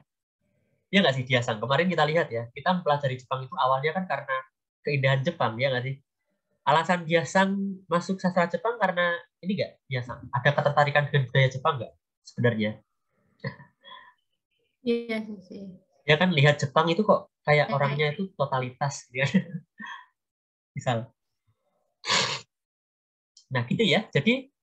Ya nggak sih Diasang? Kemarin kita lihat ya, kita mempelajari Jepang itu awalnya kan karena keindahan Jepang, ya nggak sih? Alasan Diasang masuk sastra Jepang karena ini nggak, Diasang? Ada ketertarikan dengan budaya Jepang nggak sebenarnya? Iya sih. Ya kan lihat Jepang itu kok kayak orangnya itu totalitas, gitu ya. Misal. Nah gitu ya. Jadi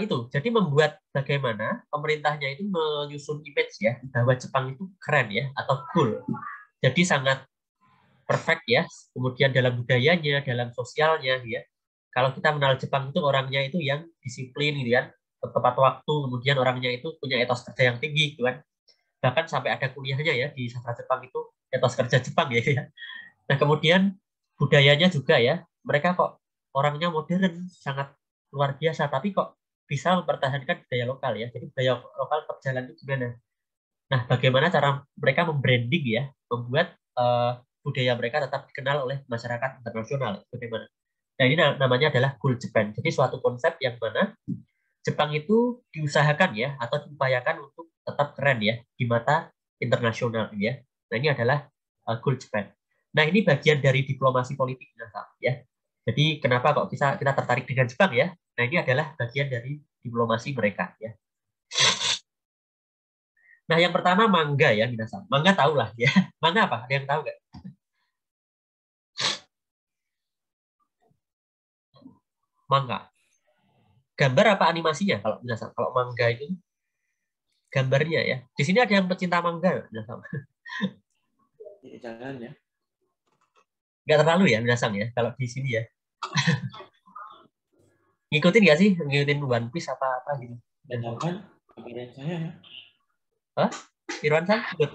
itu, jadi membuat bagaimana pemerintahnya itu menyusun image ya bahwa Jepang itu keren ya atau cool. Jadi sangat perfect ya. Kemudian dalam budayanya, dalam sosialnya ya. Kalau kita mengenal Jepang itu orangnya itu yang disiplin gitu kan, tepat waktu, kemudian orangnya itu punya etos kerja yang tinggi gitu kan. Bahkan sampai ada kuliahnya ya di sastra Jepang itu etos kerja Jepang ya. Nah kemudian budayanya juga ya, mereka kok orangnya modern, sangat luar biasa, tapi kok bisa mempertahankan budaya lokal ya. Jadi budaya lokal berjalan itu gimana? Nah, bagaimana cara mereka membranding ya, membuat budaya mereka tetap dikenal oleh masyarakat internasional. Bagaimana? Nah, ini namanya adalah Cool Japan. Jadi suatu konsep yang mana Jepang itu diusahakan ya, atau diupayakan untuk tetap keren ya, di mata internasional ya. Nah, ini adalah Cool Japan. Nah, ini bagian dari diplomasi politik ya. Jadi kenapa kok kita tertarik dengan Jepang ya? Nah, ini adalah bagian dari diplomasi mereka ya. Nah, yang pertama manga ya, minasan. Manga tahu lah ya. Manga apa? Ada yang tahu nggak? Manga. Gambar apa animasinya kalau minasan? Kalau manga itu gambarnya ya. Di sini ada yang pecinta manga, minasan. Jangan ya. Nggak terlalu ya, minasan ya. Kalau di sini ya. Ngikutin nggak sih? Ngikutin One Piece apa gitu? Jangan pikiran saya ya. Hah? Irwan San? Ikut?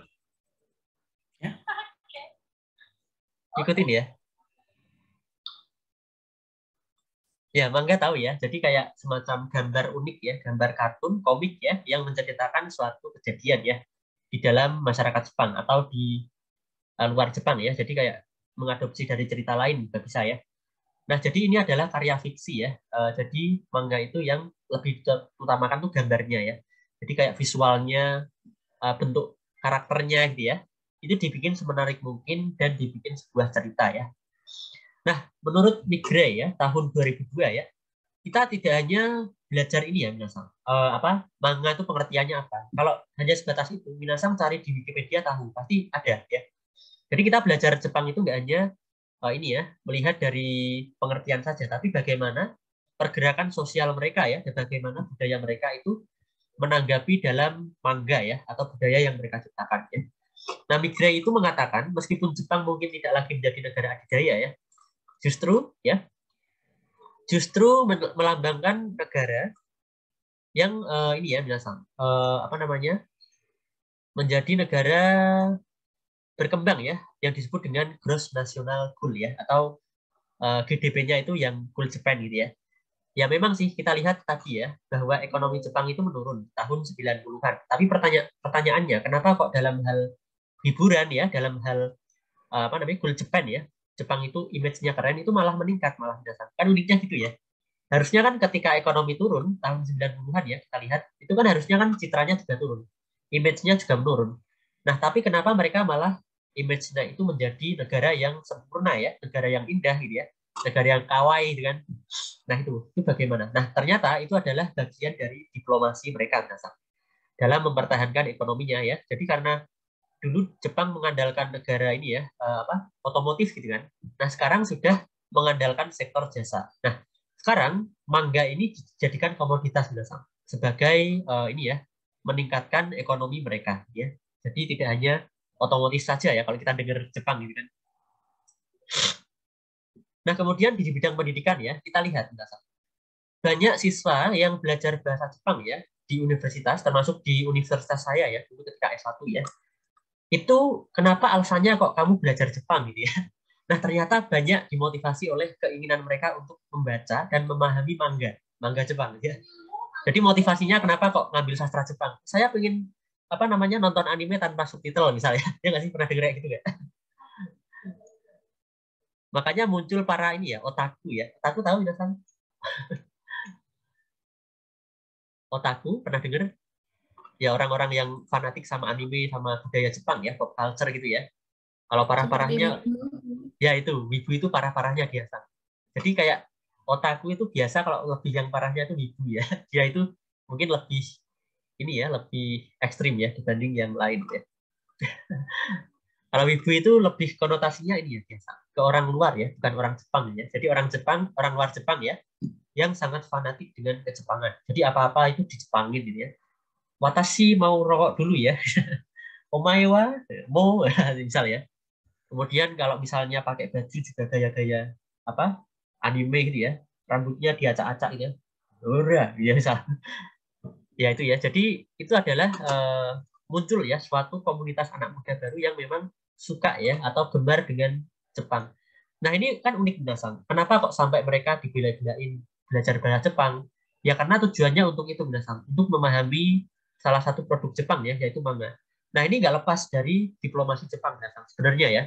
Ya. Ikutin ya? Ya, manga tahu ya. Jadi kayak semacam gambar unik ya, gambar kartun, komik ya, yang menceritakan suatu kejadian ya di dalam masyarakat Jepang atau di luar Jepang ya. Jadi kayak mengadopsi dari cerita lain juga bisa ya. Nah, jadi ini adalah karya fiksi ya. Jadi manga itu yang lebih utamakan tuh gambarnya ya. Jadi kayak visualnya, bentuk karakternya gitu ya. Itu dibikin semenarik mungkin dan dibikin sebuah cerita ya. Nah, menurut Migre ya, tahun 2002 ya, kita tidak hanya belajar ini ya, Minasang. Manga itu pengertiannya apa? Kalau hanya sebatas itu, Minasang cari di Wikipedia tahu, pasti ada ya. Jadi kita belajar Jepang itu nggak hanya ini ya, melihat dari pengertian saja, tapi bagaimana pergerakan sosial mereka ya, dan bagaimana budaya mereka itu menanggapi dalam manga ya, atau budaya yang mereka ciptakan ya. Nah, Migre itu mengatakan, meskipun Jepang mungkin tidak lagi menjadi negara adidaya ya, justru melambangkan negara yang ini ya, Minasang, menjadi negara berkembang ya, yang disebut dengan Gross National Goal ya, atau GDP-nya itu yang Cool Japan gitu ya. Ya memang sih kita lihat tadi ya, bahwa ekonomi Jepang itu menurun tahun 90-an. Tapi pertanyaannya, kenapa kok dalam hal hiburan ya, dalam hal Cool Japan ya, Jepang itu image-nya keren, itu malah meningkat, malah datang. Kan uniknya gitu ya. Harusnya kan ketika ekonomi turun tahun 90-an ya, kita lihat, itu kan harusnya kan citranya juga turun. Image-nya juga menurun. Nah, tapi kenapa mereka malah image-nya itu menjadi negara yang sempurna ya, negara yang indah gitu ya, negara yang kawaii gitu kan. Nah, itu bagaimana? Nah, ternyata itu adalah bagian dari diplomasi mereka dalam mempertahankan ekonominya ya. Jadi karena dulu Jepang mengandalkan negara ini ya, otomotif gitu kan. Nah, sekarang sudah mengandalkan sektor jasa. Nah, sekarang manga ini dijadikan komoditas sebagai ini ya, meningkatkan ekonomi mereka ya. Jadi tidak hanya otomotif saja ya kalau kita dengar Jepang gitu kan. Nah, kemudian di bidang pendidikan ya, kita lihat banyak siswa yang belajar bahasa Jepang ya di universitas, termasuk di universitas saya ya, dulu ketika S1 ya. Itu kenapa alasannya kok kamu belajar Jepang gitu ya. Nah, ternyata banyak dimotivasi oleh keinginan mereka untuk membaca dan memahami manga Jepang ya. Jadi motivasinya kenapa kok ngambil sastra Jepang? Saya pengen nonton anime tanpa subtitle misalnya. Ya nggak sih, pernah dengar gitu nggak? Makanya muncul para ini ya, otaku ya. Otaku tahu ya, San? Otaku pernah dengar? ya orang-orang yang fanatik sama anime sama budaya Jepang ya, pop culture gitu ya. Kalau parah-parahnya ya itu wibu itu parah-parahnya dia. Jadi kayak otaku itu biasa, kalau lebih yang parahnya itu wibu ya. Dia itu mungkin lebih ini ya, lebih ekstrim ya dibanding yang lain ya. Kalau wibu itu lebih konotasinya ini ya biasa ke orang luar ya, bukan orang Jepang ya. Jadi orang Jepang, orang luar Jepang ya, yang sangat fanatik dengan kejepangan. Jadi apa-apa itu dijepangin gitu ya. Watashi mau rokok dulu ya. Omae wa mau misal ya. Kemudian kalau misalnya pakai baju juga gaya-gaya apa? Anime gitu ya. Rambutnya diacak-acak gitu ya. Ora, ya misal. Ya itu ya. Jadi itu adalah muncul ya suatu komunitas anak muda baru yang memang suka ya atau gemar dengan Jepang. Nah ini kan unik Minasang. Kenapa kok sampai mereka dibela-belain belajar bahasa Jepang? Ya karena tujuannya untuk itu Minasang, untuk memahami salah satu produk Jepang ya, yaitu manga. Nah ini nggak lepas dari diplomasi Jepang Minasang sebenarnya ya.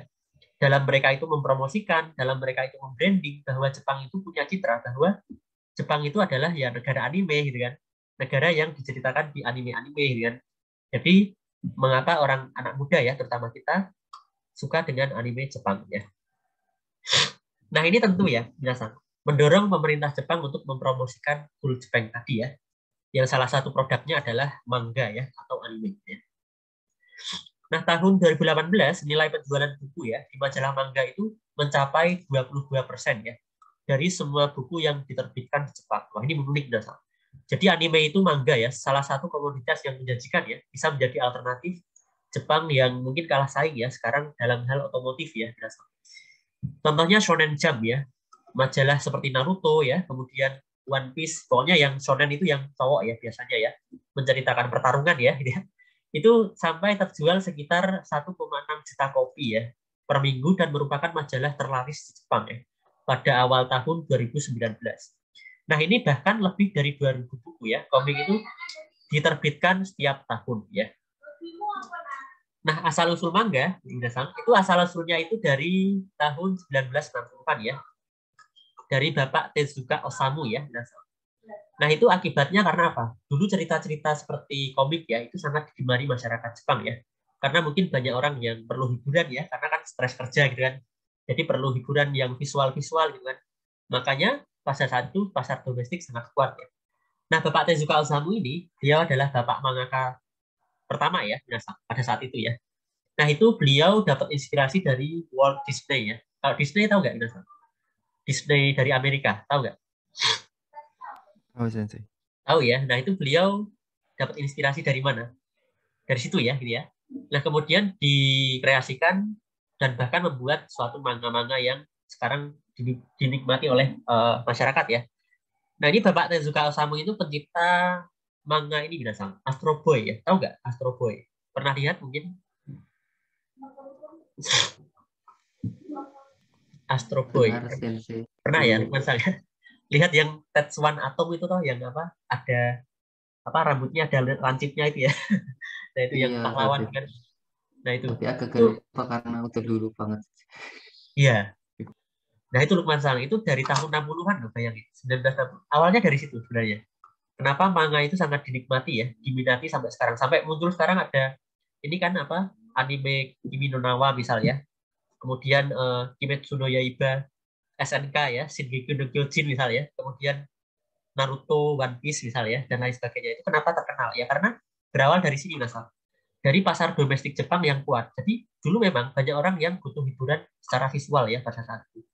Dalam mereka itu mempromosikan, dalam mereka itu membranding bahwa Jepang itu punya citra bahwa Jepang itu adalah ya negara anime gitu kan. Negara yang diceritakan di anime-anime gitu kan. Jadi mengapa orang anak muda ya, terutama kita, suka dengan anime Jepang ya. Nah ini tentu ya, Minasang, mendorong pemerintah Jepang untuk mempromosikan Cool Jepang tadi ya, yang salah satu produknya adalah manga ya, atau anime ya. Nah tahun 2018 nilai penjualan buku ya di majalah manga itu mencapai 22% ya dari semua buku yang diterbitkan di Jepang. Wah ini unik Minasang. Jadi anime itu manga ya, salah satu komoditas yang menjanjikan ya, bisa menjadi alternatif Jepang yang mungkin kalah saing ya sekarang dalam hal otomotif ya. Contohnya Shonen Jump ya, majalah seperti Naruto ya, kemudian One Piece, pokoknya yang shonen itu yang cowok ya biasanya ya, menceritakan pertarungan ya, itu sampai terjual sekitar 1,6 juta kopi ya per minggu dan merupakan majalah terlaris di Jepang ya pada awal tahun 2019. Nah ini bahkan lebih dari 2000 buku ya, komik itu diterbitkan setiap tahun ya. Nah asal-usul manga, itu asal-usulnya itu dari tahun 1960-an ya, dari Bapak Tezuka Osamu ya. Nah itu akibatnya karena apa? Dulu cerita-cerita seperti komik ya, itu sangat digemari masyarakat Jepang ya. Karena mungkin banyak orang yang perlu hiburan ya, karena kan stres kerja gitu kan. Jadi perlu hiburan yang visual-visual gitu kan. Makanya pada saat itu pasar domestik sangat kuat ya. Nah, Bapak Tezuka Osamu ini, dia adalah bapak mangaka pertama ya, pada saat itu ya. Nah, itu beliau dapat inspirasi dari Walt Disney ya. Kalau Disney tahu nggak, Minasan? Disney dari Amerika, tahu nggak? Oh, Sensei. Tahu ya. Nah, itu beliau dapat inspirasi dari mana? Dari situ ya, gitu ya. Nah, kemudian dikreasikan dan bahkan membuat suatu manga-manga yang sekarang dinikmati oleh masyarakat ya. Nah ini Bapak Tezuka Osamu itu pencipta manga ini Minasang, Astro Boy ya, tahu nggak Astro Boy? Pernah lihat mungkin? Astro Boy. Pernah ya, misalnya lihat yang Tetsuwan Atom itu toh yang apa? Ada apa rambutnya ada lancipnya itu ya. Nah itu yang pahlawan kan. Nah itu. Tapi agak lupa karena udah dulu banget. Iya. Nah itu Lukman Sang itu dari tahun 60-an loh bayangin. 1960. Awalnya dari situ sebenarnya. Kenapa manga itu sangat dinikmati ya, diminati sampai sekarang. Sampai muncul sekarang ada ini kan apa? Anime Kimi no Na wa misalnya. Kemudian Kimetsu no Yaiba, SNK ya, Shingeki no Kyojin misalnya. Kemudian Naruto, One Piece misalnya dan lain sebagainya. Itu kenapa terkenal? Ya karena berawal dari sini Mas. Dari pasar domestik Jepang yang kuat. Jadi dulu memang banyak orang yang butuh hiburan secara visual ya pada saat itu.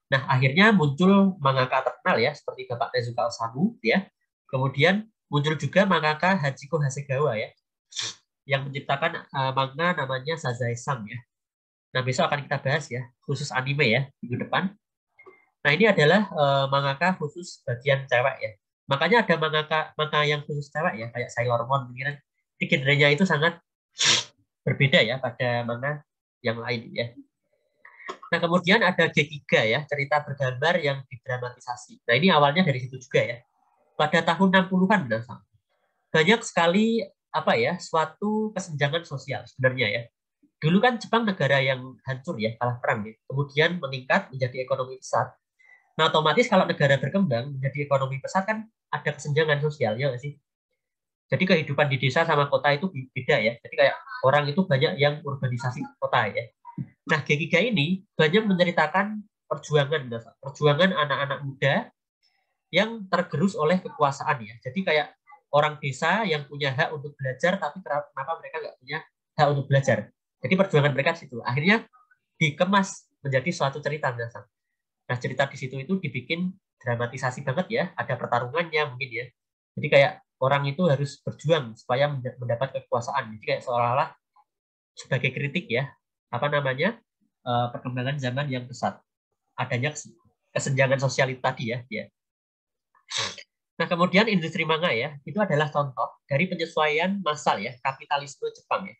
Nah, akhirnya muncul mangaka terkenal ya, seperti Bapak Tezuka Osamu ya. Kemudian muncul juga mangaka Hachiko Hasegawa ya, yang menciptakan manga namanya Sazae-san ya. Nah, besok akan kita bahas ya, khusus anime ya, minggu depan. Nah, ini adalah mangaka khusus bagian cewek ya. Makanya ada manga yang khusus cewek ya, kayak Sailor Moon. Genrenya itu sangat berbeda ya pada manga yang lain ya. Nah, kemudian ada G3 ya, cerita bergambar yang didramatisasi. Nah, ini awalnya dari situ juga ya. Pada tahun 60-an, banyak sekali apa ya, suatu kesenjangan sosial sebenarnya ya. Dulu kan Jepang negara yang hancur ya, kalah perang ya. Kemudian meningkat menjadi ekonomi pesat. Nah, otomatis kalau negara berkembang menjadi ekonomi pesat kan ada kesenjangan sosial ya nggak sih? Jadi kehidupan di desa sama kota itu beda ya. Jadi kayak orang itu banyak yang urbanisasi kota ya. Nah, G3 ini banyak menceritakan perjuangan anak-anak muda yang tergerus oleh kekuasaan ya. Jadi kayak orang desa yang punya hak untuk belajar, tapi kenapa mereka nggak punya hak untuk belajar. Jadi perjuangan mereka di situ. Akhirnya dikemas menjadi suatu cerita. Nah, cerita di situ itu dibikin dramatisasi banget ya. Ada pertarungannya mungkin ya. Jadi kayak orang itu harus berjuang supaya mendapat kekuasaan. Jadi kayak seolah-olah sebagai kritik ya, apa namanya, perkembangan zaman yang pesat, adanya kesenjangan sosial itu tadi ya. Nah, kemudian industri manga ya, itu adalah contoh dari penyesuaian massal ya, kapitalisme Jepang ya.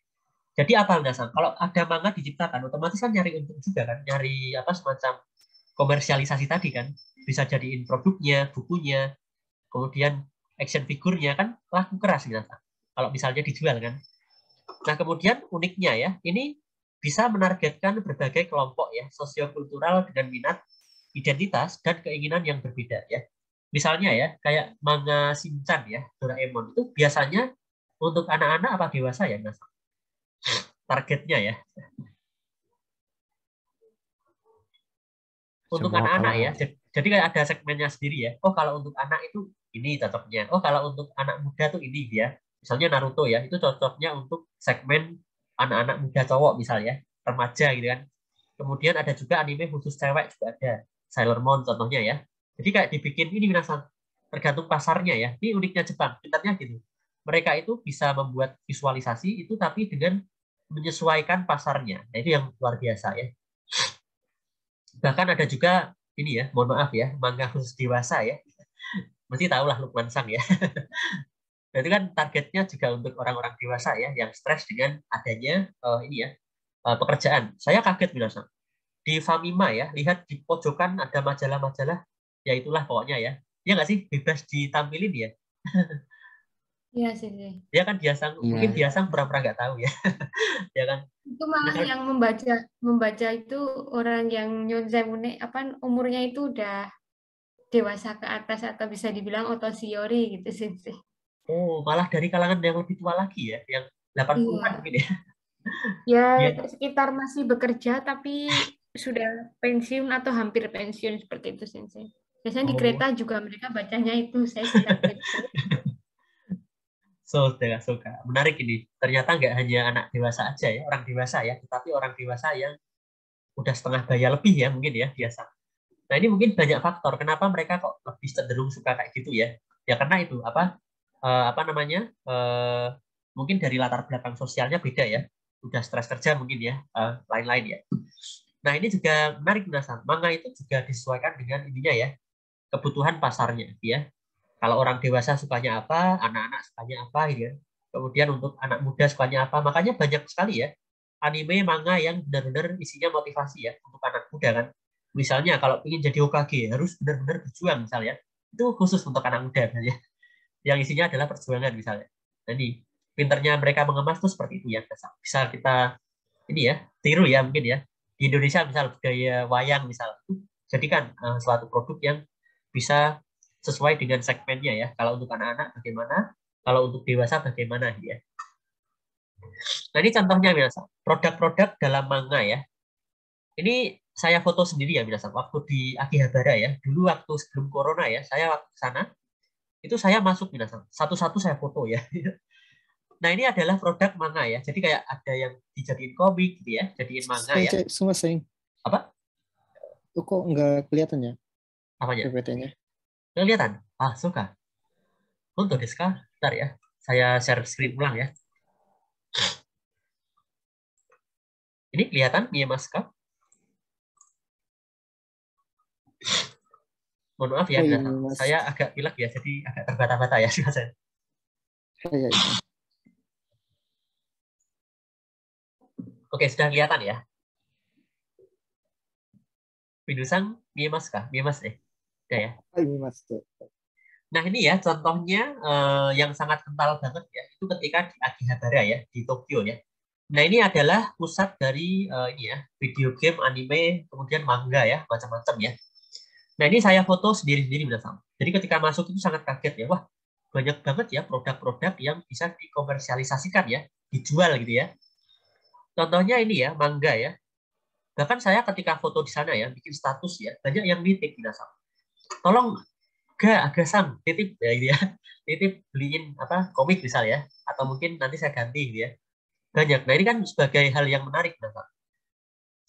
Jadi apa Nasang? Kalau ada manga diciptakan, otomatis kan nyari untung juga kan, nyari apa semacam komersialisasi tadi kan, bisa jadiin produknya, bukunya, kemudian action figurnya kan laku keras gitu. Kalau misalnya dijual kan. Nah, kemudian uniknya ya, ini bisa menargetkan berbagai kelompok ya, sosiokultural dengan minat, identitas, dan keinginan yang berbeda ya. Misalnya ya, kayak manga Shinchan ya, Doraemon itu biasanya untuk anak-anak apa dewasa ya, Mas? Targetnya ya. Untuk anak-anak ya, jadi kayak ada segmennya sendiri ya. Oh, kalau untuk anak itu ini cocoknya. Oh, kalau untuk anak muda tuh ini ya. Misalnya Naruto ya, itu cocoknya untuk segmen anak-anak muda cowok misalnya, remaja gitu kan. Kemudian ada juga anime khusus cewek juga ada. Sailor Moon contohnya ya. Jadi kayak dibikin ini minasan, tergantung pasarnya ya. Ini uniknya Jepang, pintarnya gitu. Mereka itu bisa membuat visualisasi itu tapi dengan menyesuaikan pasarnya. Nah, itu yang luar biasa ya. Bahkan ada juga ini ya, mohon maaf ya, manga khusus dewasa ya. Mesti tahulah Lukman Sang ya. Nah, itu kan targetnya juga untuk orang-orang dewasa ya, yang stres dengan adanya ini ya, pekerjaan. Saya kaget bilang di Famima ya, lihat di pojokan ada majalah-majalah, ya itulah pokoknya ya. Ya nggak sih, bebas ditampilin ya. Iya sih. Dia kan biasa, mungkin biasa pura-pura nggak tahu ya. Ya kan. Itu malah yang membaca itu orang yang nyonsemune apa umurnya itu udah dewasa ke atas atau bisa dibilang otosiori gitu sih. Oh, malah dari kalangan yang lebih tua lagi ya, yang 80-an mungkin ya. Ya, sekitar masih bekerja tapi sudah pensiun atau hampir pensiun seperti itu Sensei. Biasanya di kereta juga mereka bacanya itu, saya suka gitu. Suka. Menarik ini. Ternyata nggak hanya anak dewasa aja ya, orang dewasa ya, tetapi orang dewasa yang udah setengah baya lebih ya mungkin ya biasa. Nah, ini mungkin banyak faktor kenapa mereka kok lebih cenderung suka kayak gitu ya. Ya karena itu apa namanya? Mungkin dari latar belakang sosialnya beda ya. Udah stres kerja mungkin ya, lain-lain ya. Nah, ini juga menarik Nasan. Manga itu juga disesuaikan dengan ininya ya, kebutuhan pasarnya ya. Kalau orang dewasa sukanya apa, anak-anak sukanya apa gitu ya. Kemudian untuk anak muda sukanya apa. Makanya banyak sekali ya anime, manga yang benar-benar isinya motivasi ya untuk anak muda kan. Misalnya kalau ingin jadi Hokage harus benar-benar berjuang misalnya. Itu khusus untuk anak muda kan ya. Yang isinya adalah perjuangan misalnya. Jadi pinternya mereka mengemas tuh seperti itu ya. Bisa kita ini ya tiru ya mungkin ya. Di Indonesia misal budaya wayang misal, jadikan suatu produk yang bisa sesuai dengan segmennya ya. Kalau untuk anak-anak bagaimana, kalau untuk dewasa bagaimana ya. Nah, ini contohnya biasa produk-produk dalam manga ya. Ini saya foto sendiri ya biasa waktu di Akihabara ya. Dulu waktu sebelum corona ya, saya waktu ke sana itu saya masuk biasa satu-satu saya foto ya. Nah, ini adalah produk manga ya. Jadi kayak ada yang dijadiin komik gitu ya, jadiin manga ya. Apa? Kok nggak kelihatan ya? Apanya? PPT-nya. Kelihatan? Suka. Untuk Deska, bentar ya. Saya share screen ulang ya. Ini kelihatan Mie Maska? Mohon maaf ya, saya agak pilek ya, jadi agak terbata-bata ya. Oke, sudah kelihatan ya. Pinusang Mie Maska, Mie Mas deh. Udah ya. Nah, ini ya contohnya yang sangat kental banget ya. Itu ketika di Akihabara ya, di Tokyo ya. Nah, ini adalah pusat dari ini ya, video game, anime, kemudian manga ya, macam-macam ya. Nah, ini saya foto sendiri-sendiri bersama. Jadi ketika masuk itu sangat kaget ya. Wah, banyak banget ya produk-produk yang bisa dikomersialisasikan ya, dijual gitu ya. Contohnya ini ya, mangga ya. Bahkan saya ketika foto di sana ya, bikin status ya, banyak yang nitip minasan. Tolong Aga-san titip ya gitu ya. Titip beliin apa komik misal ya, atau mungkin nanti saya ganti gitu ya. Banyak. Nah, ini kan sebagai hal yang menarik minasan.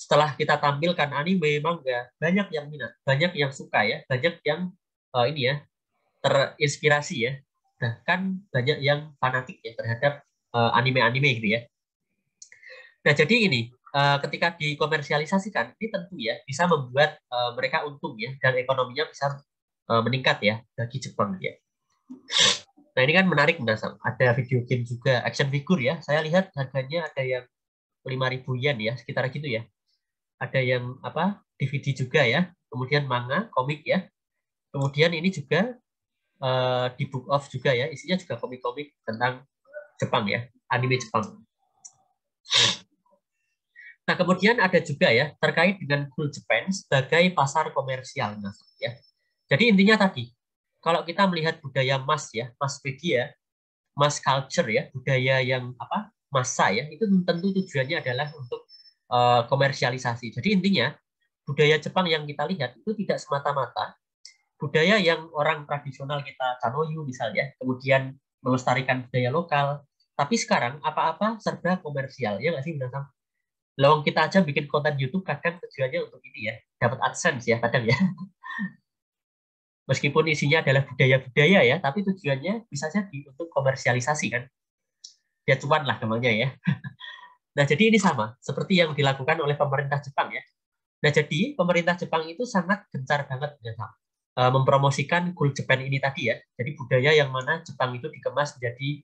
Setelah kita tampilkan anime, manga, banyak yang minat, banyak yang suka ya, banyak yang ini ya, terinspirasi ya. Bahkan banyak yang fanatik ya terhadap anime-anime gitu ya. Nah, jadi ini ketika dikomersialisasikan ini tentu ya bisa membuat mereka untung ya dan ekonominya bisa meningkat ya bagi Jepang ya. Nah, ini kan menarik Minasan. Ada video game juga, action figure ya. Saya lihat harganya ada yang 5.000 yen ya, sekitar gitu ya. Ada yang apa? DVD juga ya. Kemudian manga, komik ya. Kemudian ini juga di Book of juga ya, isinya juga komik-komik tentang Jepang ya, anime Jepang. Nah, kemudian ada juga ya terkait dengan Cool Japan sebagai pasar komersial ya. Jadi intinya tadi, kalau kita melihat budaya mass ya, mass media, mass culture ya, budaya yang apa? Massa ya, itu tentu tujuannya adalah untuk komersialisasi. Jadi intinya budaya Jepang yang kita lihat itu tidak semata-mata budaya yang orang tradisional kita kanoyu misalnya, kemudian melestarikan budaya lokal, tapi sekarang apa-apa serba komersial, ya nggak sih Bintang? Lawang kita aja bikin konten YouTube kadang tujuannya untuk ini ya, dapat AdSense ya kadang ya. Meskipun isinya adalah budaya-budaya ya, tapi tujuannya bisa jadi untuk komersialisasi kan. Ya cuan lah namanya ya. Nah, jadi ini sama seperti yang dilakukan oleh pemerintah Jepang ya. Nah, jadi pemerintah Jepang itu sangat gencar banget ya, mempromosikan Cool Japan ini tadi ya. Jadi budaya yang mana Jepang itu dikemas menjadi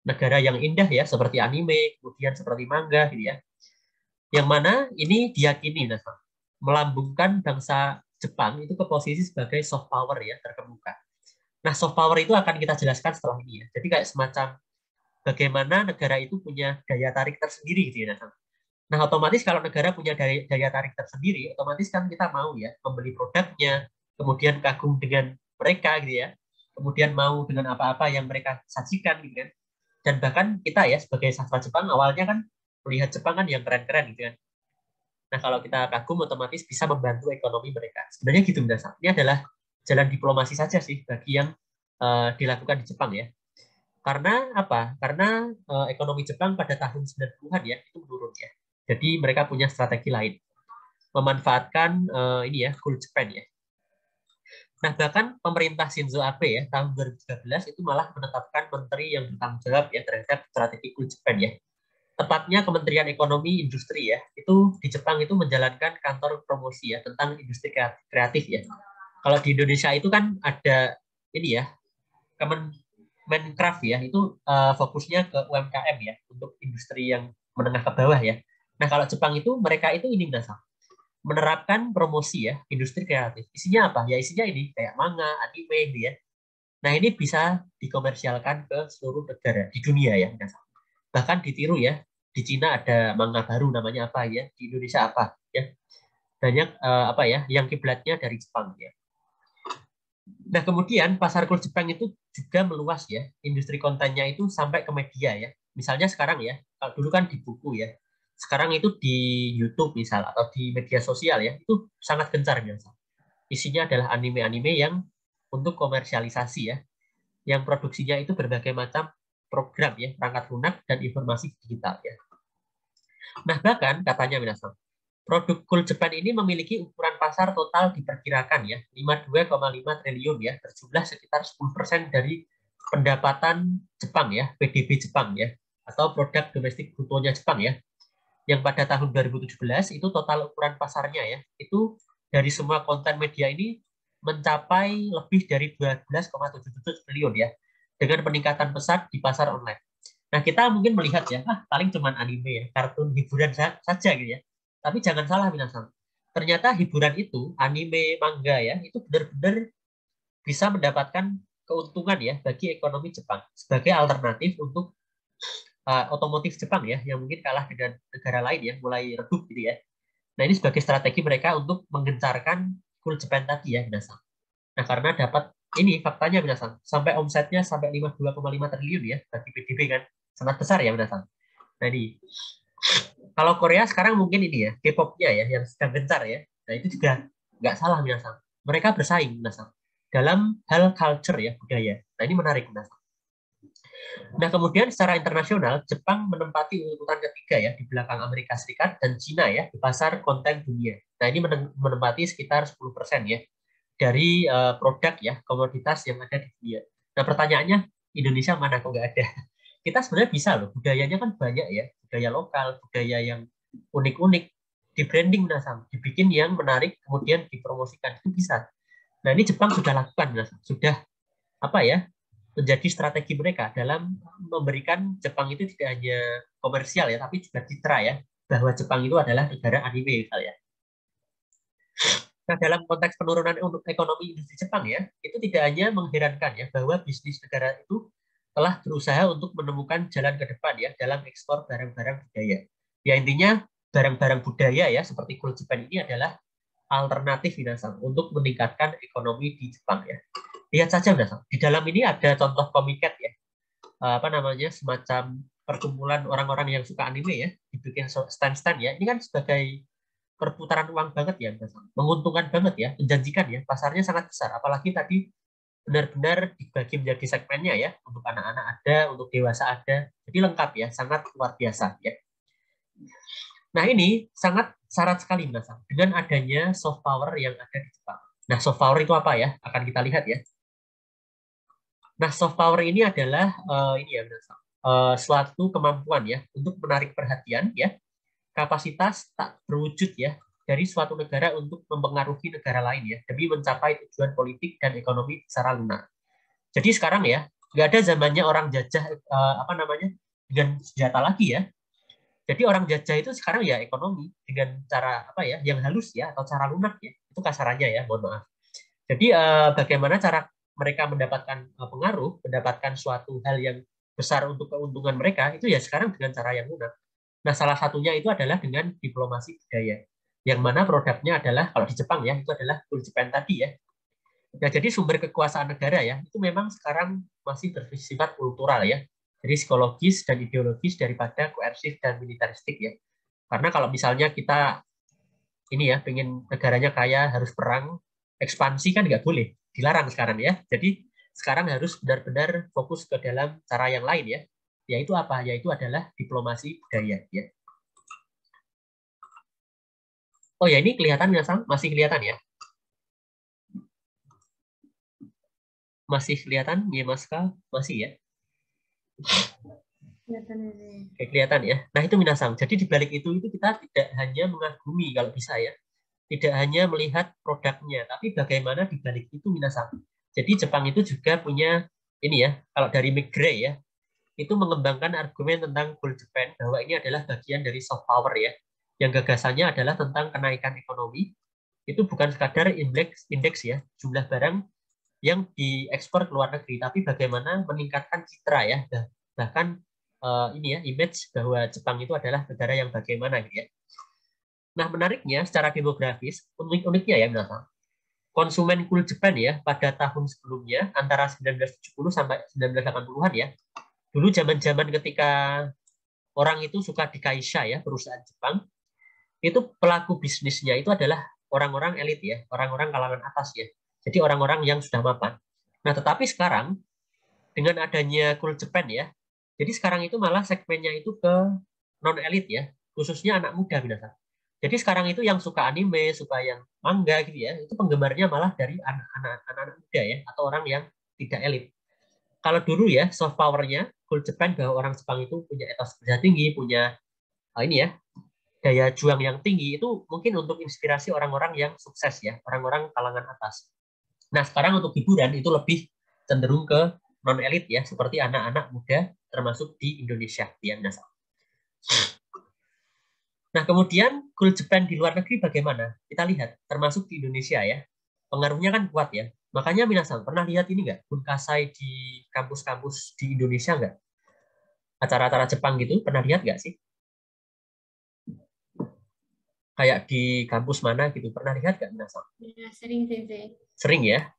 negara yang indah ya, seperti anime, kemudian seperti manga gitu ya. Yang mana ini diyakini melambungkan bangsa Jepang itu ke posisi sebagai soft power ya, terkemuka. Nah, soft power itu akan kita jelaskan setelah ini ya. Jadi kayak semacam bagaimana negara itu punya daya tarik tersendiri gitu ya. Nah, otomatis kalau negara punya daya tarik tersendiri, otomatis kan kita mau ya membeli produknya, kemudian kagum dengan mereka gitu ya. Kemudian mau dengan apa-apa yang mereka sajikan gitu kan. Dan bahkan kita ya sebagai sastra Jepang awalnya kan melihat Jepang kan yang keren-keren gitu kan. Nah, kalau kita kagum otomatis bisa membantu ekonomi mereka. Sebenarnya gitu Mbak. Ini adalah jalan diplomasi saja sih bagi yang dilakukan di Jepang ya. Karena apa? Karena ekonomi Jepang pada tahun 90-an ya itu menurun ya. Jadi mereka punya strategi lain. Memanfaatkan ini ya, Cool Japan ya. Nah, bahkan pemerintah Shinzo Abe ya tahun 2013 itu malah menetapkan menteri yang bertanggung jawab ya terhadap strategi Cool Japan ya. Tepatnya Kementerian Ekonomi Industri ya. Itu di Jepang itu menjalankan kantor promosi ya tentang industri kreatif ya. Kalau di Indonesia itu kan ada ini ya, Kemenkraf ya, itu fokusnya ke UMKM ya, untuk industri yang menengah ke bawah ya. Nah, kalau Jepang itu mereka itu ini menerapkan promosi ya, industri kreatif. Isinya apa? Ya isinya ini kayak manga, anime gitu ya. Nah, ini bisa dikomersialkan ke seluruh negara di dunia ya. Bahkan ditiru ya. Di Cina ada manga baru namanya apa ya? Di Indonesia apa ya? Banyak apa ya yang kiblatnya dari Jepang ya. Nah, kemudian pasar Cool Jepang itu juga meluas ya. Industri kontennya itu sampai ke media ya. Misalnya sekarang ya, kalau dulu kan di buku ya. Sekarang itu di YouTube misal atau di media sosial ya, itu sangat gencar biasa. Isinya adalah anime-anime yang untuk komersialisasi ya. Yang produksinya itu berbagai macam program ya, perangkat lunak dan informasi digital ya. Nah, bahkan katanya minasan, produk Cool Japan ini memiliki ukuran pasar total diperkirakan ya 52,5 triliun ya, berjumlah sekitar 10% dari pendapatan Jepang ya, PDB Jepang ya, atau produk domestik brutonya Jepang ya. Yang pada tahun 2017 itu total ukuran pasarnya ya, itu dari semua konten media ini mencapai lebih dari 12,77 triliun ya, dengan peningkatan pesat di pasar online. Nah, kita mungkin melihat ya, paling cuman anime ya, kartun hiburan saja gitu ya. Tapi jangan salah minasan. Ternyata hiburan itu, anime, manga ya, itu benar-benar bisa mendapatkan keuntungan ya bagi ekonomi Jepang sebagai alternatif untuk otomotif Jepang ya, yang mungkin kalah dengan negara lain ya, mulai redup gitu ya. Nah, ini sebagai strategi mereka untuk menggencarkan Cool Japan tadi ya minasan. Nah, karena dapat ini faktanya minasan, sampai omsetnya sampai 52,5 triliun ya bagi PDB kan, sangat besar ya minasan. Nah ini, kalau Korea sekarang mungkin ini ya, K-pop-nya ya yang sedang gencar ya. Nah itu juga nggak salah minasan. Mereka bersaing minasan dalam hal culture ya, budaya. Nah ini menarik minasan. Nah kemudian secara internasional Jepang menempati urutan ketiga ya di belakang Amerika Serikat dan Cina ya di pasar konten dunia. Nah ini menempati sekitar 10% ya dari produk ya komoditas yang ada di dunia. Nah pertanyaannya Indonesia mana kok nggak ada? Kita sebenarnya bisa loh, budayanya kan banyak ya, budaya lokal, budaya yang unik-unik, di branding Nasam, dibikin yang menarik, kemudian dipromosikan, itu bisa. Nah ini Jepang sudah lakukan, Nasam. Sudah apa ya, menjadi strategi mereka dalam memberikan Jepang itu tidak hanya komersial ya, tapi juga citra ya, bahwa Jepang itu adalah negara anime misalnya. Nah, dalam konteks penurunan ekonomi industri Jepang ya, itu tidak hanya mengherankan ya bahwa bisnis negara itu telah berusaha untuk menemukan jalan ke depan ya dalam ekspor barang-barang budaya. Ya intinya barang-barang budaya ya seperti Cool Japan ini adalah alternatif Minasang untuk meningkatkan ekonomi di Jepang ya. Lihat saja Minasang, di dalam ini ada contoh Comiket ya. Apa namanya semacam perkumpulan orang-orang yang suka anime ya, dibikin stand-stand ya. Ini kan sebagai perputaran uang banget ya, menguntungkan banget ya, menjanjikan ya, pasarnya sangat besar. Apalagi tadi benar-benar dibagi menjadi segmennya ya, untuk anak-anak ada, untuk dewasa ada, jadi lengkap ya, sangat luar biasa ya. Nah ini sangat syarat sekali Mas, dengan adanya soft power yang ada di Jepang. Nah soft power itu apa ya? Akan kita lihat ya. Nah soft power ini adalah ini ya Mas, suatu kemampuan ya untuk menarik perhatian ya, kapasitas tak berwujud ya dari suatu negara untuk mempengaruhi negara lain ya demi mencapai tujuan politik dan ekonomi secara lunak. Jadi sekarang ya nggak ada zamannya orang jajah apa namanya dengan senjata lagi ya. Jadi orang jajah itu sekarang ya ekonomi dengan cara apa ya yang halus ya atau cara lunak ya, itu kasarannya ya, mohon maaf. Jadi bagaimana cara mereka mendapatkan pengaruh, mendapatkan suatu hal yang besar untuk keuntungan mereka itu ya sekarang dengan cara yang lunak. Nah, salah satunya itu adalah dengan diplomasi budaya. Yang mana produknya adalah, kalau di Jepang ya, itu adalah Cool Japan tadi ya. Nah, jadi sumber kekuasaan negara ya, itu memang sekarang masih bersifat kultural ya. Jadi psikologis dan ideologis daripada koersif dan militeristik ya. Karena kalau misalnya kita ini ya, pengen negaranya kaya, harus perang, ekspansi kan nggak boleh. Dilarang sekarang ya. Jadi sekarang harus benar-benar fokus ke dalam cara yang lain ya. Yaitu apa? Yaitu adalah diplomasi budaya ya. Oh ya ini kelihatan nggak Sam? Masih kelihatan ya? Masih kelihatan ya Maska? Masih ya? Kelihatan ya. Nah itu Minasang. Jadi di balik itu kita tidak hanya mengagumi kalau bisa ya. Tidak hanya melihat produknya, tapi bagaimana di balik itu Minasang. Jadi Jepang itu juga punya ini ya. Kalau dari McGray ya, itu mengembangkan argumen tentang Cool Japan bahwa ini adalah bagian dari soft power ya, yang gagasannya adalah tentang kenaikan ekonomi. Itu bukan sekadar indeks ya, jumlah barang yang diekspor ke luar negeri, tapi bagaimana meningkatkan citra ya, bahkan ini ya image bahwa Jepang itu adalah negara yang bagaimana gitu ya. Nah menariknya secara demografis, uniknya ya Minasang, konsumen Cool Japan ya pada tahun sebelumnya antara 1970 sampai 1980-an ya. Dulu zaman-zaman ketika orang itu suka di Kaisha ya, perusahaan Jepang, itu pelaku bisnisnya itu adalah orang-orang elit ya, orang-orang kalangan atas ya. Jadi orang-orang yang sudah mapan. Nah, tetapi sekarang dengan adanya Cool Japan ya, jadi sekarang itu malah segmennya itu ke non-elit ya, khususnya anak muda binasa. Jadi sekarang itu yang suka anime, suka yang manga gitu ya, itu penggemarnya malah dari anak-anak muda ya, atau orang yang tidak elit. Kalau dulu ya soft power-nya Cool Japan bahwa orang Jepang itu punya etos kerja tinggi, punya ini ya daya juang yang tinggi, itu mungkin untuk inspirasi orang-orang yang sukses ya, orang-orang kalangan atas. Nah sekarang untuk hiburan itu lebih cenderung ke non elit ya, seperti anak-anak muda termasuk di Indonesia yang dasar. Nah kemudian Cool Japan di luar negeri bagaimana? Kita lihat termasuk di Indonesia ya, pengaruhnya kan kuat ya. Makanya Minasang, pernah lihat ini nggak? Bunkasai di kampus-kampus di Indonesia nggak? Acara-acara Jepang gitu, pernah lihat nggak sih? Kayak di kampus mana gitu, pernah lihat nggak Minasang? Ya, sering sih. Sering ya?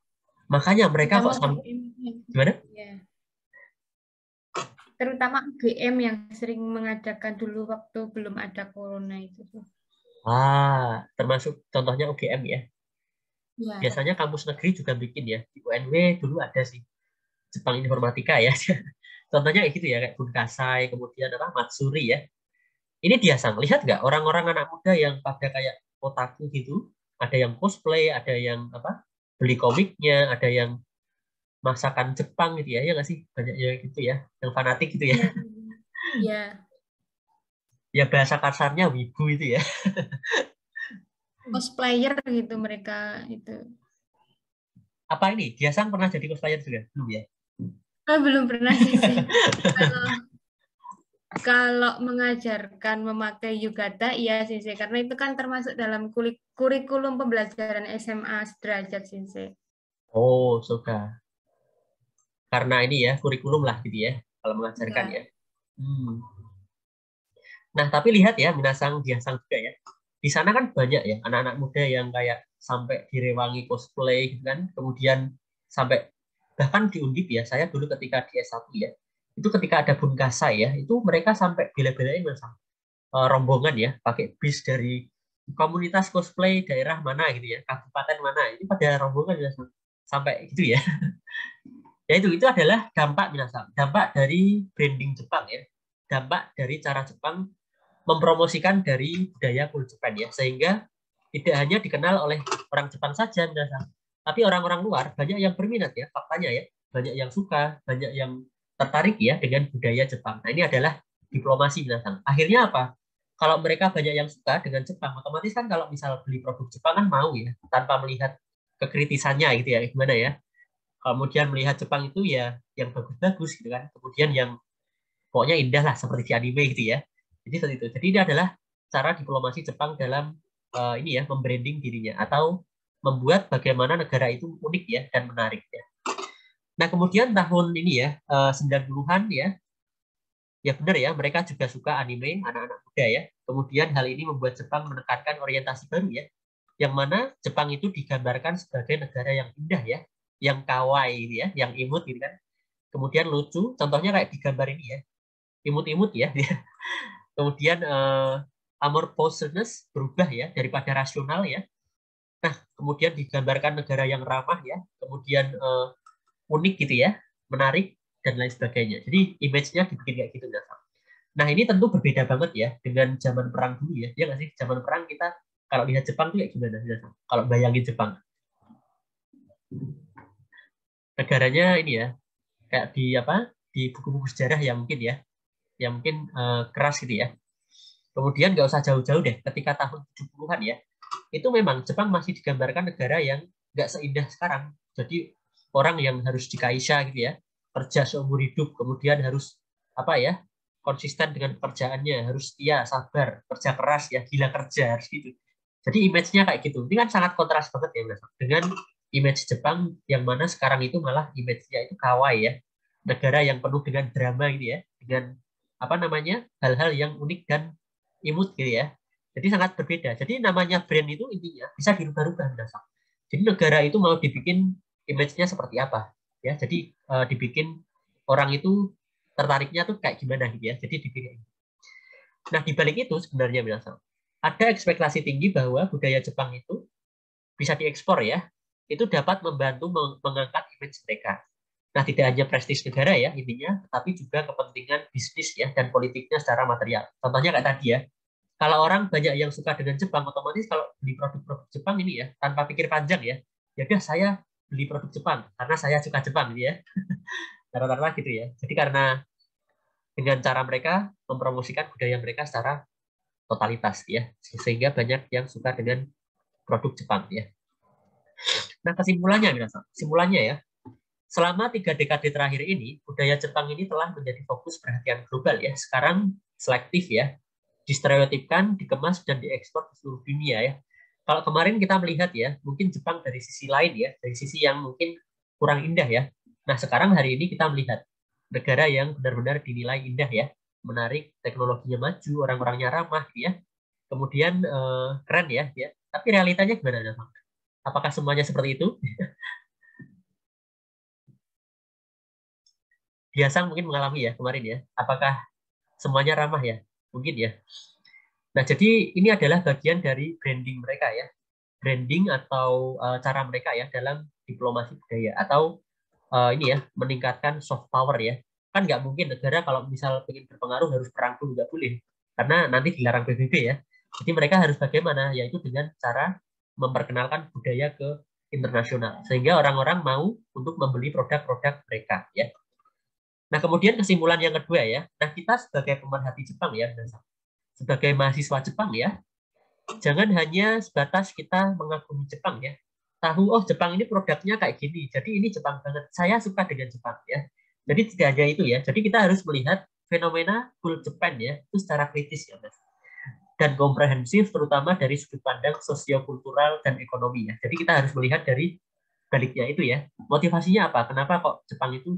Makanya mereka kok gimana? Ya. Terutama UGM yang sering mengadakan dulu waktu belum ada corona itu. Termasuk contohnya UGM ya. Ya. Biasanya kampus negeri juga bikin ya. Di UNW dulu ada sih Jepang Informatika ya. Contohnya kayak gitu ya, kayak Bunkasai, kemudian Matsuri ya. Ini Diasang, lihat nggak orang-orang anak muda yang pada kayak otaku gitu, ada yang cosplay, ada yang beli komiknya, ada yang masakan Jepang gitu ya nggak sih, banyak ya gitu ya, yang fanatik gitu ya. Iya. Ya bahasa kasarnya wibu itu ya. Cosplayer gitu mereka itu. Apa ini? Diasang pernah jadi cosplayer juga? Belum ya? Belum pernah sih. Kalau mengajarkan memakai yukata, iya Sensei, karena itu kan termasuk dalam kurikulum pembelajaran SMA sederajat Sensei. Oh, suka. Karena ini ya, kurikulum lah gitu ya, kalau mengajarkan ya. Nah, tapi lihat ya, Minasang, Diasang juga ya. Di sana kan banyak ya, anak-anak muda yang kayak sampai direwangi cosplay gitu kan, kemudian sampai, bahkan di Undip ya, saya dulu ketika di S1 ya, itu ketika ada Bunkasai ya, itu mereka sampai bela-belain rombongan ya, pakai bis dari komunitas cosplay daerah mana gitu ya, kabupaten mana, ini pada rombongan ya, sampai gitu ya. Ya itu adalah dampak Minasang, dampak dari branding Jepang ya, dampak dari cara Jepang mempromosikan dari budaya kulit Jepang ya, sehingga tidak hanya dikenal oleh orang Jepang saja Minasang, tapi orang-orang luar banyak yang berminat ya, faktanya ya, banyak yang suka, banyak yang tertarik ya dengan budaya Jepang. Nah, ini adalah diplomasi Minasang. Akhirnya apa? Kalau mereka banyak yang suka dengan Jepang, otomatis kan kalau misal beli produk Jepang kan mau ya, tanpa melihat kekritisannya gitu ya, gimana ya. Kemudian melihat Jepang itu ya yang bagus-bagus gitu kan. Kemudian yang pokoknya indah lah seperti di anime gitu ya. Jadi seperti itu. Jadi ini adalah cara diplomasi Jepang dalam ini ya, membranding dirinya atau membuat bagaimana negara itu unik ya dan menarik ya. Nah, kemudian tahun ini ya 90-an ya. Ya benar ya, mereka juga suka anime, anak-anak muda ya. Kemudian hal ini membuat Jepang menekankan orientasi baru ya. Yang mana Jepang itu digambarkan sebagai negara yang indah ya, yang kawaii gitu ya, yang imut gitu kan. Kemudian lucu, contohnya kayak di gambar ini ya. Imut-imut ya. Kemudian amorphousness berubah ya daripada rasional ya. Nah, kemudian digambarkan negara yang ramah ya, kemudian unik gitu ya, menarik dan lain sebagainya. Jadi image-nya dibikin kayak gitu. Nah, ini tentu berbeda banget ya dengan zaman perang dulu ya. Ya nggak sih? Zaman perang kita kalau lihat Jepang tuh kayak gimana? Kalau bayangin Jepang. Negaranya ini ya, kayak di buku-buku sejarah yang mungkin ya, yang mungkin keras gitu ya. Kemudian nggak usah jauh-jauh deh, ketika tahun 70-an ya, itu memang Jepang masih digambarkan negara yang nggak seindah sekarang. Jadi orang yang harus dikaisha gitu ya, kerja seumur hidup, kemudian harus konsisten dengan pekerjaannya, harus setia, sabar, kerja keras ya, gila kerja, harus gitu. Jadi image-nya kayak gitu. Ini kan sangat kontras banget ya dengan image Jepang yang mana sekarang itu malah image-nya itu kawaii ya, negara yang penuh dengan drama gitu ya, dengan hal-hal yang unik dan imut gitu ya. Jadi sangat berbeda. Jadi namanya brand itu intinya bisa dirubah-rubah. Jadi negara itu mau dibikin image-nya seperti apa ya. Jadi dibikin orang itu tertariknya tuh kayak gimana gitu ya. Jadi dibikin. Nah, di balik itu sebenarnya ada ekspektasi tinggi bahwa budaya Jepang itu bisa diekspor ya. Itu dapat membantu mengangkat image mereka. Nah, tidak hanya prestis negara ya intinya, tapi juga kepentingan bisnis ya dan politiknya secara material. Contohnya kayak tadi ya, kalau orang banyak yang suka dengan Jepang, otomatis kalau beli produk-produk Jepang ini ya, tanpa pikir panjang ya, ya udah saya beli produk Jepang karena saya suka Jepang gitu ya. Rata-rata gitu ya. Jadi karena dengan cara mereka mempromosikan budaya mereka secara totalitas ya, sehingga banyak yang suka dengan produk Jepang ya. Nah, kesimpulannya ya, selama 3 dekade terakhir ini, budaya Jepang ini telah menjadi fokus perhatian global ya. Sekarang selektif ya, distereotipkan, dikemas, dan diekspor ke seluruh dunia ya. Kalau kemarin kita melihat ya, mungkin Jepang dari sisi lain ya, dari sisi yang mungkin kurang indah ya. Nah, sekarang hari ini kita melihat negara yang benar-benar dinilai indah ya, menarik, teknologinya maju, orang-orangnya ramah ya. Kemudian keren ya. Tapi realitanya gimana, Bang? Apakah semuanya seperti itu? Biasa mungkin mengalami ya kemarin ya. Apakah semuanya ramah ya? Mungkin ya. Nah, jadi ini adalah bagian dari branding mereka ya. Branding atau cara mereka ya dalam diplomasi budaya atau ini ya, meningkatkan soft power ya. Kan nggak mungkin negara kalau misal ingin berpengaruh harus perang dulu, nggak boleh. Karena nanti dilarang PBB ya. Jadi mereka harus bagaimana? Yaitu dengan cara memperkenalkan budaya ke internasional. Sehingga orang-orang mau untuk membeli produk-produk mereka ya. Nah, kemudian kesimpulan yang kedua ya. Nah, kita sebagai pemerhati Jepang ya, sebagai mahasiswa Jepang ya, jangan hanya sebatas kita mengagumi Jepang ya. Tahu, oh Jepang ini produknya kayak gini, jadi ini Jepang banget. Saya suka dengan Jepang ya. Jadi tidak hanya itu ya. Jadi kita harus melihat fenomena cool Japan ya, itu secara kritis ya, Mas. Dan komprehensif, terutama dari sudut pandang sosiokultural dan ekonomi ya. Jadi kita harus melihat dari baliknya itu ya. Motivasinya apa? Kenapa kok Jepang itu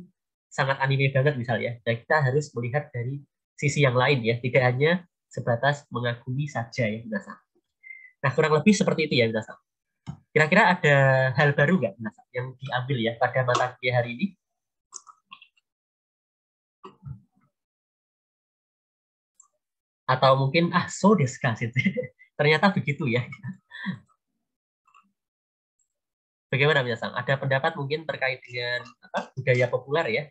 sangat anime banget misalnya. Nah, kita harus melihat dari sisi yang lain ya, tidak hanya sebatas mengagumi saja ya, Minasa. Nah, kurang lebih seperti itu ya, Minasa. Kira-kira ada hal baru nggak, Minasa, yang diambil ya pada mata kuliah hari ini? Atau mungkin, so desu ka, ternyata begitu ya. Bagaimana, Minasa? Ada pendapat mungkin terkait dengan budaya populer ya,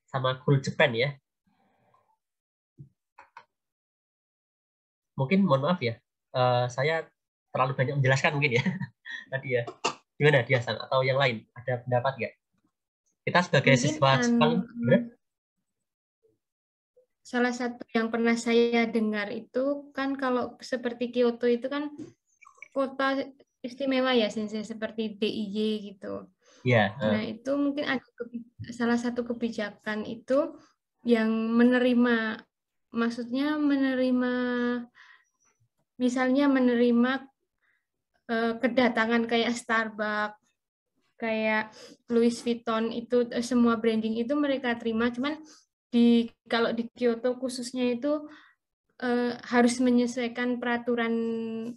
sama cool Japan ya? Mungkin mohon maaf ya, saya terlalu banyak menjelaskan mungkin ya tadi ya. Gimana dia Sang atau yang lain? Ada pendapat nggak? Kita sebagai Mungkin, siswa Jepang, salah satu yang pernah saya dengar itu kan kalau seperti Kyoto itu kan kota istimewa ya, Sensei, seperti DIY gitu. Ya. Nah, itu mungkin ada salah satu kebijakan itu yang menerima, maksudnya menerima, misalnya menerima kedatangan kayak Starbucks, kayak Louis Vuitton, itu semua branding itu mereka terima. Cuman kalau di Kyoto khususnya itu harus menyesuaikan peraturan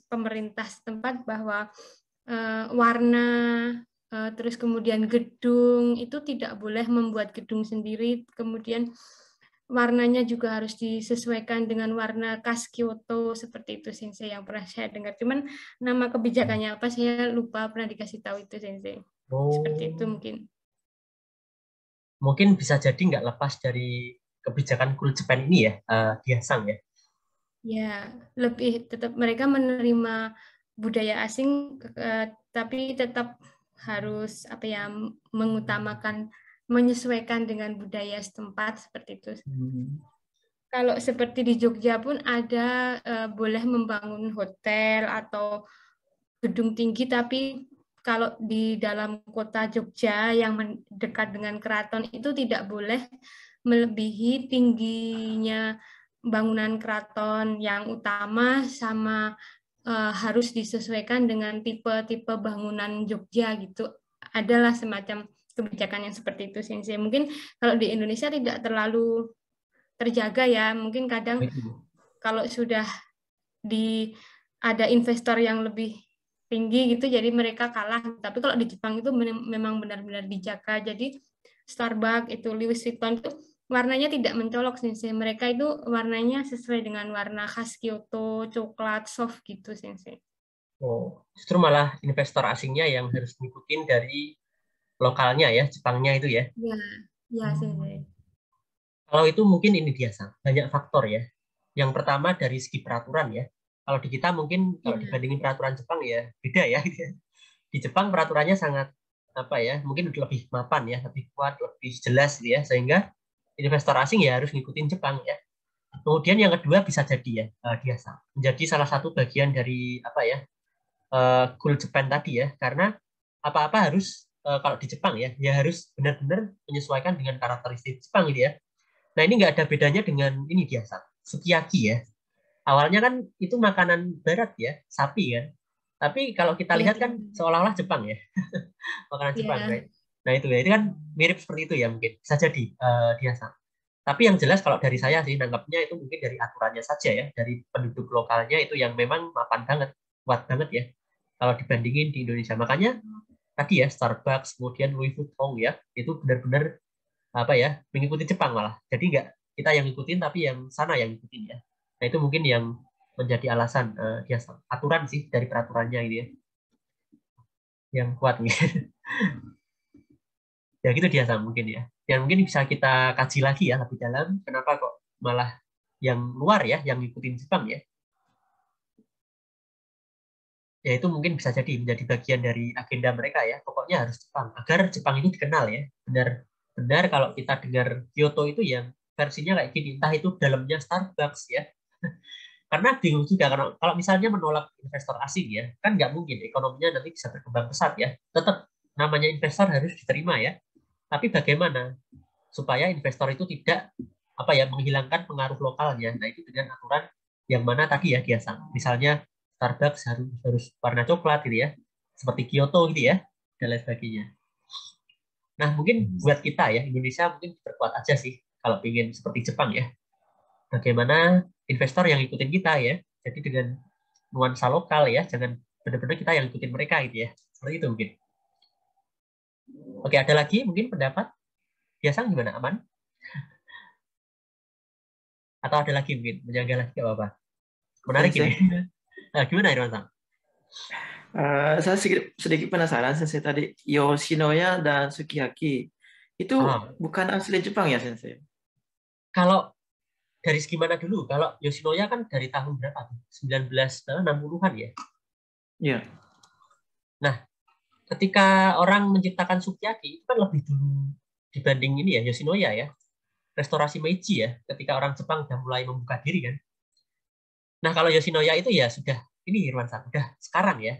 pemerintah setempat bahwa warna, terus kemudian gedung itu tidak boleh membuat gedung sendiri, kemudian warnanya juga harus disesuaikan dengan warna khas Kyoto, seperti itu Sensei yang pernah saya dengar. Cuman nama kebijakannya apa saya lupa, pernah dikasih tahu itu Sensei. Seperti itu mungkin. Mungkin bisa jadi nggak lepas dari kebijakan cool Japan ini ya, dia Sang ya. Ya, lebih tetap mereka menerima budaya asing, tapi tetap harus mengutamakan, menyesuaikan dengan budaya setempat, seperti itu. Kalau seperti di Jogja pun ada boleh membangun hotel atau gedung tinggi, tapi kalau di dalam kota Jogja yang dekat dengan keraton itu tidak boleh melebihi tingginya bangunan keraton yang utama, sama harus disesuaikan dengan tipe-tipe bangunan Jogja gitu. Adalah semacam kebijakan yang seperti itu, Sensei. Mungkin kalau di Indonesia tidak terlalu terjaga ya. Mungkin kadang kalau sudah ada investor yang lebih tinggi gitu, jadi mereka kalah. Tapi kalau di Jepang itu memang benar-benar dijaga. Jadi Starbucks itu, Louis Vuitton itu warnanya tidak mencolok Sensei. Mereka itu warnanya sesuai dengan warna khas Kyoto, coklat, soft gitu Sensei. Oh, justru malah investor asingnya yang harus ngikutin dari lokalnya ya, Jepangnya itu ya. Ya Sensei. Kalau itu mungkin ini biasa, banyak faktor ya. Yang pertama dari segi peraturan ya. Kalau di kita mungkin kalau dibandingin peraturan Jepang ya beda ya. Di Jepang peraturannya sangat mungkin lebih mapan ya, lebih kuat, lebih jelas gitu ya, sehingga investor asing ya harus ngikutin Jepang ya. Kemudian yang kedua bisa jadi ya, biasa menjadi salah satu bagian dari cool Japan tadi ya, karena apa-apa harus kalau di Jepang ya harus benar-benar menyesuaikan dengan karakteristik Jepang gitu ya. Nah, ini nggak ada bedanya dengan ini biasa sukiyaki ya. Awalnya kan itu makanan barat ya, sapi kan. Tapi kalau kita lihat kan seolah-olah Jepang ya. Makanan Jepang, right? Nah, itu kan mirip seperti itu ya mungkin. Bisa jadi biasa. Tapi yang jelas kalau dari saya sih nanggapnya itu mungkin dari aturannya saja ya, dari penduduk lokalnya itu yang memang mapan banget, kuat banget ya. Kalau dibandingin di Indonesia. Makanya tadi ya Starbucks, kemudian Louis Vuitton ya, itu benar-benar apa ya, mengikuti Jepang malah. Jadi nggak kita yang ngikutin tapi yang sana yang ngikutin ya. Nah itu mungkin yang menjadi alasan dia aturan sih dari peraturannya ini ya, yang kuat nih. Ya gitu dia mungkin ya. Dan mungkin bisa kita kaji lagi ya lebih dalam kenapa kok malah yang luar ya yang ngikutin Jepang ya. Ya itu mungkin bisa jadi menjadi bagian dari agenda mereka ya. Pokoknya harus Jepang agar Jepang itu dikenal ya. Benar kalau kita dengar Kyoto itu yang versinya kayak gini, entah itu dalamnya Starbucks ya. Karena bingung juga kalau misalnya menolak investor asing ya, kan nggak mungkin ekonominya nanti bisa berkembang pesat ya. Tetap namanya investor harus diterima ya. Tapi bagaimana supaya investor itu tidak apa ya menghilangkan pengaruh lokalnya? Nah itu dengan aturan yang mana tadi ya biasa. Misalnya Starbucks harus warna coklat gitu ya, seperti Kyoto gitu ya, dan lain sebagainya. Nah mungkin buat kita ya Indonesia mungkin berkuat aja sih kalau ingin seperti Jepang ya. Bagaimana investor yang ikutin kita ya, jadi dengan nuansa lokal ya, jangan benar-benar kita yang ikutin mereka gitu ya, seperti itu mungkin. Oke, ada lagi mungkin pendapat? Biasa gimana, aman? Atau ada lagi mungkin menjaga lagi apa-apa? Menarik ini. Nah, gimana Irwan Sang? Saya sedikit penasaran Sensei tadi Yoshinoya dan Sukiyaki itu bukan asli Jepang ya Sensei? Kalau dari segi mana dulu? Kalau Yoshinoya kan dari tahun berapa? 1960-an ya? Iya. Nah, ketika orang menciptakan Sukiyaki itu kan lebih dulu dibanding ini ya Yoshinoya ya. Restorasi Meiji ya, ketika orang Jepang sudah mulai membuka diri kan. Nah, kalau Yoshinoya itu ya sudah ini Irwan Sang, sudah sekarang ya.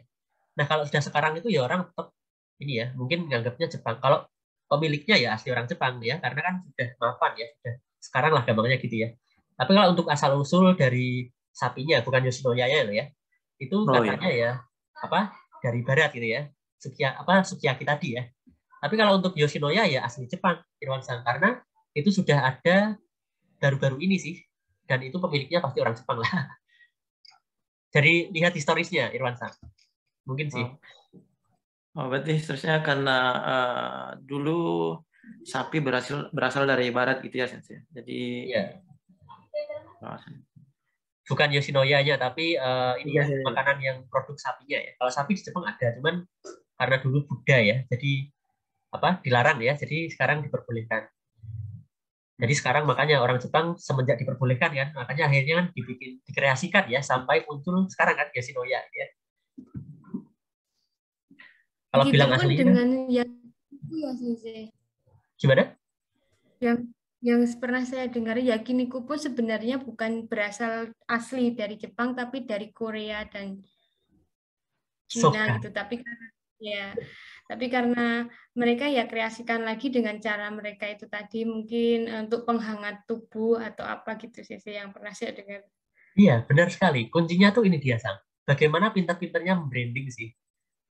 Nah, kalau sudah sekarang itu ya orang tetap ini ya, mungkin menganggapnya Jepang. Kalau pemiliknya ya asli orang Jepang ya, karena kan sudah mapan ya, sudah sekarang lah gampangnya gitu ya. Tapi kalau untuk asal usul dari sapinya, bukan Yoshinoya ya, itu katanya ya apa dari barat gitu ya, Sukiyaki tadi ya. Tapi kalau untuk Yoshinoya ya asli Jepang, Irwan Sang, karena itu sudah ada baru-baru ini sih, dan itu pemiliknya pasti orang Jepang lah. Jadi lihat historisnya Irwan Sang. Mungkin sih. Oh, berarti historisnya karena dulu sapi berasal dari barat gitu ya Sensei. Jadi ya. Bukan Yoshinoya-nya tapi ini ya makanan yang produk sapinya ya. Kalau sapi di Jepang ada, cuman karena dulu Buddha ya, jadi apa dilarang ya. Jadi sekarang diperbolehkan. Jadi sekarang makanya orang Jepang semenjak diperbolehkan kan, makanya akhirnya kan dikreasikan ya sampai muncul sekarang kan Yoshinoya ya. Kalau gitu bilang pun aslinya dengan yang ya Sensei. Gimana? Yang pernah saya dengar yakiniku pun sebenarnya bukan berasal asli dari Jepang tapi dari Korea dan Cina gitu. Tapi karena mereka ya kreasikan lagi dengan cara mereka itu tadi mungkin untuk penghangat tubuh atau apa gitu sih yang pernah saya dengar. Iya, benar sekali. Kuncinya tuh ini dia, Sang. Bagaimana pintar-pintarnya membranding sih.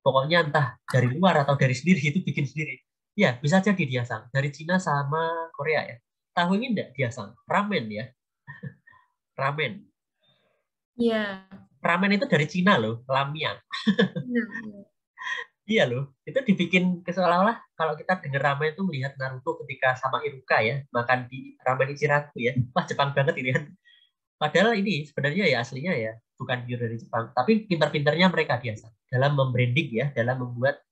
Pokoknya entah dari luar atau dari sendiri itu bikin sendiri. Ya, bisa jadi dia, Sang. Dari Cina sama Korea ya. Tahu ini enggak dia, Sang? Ramen ya. Ramen. Iya. Ramen itu dari Cina loh, Lamian. Iya loh, itu dibikin seolah-olah kalau kita dengar ramen itu melihat Naruto ketika sama Iruka ya, makan di ramen Ichiraku ya. Wah, Jepang banget ini kan. Padahal ini sebenarnya ya aslinya ya bukan pure dari Jepang, tapi pintar-pintarnya mereka biasa dalam membranding ya, dalam membuat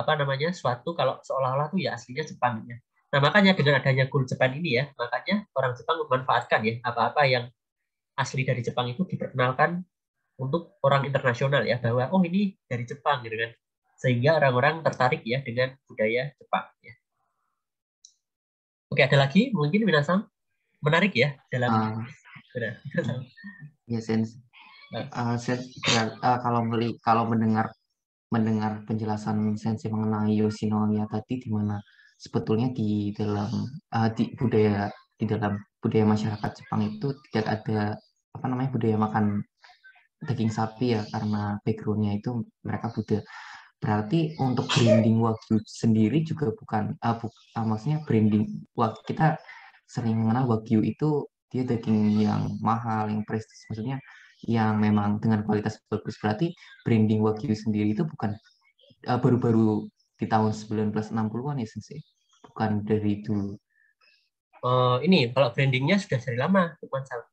apa namanya suatu kalau seolah-olah tuh ya aslinya Jepang ya. Nah makanya dengan adanya Cool Japan ini ya, makanya orang Jepang memanfaatkan ya apa-apa yang asli dari Jepang itu diperkenalkan untuk orang internasional ya, bahwa oh ini dari Jepang gitu kan, sehingga orang-orang tertarik ya dengan budaya Jepang ya. Oke, ada lagi mungkin Minasang menarik ya dalam ya Sensei. Kalau mendengar penjelasan Sensei mengenai Yoshinoya tadi, di mana sebetulnya di dalam budaya masyarakat Jepang itu tidak ada budaya makan daging sapi ya, karena background-nya itu mereka Buddha. Berarti untuk branding Wagyu sendiri juga bukan maksudnya branding kita sering mengenal Wagyu itu dia daging yang mahal, yang prestis, maksudnya yang memang dengan kualitas bagus. Berarti branding Wagyu sendiri itu bukan baru-baru di tahun 1960-an ya Sensei? bukan dari dulu? Ini kalau brandingnya sudah dari lama,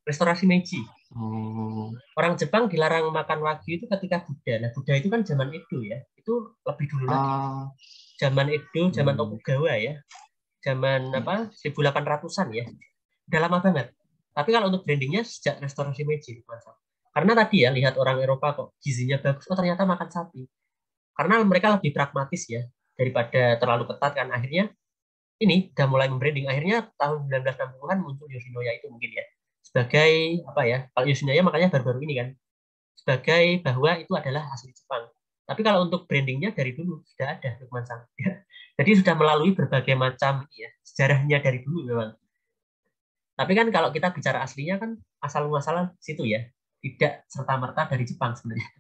restorasi Meiji. Orang Jepang dilarang makan wagyu itu ketika Buddha. Nah, Buddha itu kan zaman Edo ya, itu lebih dulu lagi. Zaman Edo, zaman Tokugawa ya, zaman 1800-an ya, udah lama banget. Tapi kalau untuk brandingnya sejak restorasi Meiji, karena tadi ya lihat orang Eropa kok gizinya bagus, ternyata makan sapi. Karena mereka lebih pragmatis ya daripada terlalu ketat kan, akhirnya ini udah mulai membranding. Akhirnya tahun 1960-an muncul Yoshinoya itu mungkin ya. Sebagai apa ya? Kalau Yoshinoya makanya baru-baru ini kan. Sebagai bahwa itu adalah asli Jepang. Tapi kalau untuk brandingnya dari dulu sudah ada Lukman-san. Ya. Jadi sudah melalui berbagai macam ya, sejarahnya dari dulu memang. Tapi kan kalau kita bicara aslinya kan asal muasal situ ya. Tidak serta-merta dari Jepang sebenarnya.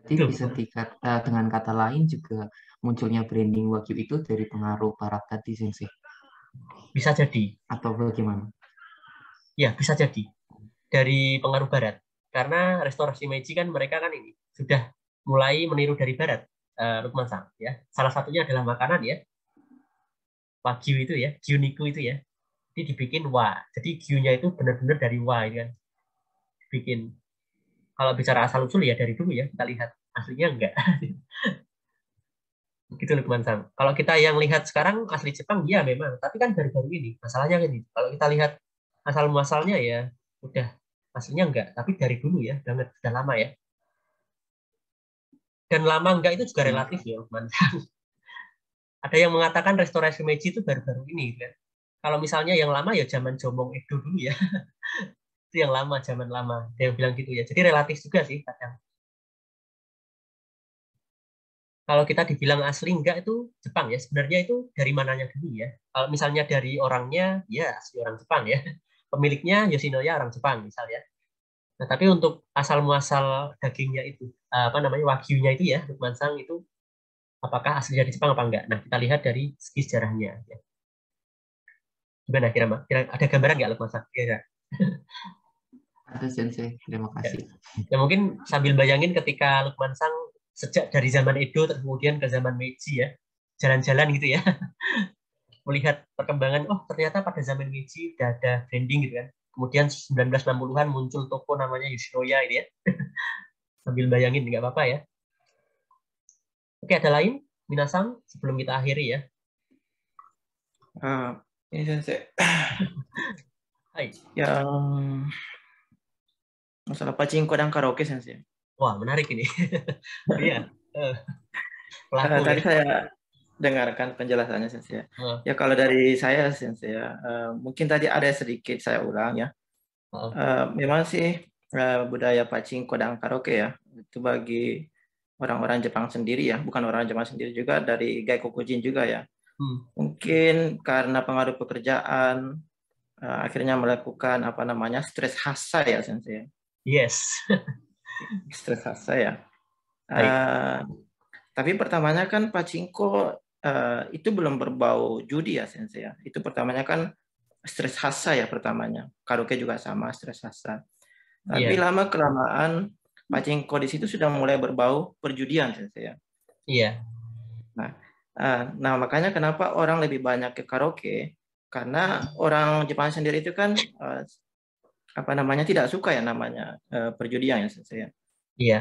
Jadi bisa dikata dengan kata lain juga munculnya branding wagyu itu dari pengaruh barat tadi, Sensei. Bisa jadi. Atau bagaimana? Ya, bisa jadi. Dari pengaruh barat. Karena restorasi Meiji kan mereka kan ini sudah mulai meniru dari barat, Lukman-san ya. Salah satunya adalah makanan ya. Wagyu itu ya, gyuniku itu ya. Jadi dibikin wa. Jadi gyu-nya itu benar-benar dari wa kan. Bikin. Kalau bicara asal usul ya dari dulu ya, kita lihat aslinya enggak. Begitu Lukman-san. Kalau kita yang lihat sekarang asli Jepang ya memang, tapi kan baru-baru ini. Masalahnya ini, kalau kita lihat asal muasalnya ya udah aslinya enggak, tapi dari dulu ya, sudah lama ya. Dan lama enggak itu juga relatif ya, Lukman-san. Ada yang mengatakan restorasi Meiji itu baru-baru ini kan. Kalau misalnya yang lama ya zaman Jomong Edo dulu ya. Itu yang lama, zaman lama. Ada yang bilang gitu ya. Jadi relatif juga sih kadang. Kalau kita dibilang asli enggak itu Jepang ya. Sebenarnya itu dari mananya dulu ya. Kalau misalnya dari orangnya, ya asli orang Jepang ya. Pemiliknya Yoshinoya orang Jepang misalnya. Nah, tapi untuk asal muasal dagingnya itu, wagyunya itu ya, Lukman-san itu apakah asli dari Jepang apa enggak? Nah, kita lihat dari segi sejarahnya. Ya. Gimana kira ada gambaran nggak Lukman-san? Kira. Ada Sensei, terima kasih. Ya mungkin sambil bayangin ketika Lukman-san sejak dari zaman Edo kemudian ke zaman Meiji ya, jalan-jalan gitu ya, melihat perkembangan, oh ternyata pada zaman Meiji udah ada branding gitu kan. Kemudian 1960-an muncul toko namanya Yoshinoya ini ya. Sambil bayangin nggak apa-apa ya. Oke, ada lain Minasan sebelum kita akhiri ya. Ini Sensei. Hai. Yang masalah pachinko dan karaoke, Sensei. Wah, menarik ini. Iya. Tadi saya dengarkan penjelasannya, Sensei. Ya kalau dari saya, Sensei, mungkin tadi ada sedikit saya ulang ya. Memang sih budaya pachinko dan karaoke ya, itu bagi orang-orang Jepang sendiri ya, bukan orang Jepang sendiri juga, dari Gaikokujin juga ya. Mungkin karena pengaruh pekerjaan, akhirnya melakukan stres hasa ya, Sensei. Yes. Stres hasa ya. Tapi pertamanya kan pachinko itu belum berbau judi ya, Sensei ya. Itu pertamanya kan stres hasa ya pertamanya. Karaoke juga sama, stres hasa. Tapi lama kelamaan pachinko di situ sudah mulai berbau perjudian, Sensei ya. Iya. Nah, makanya kenapa orang lebih banyak ke karaoke, karena orang Jepang sendiri itu kan tidak suka ya namanya perjudian ya, Sensei ya. Iya.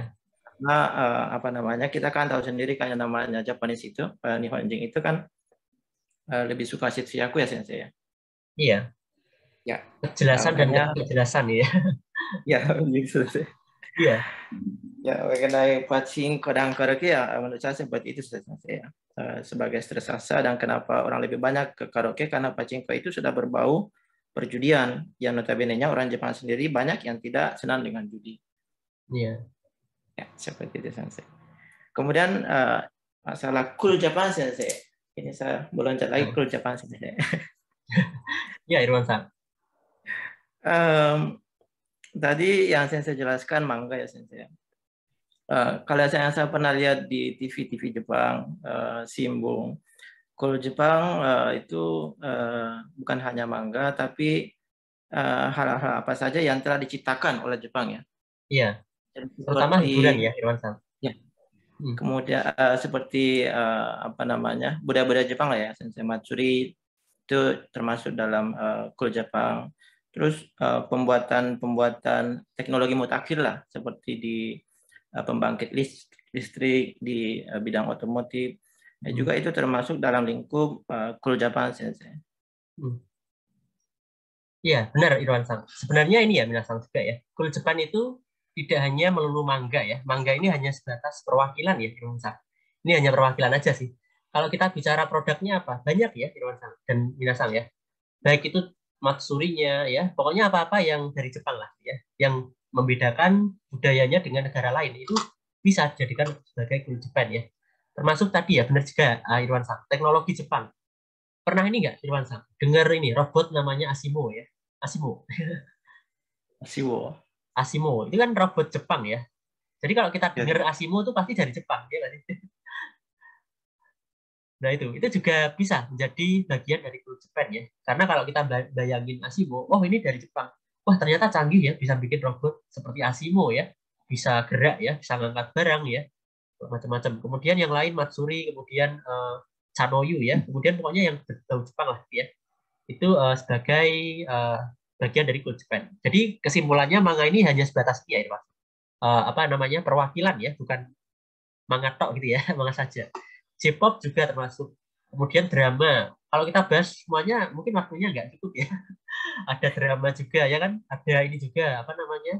Nah, kita kan tahu sendiri kan yang namanya Japanese itu, Nihonjin itu kan lebih suka shitsiyaku ya, Sensei ya. Iya. Ya. Kejelasan dan kejelasan ya. Ya, begitu sih. Iya. Ya, mengenai pachinko dan karaoke ya, menurut saya seperti itu, Sensei ya. Sebagai stres hasa, dan kenapa orang lebih banyak ke karaoke karena pachinko itu sudah berbau perjudian, yang notabene-nya orang Jepang sendiri banyak yang tidak senang dengan judi. Iya. Ya, seperti itu, Sensei. Kemudian masalah cool Jepang, Sensei. Ini saya meloncat lagi cool Jepang, Sensei. Ya, Irwan-san. Tadi yang Sensei jelaskan manga ya, Sensei. Kalau saya pernah lihat di TV Jepang, Shimbun, cool Jepang itu bukan hanya manga, tapi hal-hal apa saja yang telah diciptakan oleh Jepang ya. Iya. Terutama hiburan ya, Irwan-san. Ya. Kemudian seperti apa namanya budaya-budaya Jepang lah ya, sensei, matsuri itu termasuk dalam kul Jepang. Terus pembuatan teknologi mutakhir lah, seperti di pembangkit listrik, di bidang otomotif. Juga itu termasuk dalam lingkup kul Jepang, sensei. Iya, benar Irwan-san. Sebenarnya ini ya Minasan juga ya. Kul Jepang itu tidak hanya melulu mangga ya. Mangga ini hanya sebatas perwakilan ya Irwan-san. Ini hanya perwakilan aja sih. Kalau kita bicara produknya apa? Banyak ya Irwan-san dan Minasan ya. Baik itu matsurinya ya, pokoknya apa-apa yang dari Jepang lah ya. Yang membedakan budayanya dengan negara lain itu bisa dijadikan sebagai kul Jepang ya. Termasuk tadi ya, benar juga Irwan-san, teknologi Jepang. Pernah ini nggak Irwan-san? Dengar ini robot namanya Asimo ya. Asimo. Asimo. Itu kan robot Jepang ya. Jadi kalau kita dengar Asimo itu pasti dari Jepang ya kan? Nah itu juga bisa menjadi bagian dari kul Jepang ya. Karena kalau kita bayangin Asimo, oh ini dari Jepang. Wah ternyata canggih ya, bisa bikin robot seperti Asimo ya. Bisa gerak ya, bisa ngangkat barang ya. Macam-macam. Kemudian yang lain Matsuri, kemudian Chanoyu ya, kemudian pokoknya yang berbau Jepang lah ya, itu sebagai bagian dari kul Jepang. Jadi kesimpulannya manga ini hanya sebatas ya, Pak. Apa namanya perwakilan ya, bukan manga tok gitu ya, manga saja. J-pop juga termasuk. Kemudian drama. Kalau kita bahas semuanya mungkin waktunya nggak cukup ya. Ada drama juga ya kan, ada ini juga apa namanya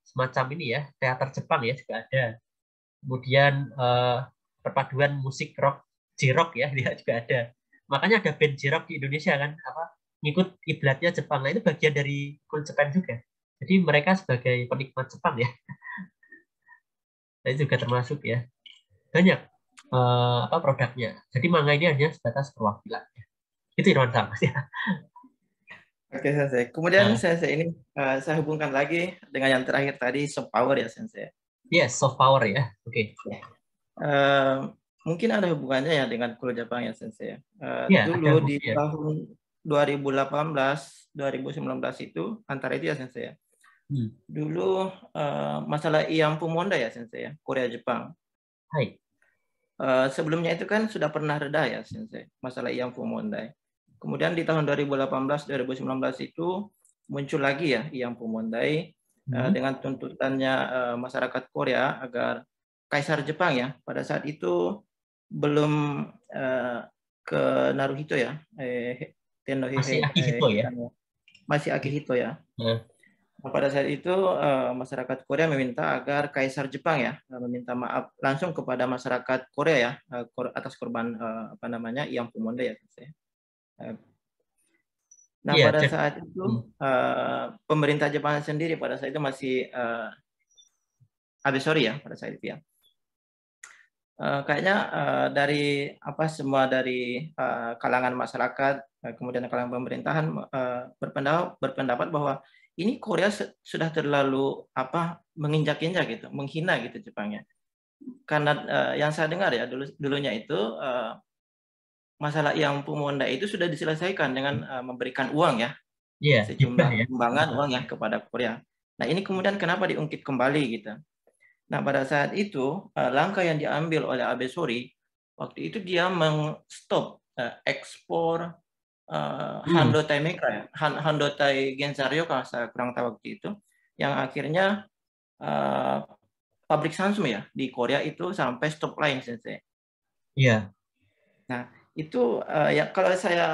semacam ini ya, teater Jepang ya juga ada. Kemudian perpaduan musik rock, J-rock ya, dia juga ada. Makanya ada band J-rock di Indonesia kan, apa ngikut kiblatnya Jepang. Nah itu bagian dari kul Jepang juga. Jadi mereka sebagai penikmat Jepang ya. Nah itu juga termasuk ya. Banyak apa produknya. Jadi manga ini hanya sebatas perwakilan. Itu Irwan-san ya. Oke, Sensei. Kemudian Sensei ini saya hubungkan lagi dengan yang terakhir tadi, soft power ya, Sensei. Yes, soft power ya. Oke. Mungkin ada hubungannya ya dengan kul Jepang ya, Sensei. ada Dulu di tahun 2018, 2019 itu antara itu ya, Sensei ya. Dulu masalah Iampu Monda ya, Sensei ya, Korea Jepang. Hai. Sebelumnya itu kan sudah pernah reda ya, Sensei, masalah Iampu Mondai. Kemudian di tahun 2018-2019 itu muncul lagi ya Iampu Mondai dengan tuntutannya masyarakat Korea agar Kaisar Jepang ya pada saat itu belum ke Naruhito ya, masih Akihito ya. Masih Akihito ya. Pada saat itu masyarakat Korea meminta agar Kaisar Jepang ya meminta maaf langsung kepada masyarakat Korea ya atas korban apa namanya Iampu Mondai ya. Nah pada saat itu pemerintah Jepang sendiri pada saat itu masih Abesori ya pada saat itu ya. Kayaknya dari apa semua dari kalangan masyarakat kemudian kalangan pemerintahan berpendapat bahwa ini Korea sudah terlalu apa menginjak-injak gitu, menghina gitu Jepangnya. Karena yang saya dengar ya dulunya itu masalah Iampu Mondai itu sudah diselesaikan dengan memberikan uang ya, sejumlah sumbangan uang ya kepada Korea. Nah ini kemudian kenapa diungkit kembali gitu? Nah pada saat itu langkah yang diambil oleh Abesori waktu itu dia mengstop ekspor Handotai Mekra ya, Handotai Gensaryo kalau saya kurang tahu waktu itu, yang akhirnya pabrik Samsung ya di Korea itu sampai stop line, Sensei. Iya. Nah itu ya kalau saya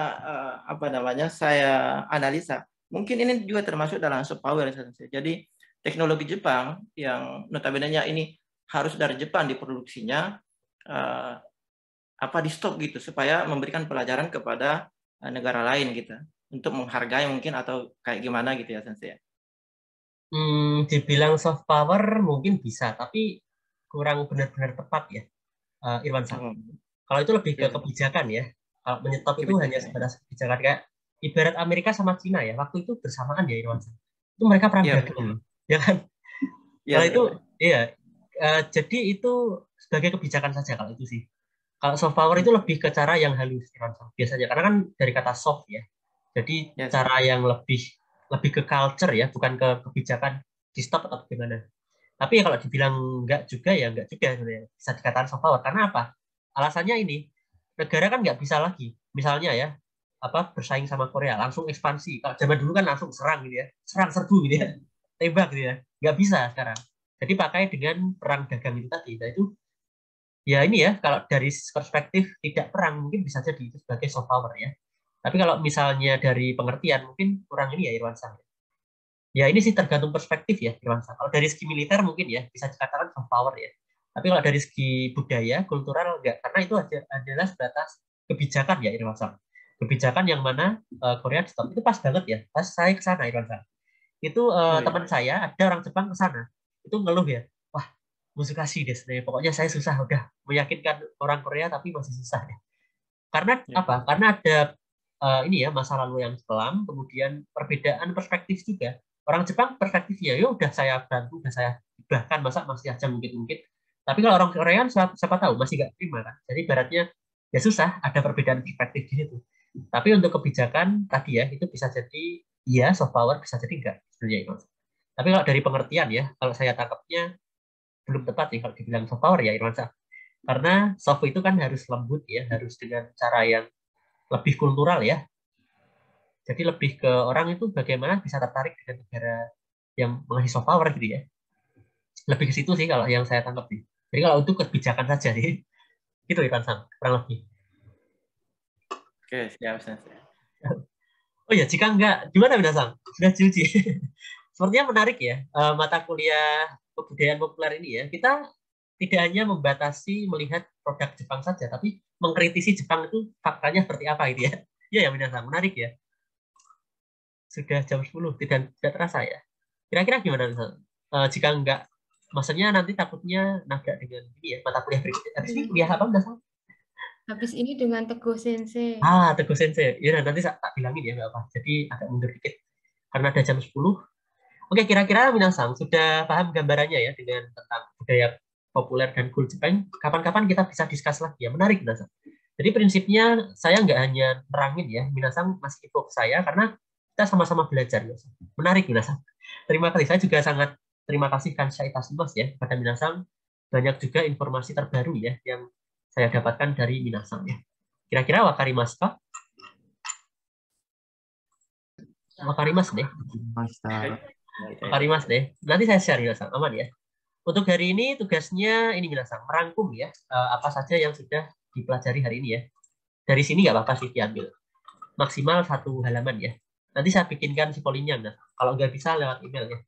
apa namanya saya analisa, mungkin ini juga termasuk dalam soft power, Sensei. Jadi teknologi Jepang yang notabene-nya ini harus dari Jepang diproduksinya apa di stop gitu supaya memberikan pelajaran kepada negara lain gitu untuk menghargai mungkin atau kayak gimana gitu ya Sensei. Dibilang soft power mungkin bisa tapi kurang benar-benar tepat ya Irwan-san. Kalau itu lebih ke kebijakan ya. Kalau menyetop itu hanya sebatas kebijakan kayak ibarat Amerika sama Cina ya. Waktu itu bersamaan ya Irwan-san. Itu mereka perang dagang ya kan. Kalau itu iya jadi itu sebagai kebijakan saja kalau itu sih. Kalau soft power itu lebih ke cara yang halus biasanya, karena kan dari kata soft ya. Jadi cara yang lebih ke culture ya, bukan ke kebijakan di stop atau bagaimana. Tapi ya kalau dibilang enggak juga ya enggak juga sebenarnya. Bisa dikatakan soft power. Karena apa? Alasannya ini, negara kan nggak bisa lagi. Misalnya ya, bersaing sama Korea, langsung ekspansi. Kalau zaman dulu kan langsung serang gitu ya. Serang serbu gitu ya. Tembak gitu ya. Nggak bisa sekarang. Jadi pakai dengan perang dagang itu tadi. Nah itu ya ini ya, kalau dari perspektif tidak perang mungkin bisa jadi itu sebagai soft power ya. Tapi kalau misalnya dari pengertian mungkin kurang ini ya Irwansyah. Ya ini sih tergantung perspektif ya Irwansyah. Kalau dari segi militer mungkin ya bisa dikatakan soft power ya. Tapi kalau dari segi budaya, kultural enggak, karena itu adalah sebatas kebijakan ya Irwansyah. Kebijakan yang mana Korea di stop itu pas banget ya. Pas saya ke sana Irwansyah. Itu teman saya ada orang Jepang ke sana. Itu ngeluh ya. Wah, musikasi deh. Pokoknya saya susah udah meyakinkan orang Korea tapi masih susah ya. Karena apa? Karena ada ini ya masa lalu yang kelam, kemudian perbedaan perspektif juga. Orang Jepang perspektifnya ya udah saya bantu, udah saya bahkan masa masih aja mungkin. Tapi kalau orang Korea siapa tahu masih nggak terima kan. Jadi ibaratnya ya susah, ada perbedaan perspektif di situ. Tapi untuk kebijakan tadi ya itu bisa jadi iya soft power, bisa jadi enggak sebenarnya itu. Tapi kalau dari pengertian ya, kalau saya tangkapnya belum tepat sih kalau dibilang soft power ya Irwansyah. Karena soft itu kan harus lembut ya, harus dengan cara yang lebih kultural ya. Jadi lebih ke orang itu bagaimana bisa tertarik dengan negara yang mengasih soft power gitu ya. Lebih ke situ sih kalau yang saya tangkap sih. Jadi kalau untuk kebijakan saja nih, itu Irwansyah kurang lebih. Oke, siap. Oh ya, jika enggak, gimana Minasang? Sudah diuji. Sepertinya menarik ya, mata kuliah kebudayaan populer ini ya. Kita tidak hanya membatasi melihat produk Jepang saja, tapi mengkritisi Jepang itu faktanya seperti apa gitu ya. Iya ya Minasang, menarik ya. Sudah jam 10, tidak terasa ya. Kira-kira gimana Minasang? Jika enggak, maksudnya nanti takutnya nabrak dengan ini ya, mata kuliah berikutnya. Habis ini kuliah apa Minasang? Habis ini dengan Teguh Sensei. Teguh Sensei. Ya nanti tak bilangin ya, nggak apa. Jadi agak mundur dikit. Karena ada jam 10. Oke, kira-kira Minasang sudah paham gambarannya ya dengan tentang budaya populer dan cool Jepang. Kapan-kapan kita bisa discuss lagi ya. Menarik Minasang. Jadi prinsipnya saya nggak hanya nerangin ya. Minasang masih ikut saya karena kita sama-sama belajar. Minasang. Menarik Minasang. Terima kasih. Saya juga sangat terima kasih Kansai Itasumas ya pada Minasang. Banyak juga informasi terbaru ya yang saya dapatkan dari Minasang ya. Kira-kira wakarimasu ka? Wakarimasu deh. Wakarimasu deh. Nanti saya share Minasang, aman ya. Untuk hari ini tugasnya ini Minasang, merangkum ya apa saja yang sudah dipelajari hari ini ya. Dari sini nggak apa-apa sih diambil. Maksimal 1 halaman ya. Nanti saya bikinkan si polinnya. Nah, kalau nggak bisa lewat email ya.